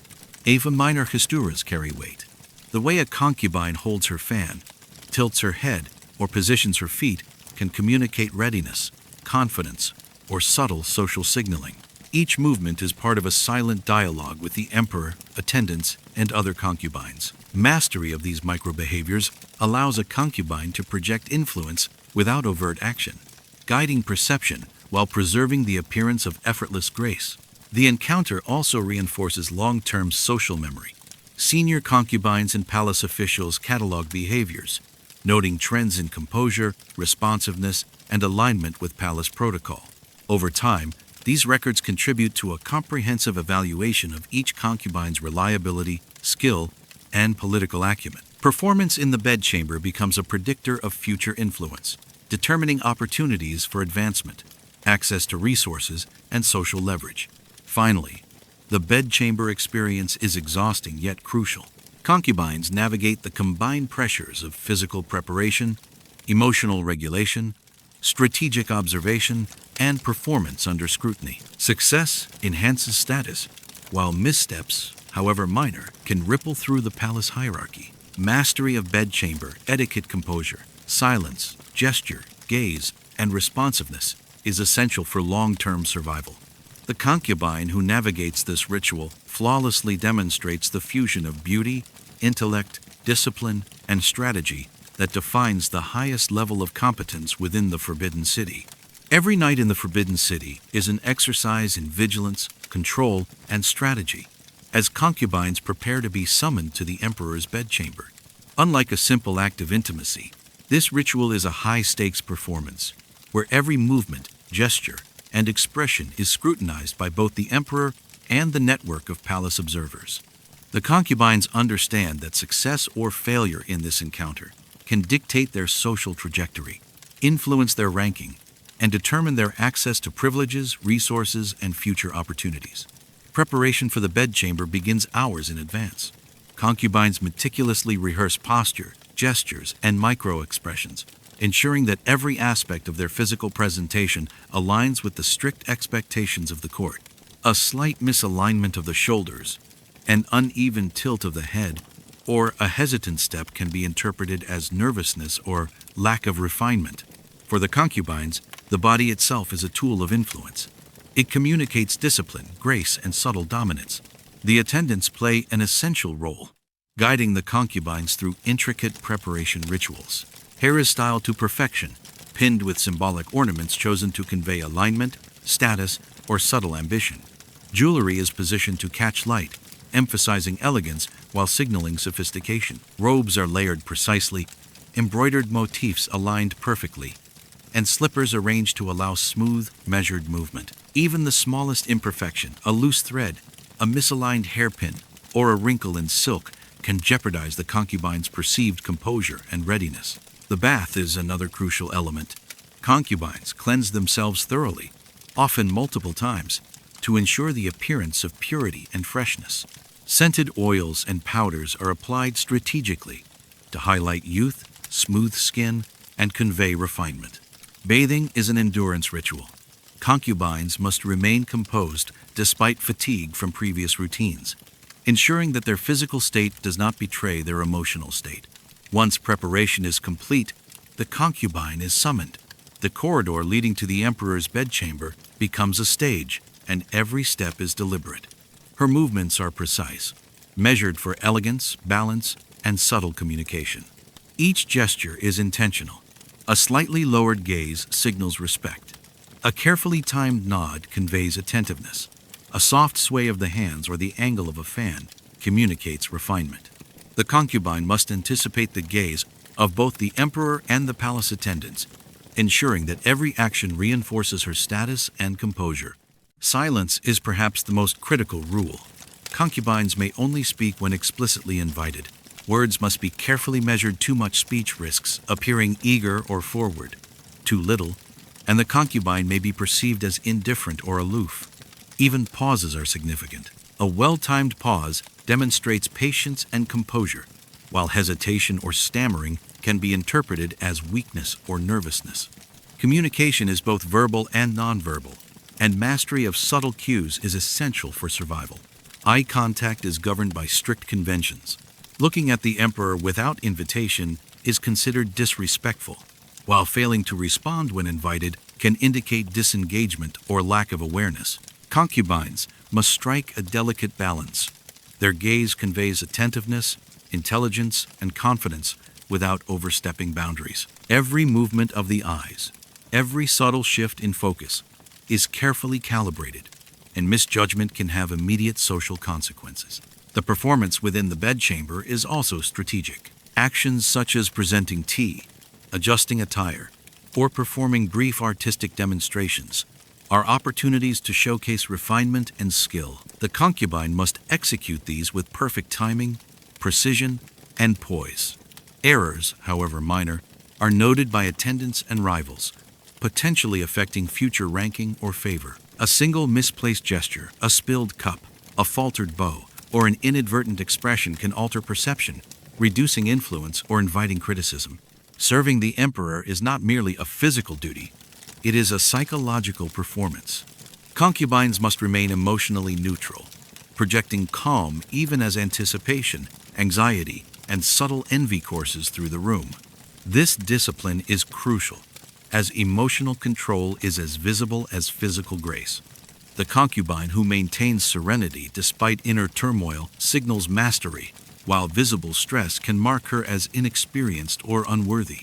Even minor gesturas carry weight. The way a concubine holds her fan, tilts her head, or positions her feet can communicate readiness, confidence, or subtle social signaling. Each movement is part of a silent dialogue with the emperor, attendants, and other concubines. Mastery of these microbehaviors allows a concubine to project influence without overt action, guiding perception while preserving the appearance of effortless grace. The encounter also reinforces long-term social memory. Senior concubines and palace officials catalog behaviors, noting trends in composure, responsiveness, and alignment with palace protocol. Over time, these records contribute to a comprehensive evaluation of each concubine's reliability, skill, and political acumen. Performance in the bedchamber becomes a predictor of future influence, determining opportunities for advancement, access to resources, and social leverage. Finally, the bedchamber experience is exhausting yet crucial. Concubines navigate the combined pressures of physical preparation, emotional regulation, strategic observation, and performance under scrutiny. Success enhances status, while missteps, however minor, can ripple through the palace hierarchy. Mastery of bedchamber, etiquette, composure, silence, gesture, gaze, and responsiveness is essential for long-term survival. The concubine who navigates this ritual flawlessly demonstrates the fusion of beauty, intellect, discipline, and strategy that defines the highest level of competence within the Forbidden City. Every night in the Forbidden City is an exercise in vigilance, control, and strategy, as concubines prepare to be summoned to the emperor's bedchamber. Unlike a simple act of intimacy, this ritual is a high-stakes performance, where every movement, gesture, and expression is scrutinized by both the emperor and the network of palace observers. The concubines understand that success or failure in this encounter can dictate their social trajectory, influence their ranking, and determine their access to privileges, resources, and future opportunities. Preparation for the bedchamber begins hours in advance. Concubines meticulously rehearse posture, gestures, and micro-expressions, ensuring that every aspect of their physical presentation aligns with the strict expectations of the court. A slight misalignment of the shoulders, an uneven tilt of the head, or a hesitant step can be interpreted as nervousness or lack of refinement. For the concubines, the body itself is a tool of influence. It communicates discipline, grace, and subtle dominance. The attendants play an essential role, guiding the concubines through intricate preparation rituals. Hair is styled to perfection, pinned with symbolic ornaments chosen to convey alignment, status, or subtle ambition. Jewelry is positioned to catch light, emphasizing elegance while signaling sophistication. Robes are layered precisely, embroidered motifs aligned perfectly, and slippers arranged to allow smooth, measured movement. Even the smallest imperfection, a loose thread, a misaligned hairpin, or a wrinkle in silk, can jeopardize the concubine's perceived composure and readiness. The bath is another crucial element. Concubines cleanse themselves thoroughly, often multiple times, to ensure the appearance of purity and freshness. Scented oils and powders are applied strategically to highlight youth, smooth skin, and convey refinement. Bathing is an endurance ritual. Concubines must remain composed despite fatigue from previous routines, ensuring that their physical state does not betray their emotional state. Once preparation is complete, the concubine is summoned. The corridor leading to the emperor's bedchamber becomes a stage, and every step is deliberate. Her movements are precise, measured for elegance, balance, and subtle communication. Each gesture is intentional. A slightly lowered gaze signals respect. A carefully timed nod conveys attentiveness. A soft sway of the hands or the angle of a fan communicates refinement. The concubine must anticipate the gaze of both the emperor and the palace attendants, ensuring that every action reinforces her status and composure. Silence is perhaps the most critical rule. Concubines may only speak when explicitly invited. Words must be carefully measured. Too much speech risks appearing eager or forward. Too little, and the concubine may be perceived as indifferent or aloof. Even pauses are significant. A well-timed pause demonstrates patience and composure, while hesitation or stammering can be interpreted as weakness or nervousness. Communication is both verbal and nonverbal, and mastery of subtle cues is essential for survival. Eye contact is governed by strict conventions. Looking at the emperor without invitation is considered disrespectful, while failing to respond when invited can indicate disengagement or lack of awareness. Concubines must strike a delicate balance. Their gaze conveys attentiveness, intelligence, and confidence without overstepping boundaries. Every movement of the eyes, every subtle shift in focus, is carefully calibrated, and misjudgment can have immediate social consequences. The performance within the bedchamber is also strategic. Actions such as presenting tea, adjusting attire, or performing brief artistic demonstrations are opportunities to showcase refinement and skill. The concubine must execute these with perfect timing, precision, and poise. Errors, however minor, are noted by attendants and rivals, potentially affecting future ranking or favor. A single misplaced gesture, a spilled cup, a faltered bow, or an inadvertent expression can alter perception, reducing influence or inviting criticism. Serving the emperor is not merely a physical duty, it is a psychological performance. Concubines must remain emotionally neutral, projecting calm even as anticipation, anxiety, and subtle envy courses through the room. This discipline is crucial, as emotional control is as visible as physical grace. The concubine who maintains serenity despite inner turmoil signals mastery, while visible stress can mark her as inexperienced or unworthy.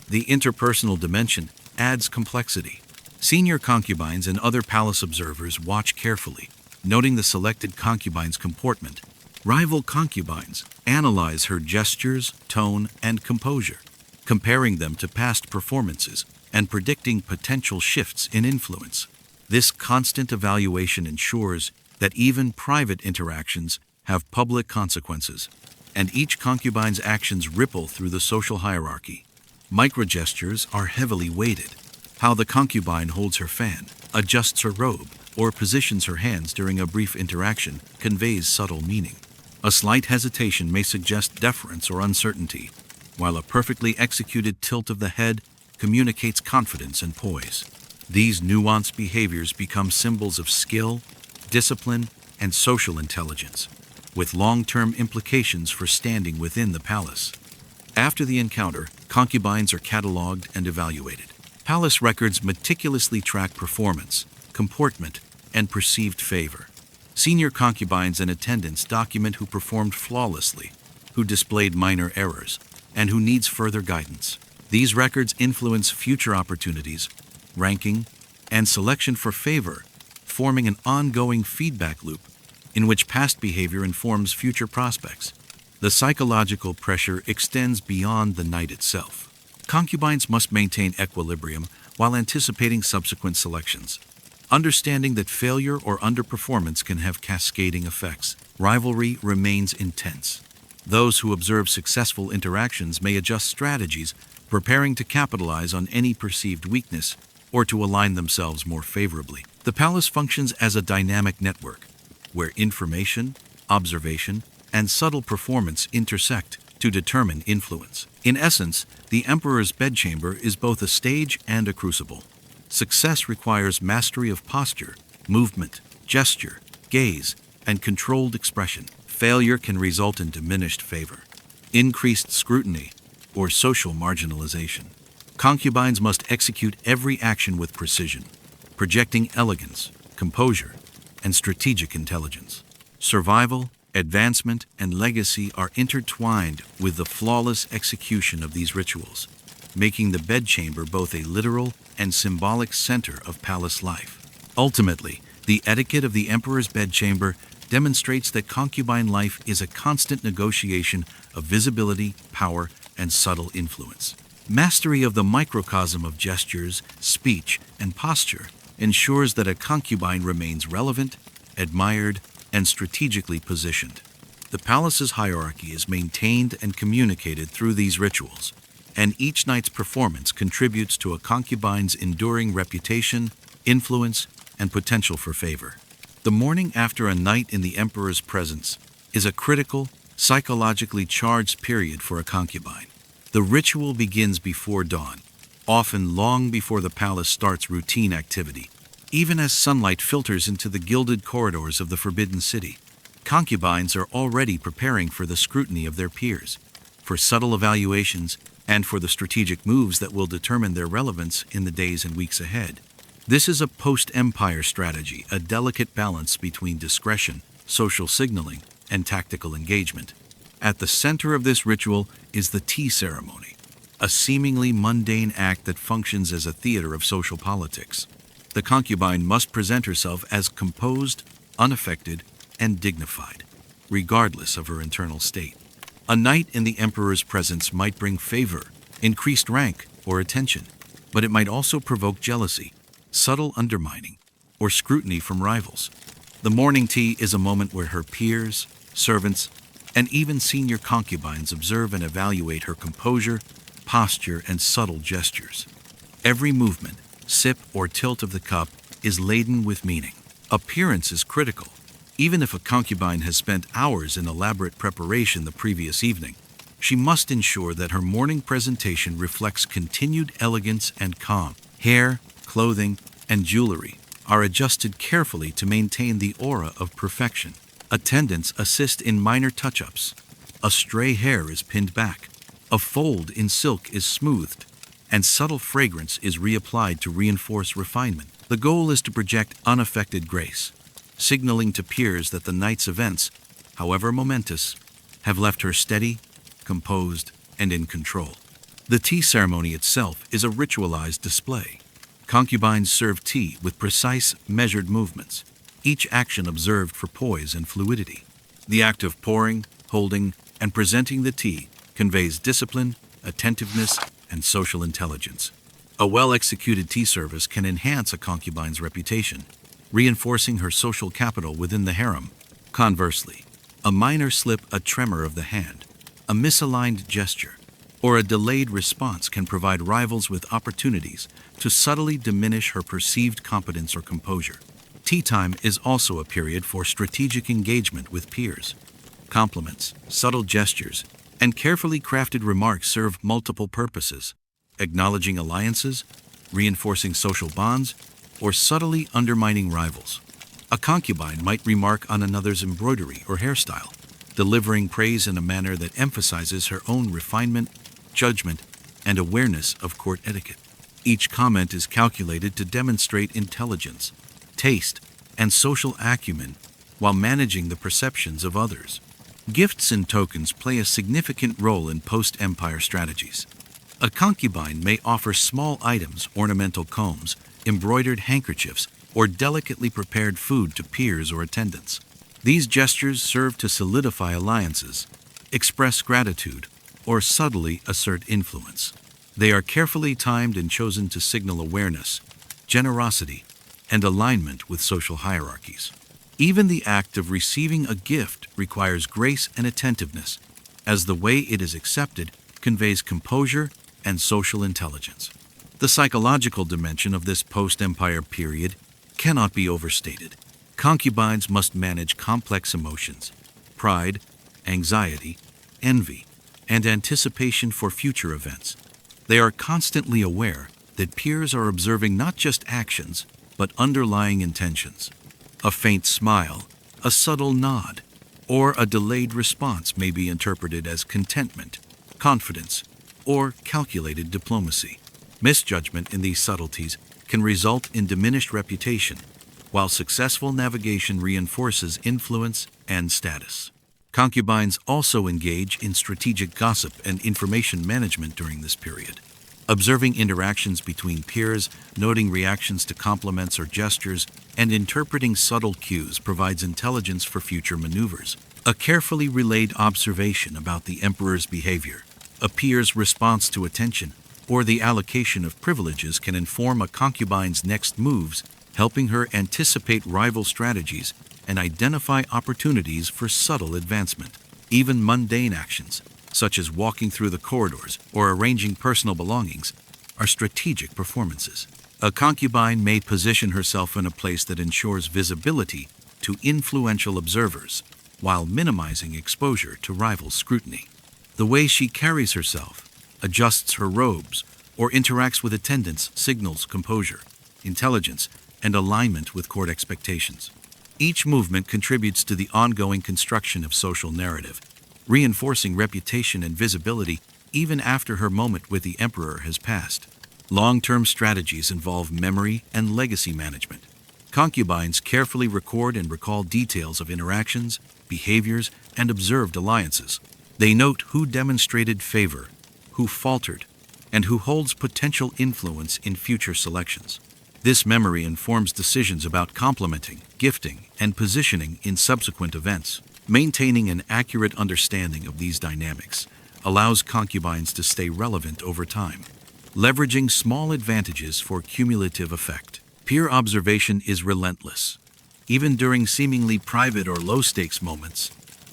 The interpersonal dimension adds complexity. Senior concubines and other palace observers watch carefully, noting the selected concubine's comportment. Rival concubines analyze her gestures, tone, and composure, comparing them to past performances and predicting potential shifts in influence. This constant evaluation ensures that even private interactions have public consequences, and each concubine's actions ripple through the social hierarchy. Microgestures are heavily weighted. How the concubine holds her fan, adjusts her robe, or positions her hands during a brief interaction conveys subtle meaning. A slight hesitation may suggest deference or uncertainty, while a perfectly executed tilt of the head communicates confidence and poise. These nuanced behaviors become symbols of skill, discipline, and social intelligence, with long-term implications for standing within the palace. After the encounter, concubines are catalogued and evaluated. Palace records meticulously track performance, comportment, and perceived favor. Senior concubines and attendants document who performed flawlessly, who displayed minor errors, and who needs further guidance. These records influence future opportunities, ranking, and selection for favor, forming an ongoing feedback loop in which past behavior informs future prospects. The psychological pressure extends beyond the night itself. Concubines must maintain equilibrium while anticipating subsequent selections, understanding that failure or underperformance can have cascading effects. Rivalry remains intense. Those who observe successful interactions may adjust strategies, preparing to capitalize on any perceived weakness or to align themselves more favorably. The palace functions as a dynamic network, where information, observation, and subtle performance intersect to determine influence. In essence, the emperor's bedchamber is both a stage and a crucible. Success requires mastery of posture, movement, gesture, gaze, and controlled expression. Failure can result in diminished favor, increased scrutiny, or social marginalization. Concubines must execute every action with precision, projecting elegance, composure, and strategic intelligence. Survival, advancement, and legacy are intertwined with the flawless execution of these rituals, making the bedchamber both a literal and symbolic center of palace life. Ultimately, the etiquette of the emperor's bedchamber demonstrates that concubine life is a constant negotiation of visibility, power, and subtle influence. Mastery of the microcosm of gestures, speech, and posture ensures that a concubine remains relevant, admired, and strategically positioned. The palace's hierarchy is maintained and communicated through these rituals, and each night's performance contributes to a concubine's enduring reputation, influence, and potential for favor. The morning after a night in the emperor's presence is a critical, psychologically charged period for a concubine. The ritual begins before dawn, often long before the palace starts routine activity. Even as sunlight filters into the gilded corridors of the Forbidden City, concubines are already preparing for the scrutiny of their peers, for subtle evaluations, and for the strategic moves that will determine their relevance in the days and weeks ahead. This is a post-empire strategy, a delicate balance between discretion, social signaling, and tactical engagement. At the center of this ritual is the tea ceremony, a seemingly mundane act that functions as a theater of social politics. The concubine must present herself as composed, unaffected, and dignified, regardless of her internal state. A night in the emperor's presence might bring favor, increased rank, or attention, but it might also provoke jealousy, subtle undermining, or scrutiny from rivals. The morning tea is a moment where her peers, servants, and even senior concubines observe and evaluate her composure, posture, and subtle gestures. Every movement, sip, or tilt of the cup is laden with meaning. Appearance is critical. Even if a concubine has spent hours in elaborate preparation the previous evening, she must ensure that her morning presentation reflects continued elegance and calm. Hair, clothing, and jewelry are adjusted carefully to maintain the aura of perfection. Attendants assist in minor touch-ups. A stray hair is pinned back, a fold in silk is smoothed, and subtle fragrance is reapplied to reinforce refinement. The goal is to project unaffected grace, signaling to peers that the night's events, however momentous, have left her steady, composed, and in control. The tea ceremony itself is a ritualized display. Concubines serve tea with precise, measured movements, each action observed for poise and fluidity. The act of pouring, holding, and presenting the tea conveys discipline, attentiveness, and social intelligence. A well-executed tea service can enhance a concubine's reputation, reinforcing her social capital within the harem. Conversely, a minor slip, a tremor of the hand, a misaligned gesture, or a delayed response can provide rivals with opportunities to subtly diminish her perceived competence or composure. Tea time is also a period for strategic engagement with peers. Compliments, subtle gestures, and carefully crafted remarks serve multiple purposes, acknowledging alliances, reinforcing social bonds, or subtly undermining rivals. A concubine might remark on another's embroidery or hairstyle, delivering praise in a manner that emphasizes her own refinement, judgment, and awareness of court etiquette. Each comment is calculated to demonstrate intelligence, taste, and social acumen while managing the perceptions of others. Gifts and tokens play a significant role in post-empire strategies. A concubine may offer small items, ornamental combs, embroidered handkerchiefs, or delicately prepared food to peers or attendants. These gestures serve to solidify alliances, express gratitude, or subtly assert influence. They are carefully timed and chosen to signal awareness, generosity, and alignment with social hierarchies. Even the act of receiving a gift requires grace and attentiveness, as the way it is accepted conveys composure and social intelligence. The psychological dimension of this post-empire period cannot be overstated. Concubines must manage complex emotions, pride, anxiety, envy, and anticipation for future events. They are constantly aware that peers are observing not just actions, but underlying intentions. A faint smile, a subtle nod, or a delayed response may be interpreted as contentment, confidence, or calculated diplomacy. Misjudgment in these subtleties can result in diminished reputation, while successful navigation reinforces influence and status. Concubines also engage in strategic gossip and information management during this period. Observing interactions between peers, noting reactions to compliments or gestures, and interpreting subtle cues provides intelligence for future maneuvers. A carefully relayed observation about the emperor's behavior, a peer's response to attention, or the allocation of privileges can inform a concubine's next moves, helping her anticipate rival strategies and identify opportunities for subtle advancement. Even mundane actions, such as walking through the corridors or arranging personal belongings, are strategic performances. A concubine may position herself in a place that ensures visibility to influential observers, while minimizing exposure to rival scrutiny. The way she carries herself, adjusts her robes, or interacts with attendants signals composure, intelligence, and alignment with court expectations. Each movement contributes to the ongoing construction of social narrative, reinforcing reputation and visibility even after her moment with the emperor has passed. Long-term strategies involve memory and legacy management. Concubines carefully record and recall details of interactions, behaviors, and observed alliances. They note who demonstrated favor, who faltered, and who holds potential influence in future selections. This memory informs decisions about complimenting, gifting, and positioning in subsequent events. Maintaining an accurate understanding of these dynamics allows concubines to stay relevant over time, leveraging small advantages for cumulative effect. Peer observation is relentless. Even during seemingly private or low-stakes moments,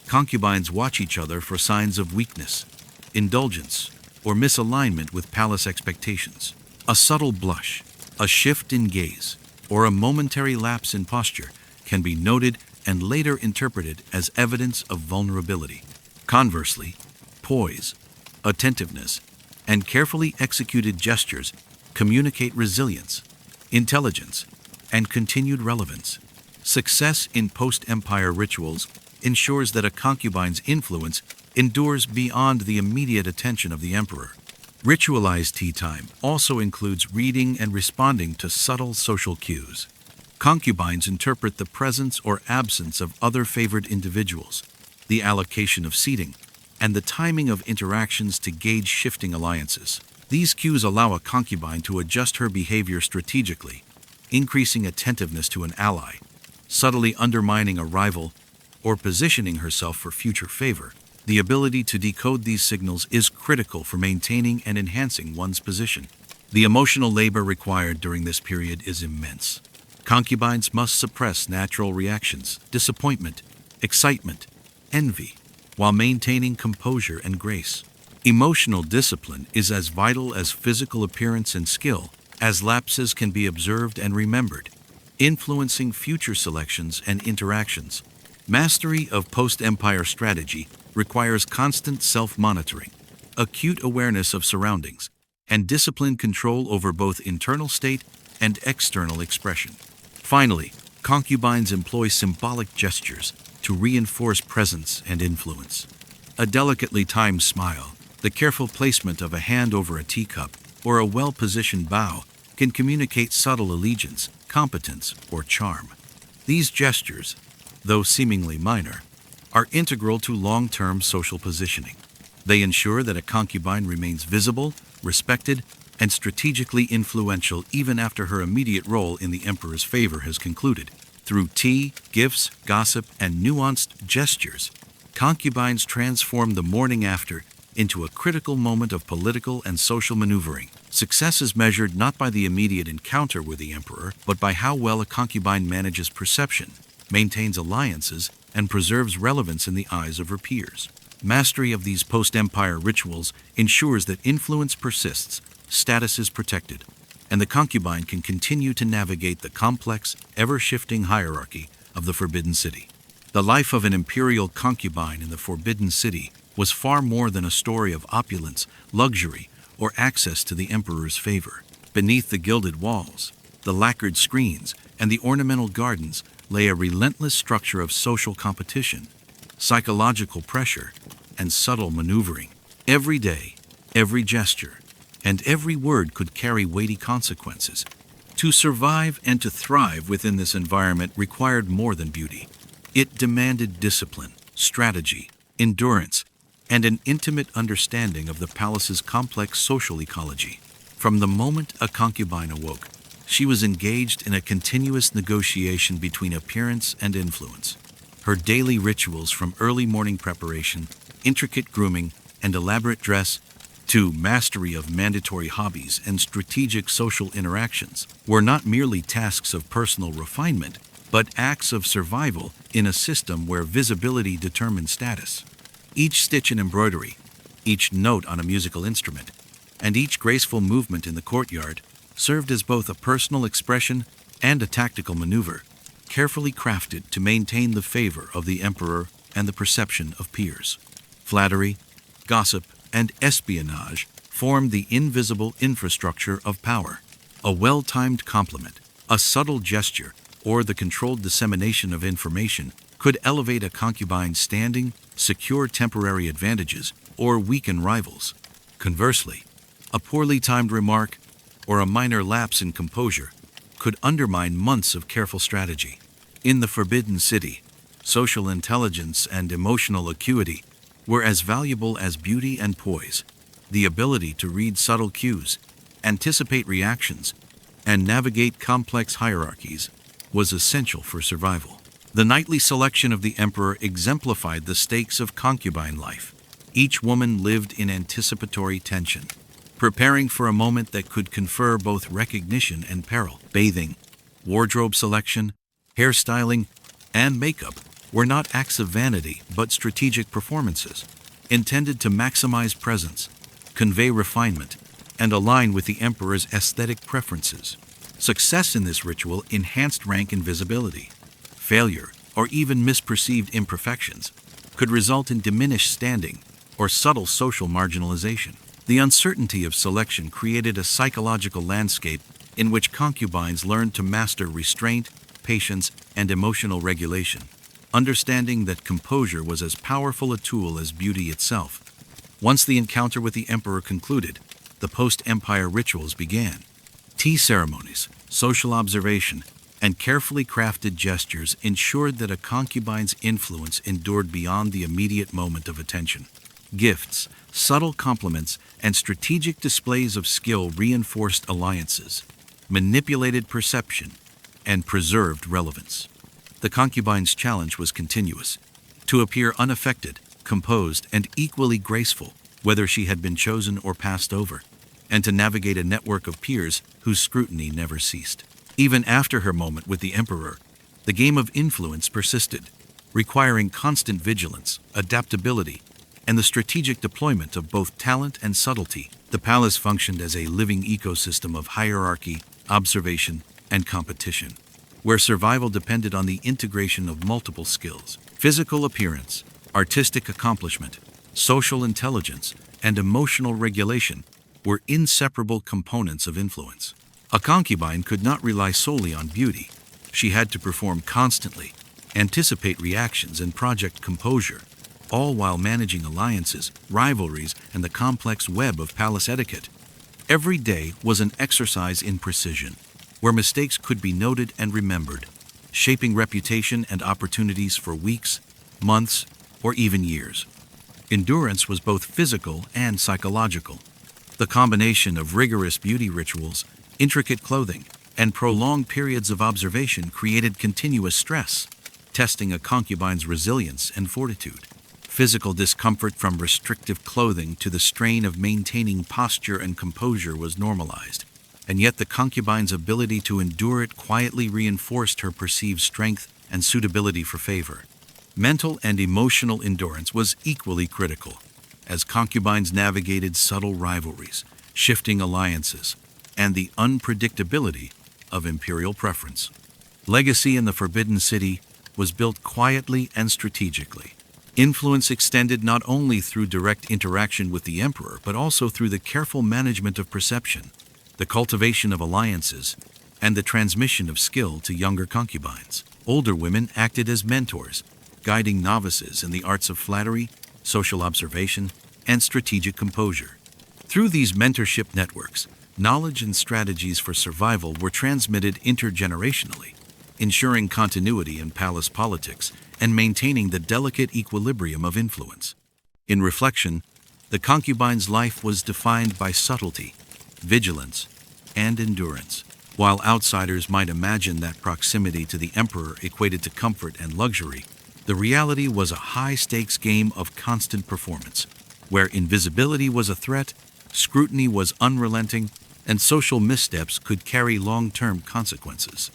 concubines watch each other for signs of weakness, indulgence, or misalignment with palace expectations. A subtle blush, a shift in gaze, or a momentary lapse in posture can be noted and later interpreted as evidence of vulnerability. Conversely, poise, attentiveness, and carefully executed gestures communicate resilience, intelligence, and continued relevance. Success in post-empire rituals ensures that a concubine's influence endures beyond the immediate attention of the emperor. Ritualized tea time also includes reading and responding to subtle social cues. Concubines interpret the presence or absence of other favored individuals, the allocation of seating, and the timing of interactions to gauge shifting alliances. These cues allow a concubine to adjust her behavior strategically, increasing attentiveness to an ally, subtly undermining a rival, or positioning herself for future favor. The ability to decode these signals is critical for maintaining and enhancing one's position. The emotional labor required during this period is immense. Concubines must suppress natural reactions, disappointment, excitement, envy, while maintaining composure and grace. Emotional discipline is as vital as physical appearance and skill, as lapses can be observed and remembered, influencing future selections and interactions. Mastery of post-empire strategy requires constant self-monitoring, acute awareness of surroundings, and disciplined control over both internal state and external expression. Finally, concubines employ symbolic gestures to reinforce presence and influence. A delicately timed smile, the careful placement of a hand over a teacup, or a well-positioned bow can communicate subtle allegiance, competence, or charm. These gestures, though seemingly minor, are integral to long-term social positioning. They ensure that a concubine remains visible, respected, and strategically influential even after her immediate role in the emperor's favor has concluded. Through tea, gifts, gossip, and nuanced gestures, concubines transform the morning after into a critical moment of political and social maneuvering. Success is measured not by the immediate encounter with the emperor, but by how well a concubine manages perception, maintains alliances, and preserves relevance in the eyes of her peers. Mastery of these post-empire rituals ensures that influence persists, status is protected, and the concubine can continue to navigate the complex, ever-shifting hierarchy of the Forbidden City. The life of an imperial concubine in the Forbidden City was far more than a story of opulence, luxury, or access to the emperor's favor. Beneath the gilded walls, the lacquered screens, and the ornamental gardens lay a relentless structure of social competition, psychological pressure, and subtle maneuvering. Every day, every gesture, and every word could carry weighty consequences. To survive and to thrive within this environment required more than beauty. It demanded discipline, strategy, endurance, and an intimate understanding of the palace's complex social ecology. From the moment a concubine awoke, she was engaged in a continuous negotiation between appearance and influence. Her daily rituals, from early morning preparation, intricate grooming, and elaborate dress, to mastery of mandatory hobbies and strategic social interactions, were not merely tasks of personal refinement, but acts of survival in a system where visibility determined status. Each stitch in embroidery, each note on a musical instrument, and each graceful movement in the courtyard served as both a personal expression and a tactical maneuver, carefully crafted to maintain the favor of the emperor and the perception of peers. Flattery, gossip, and espionage formed the invisible infrastructure of power. A well-timed compliment, a subtle gesture, or the controlled dissemination of information could elevate a concubine's standing, secure temporary advantages, or weaken rivals. Conversely, a poorly timed remark or a minor lapse in composure could undermine months of careful strategy. In the Forbidden City, social intelligence and emotional acuity were as valuable as beauty and poise. The ability to read subtle cues, anticipate reactions, and navigate complex hierarchies was essential for survival. The nightly selection of the emperor exemplified the stakes of concubine life. Each woman lived in anticipatory tension, preparing for a moment that could confer both recognition and peril. Bathing, wardrobe selection, hairstyling, and makeup were not acts of vanity but strategic performances, intended to maximize presence, convey refinement, and align with the emperor's aesthetic preferences. Success in this ritual enhanced rank and visibility. Failure, or even misperceived imperfections, could result in diminished standing or subtle social marginalization. The uncertainty of selection created a psychological landscape in which concubines learned to master restraint, patience, and emotional regulation, understanding that composure was as powerful a tool as beauty itself. Once the encounter with the emperor concluded, the post-empire rituals began. Tea ceremonies, social observation, and carefully crafted gestures ensured that a concubine's influence endured beyond the immediate moment of attention. Gifts, subtle compliments, and strategic displays of skill reinforced alliances, manipulated perception, and preserved relevance. The concubine's challenge was continuous: to appear unaffected, composed, and equally graceful, whether she had been chosen or passed over, and to navigate a network of peers whose scrutiny never ceased. Even after her moment with the emperor, the game of influence persisted, requiring constant vigilance, adaptability, and the strategic deployment of both talent and subtlety. The palace functioned as a living ecosystem of hierarchy, observation, and competition, where survival depended on the integration of multiple skills. Physical appearance, artistic accomplishment, social intelligence, and emotional regulation were inseparable components of influence. A concubine could not rely solely on beauty. She had to perform constantly, anticipate reactions, and project composure, all while managing alliances, rivalries, and the complex web of palace etiquette. Every day was an exercise in precision, where mistakes could be noted and remembered, shaping reputation and opportunities for weeks, months, or even years. Endurance was both physical and psychological. The combination of rigorous beauty rituals, intricate clothing, and prolonged periods of observation created continuous stress, testing a concubine's resilience and fortitude. Physical discomfort from restrictive clothing to the strain of maintaining posture and composure was normalized, and yet the concubine's ability to endure it quietly reinforced her perceived strength and suitability for favor. Mental and emotional endurance was equally critical, as concubines navigated subtle rivalries, shifting alliances, and the unpredictability of imperial preference. Legacy in the Forbidden City was built quietly and strategically. Influence extended not only through direct interaction with the emperor, but also through the careful management of perception, the cultivation of alliances, and the transmission of skill to younger concubines. Older women acted as mentors, guiding novices in the arts of flattery, social observation, and strategic composure. Through these mentorship networks, knowledge and strategies for survival were transmitted intergenerationally, ensuring continuity in palace politics and maintaining the delicate equilibrium of influence. In reflection, the concubine's life was defined by subtlety, vigilance, and endurance. While outsiders might imagine that proximity to the emperor equated to comfort and luxury, the reality was a high-stakes game of constant performance, where invisibility was a threat, scrutiny was unrelenting, and social missteps could carry long-term consequences.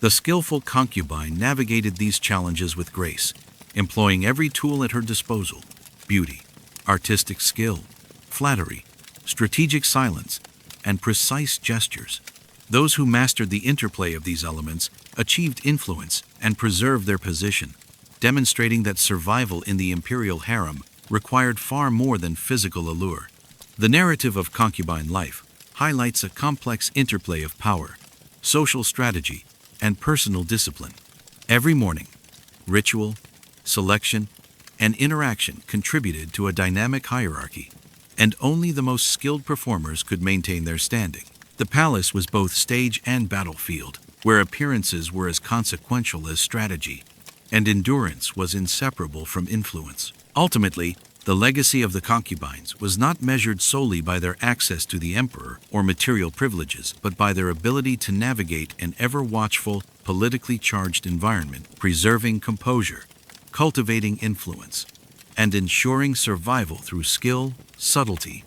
The skillful concubine navigated these challenges with grace, employing every tool at her disposal: beauty, artistic skill, flattery, strategic silence, and precise gestures. Those who mastered the interplay of these elements achieved influence and preserved their position, demonstrating that survival in the imperial harem required far more than physical allure. The narrative of concubine life highlights a complex interplay of power, social strategy, and personal discipline. Every morning, ritual, selection, and interaction contributed to a dynamic hierarchy, and only the most skilled performers could maintain their standing. The palace was both stage and battlefield, where appearances were as consequential as strategy, and endurance was inseparable from influence. Ultimately, The legacy of the concubines was not measured solely by their access to the emperor or material privileges, but by their ability to navigate an ever-watchful, politically charged environment, preserving composure, cultivating influence, and ensuring survival through skill, subtlety,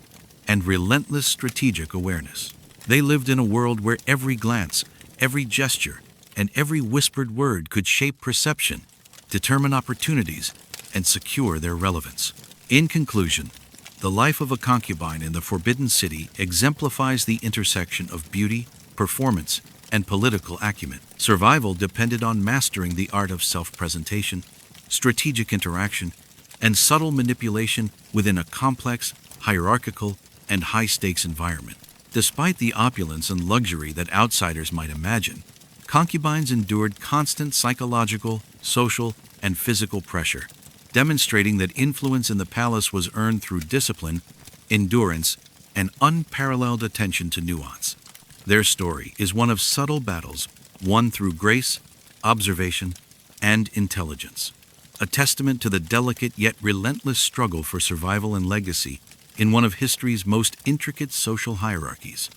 and relentless strategic awareness. They lived in a world where every glance, every gesture, and every whispered word could shape perception, determine opportunities, and secure their relevance. In conclusion, the life of a concubine in the Forbidden City exemplifies the intersection of beauty, performance, and political acumen. Survival depended on mastering the art of self-presentation, strategic interaction, and subtle manipulation within a complex, hierarchical, and high-stakes environment. Despite the opulence and luxury that outsiders might imagine, concubines endured constant psychological, social, and physical pressure, demonstrating that influence in the palace was earned through discipline, endurance, and unparalleled attention to nuance. Their story is one of subtle battles, won through grace, observation, and intelligence, a testament to the delicate yet relentless struggle for survival and legacy in one of history's most intricate social hierarchies.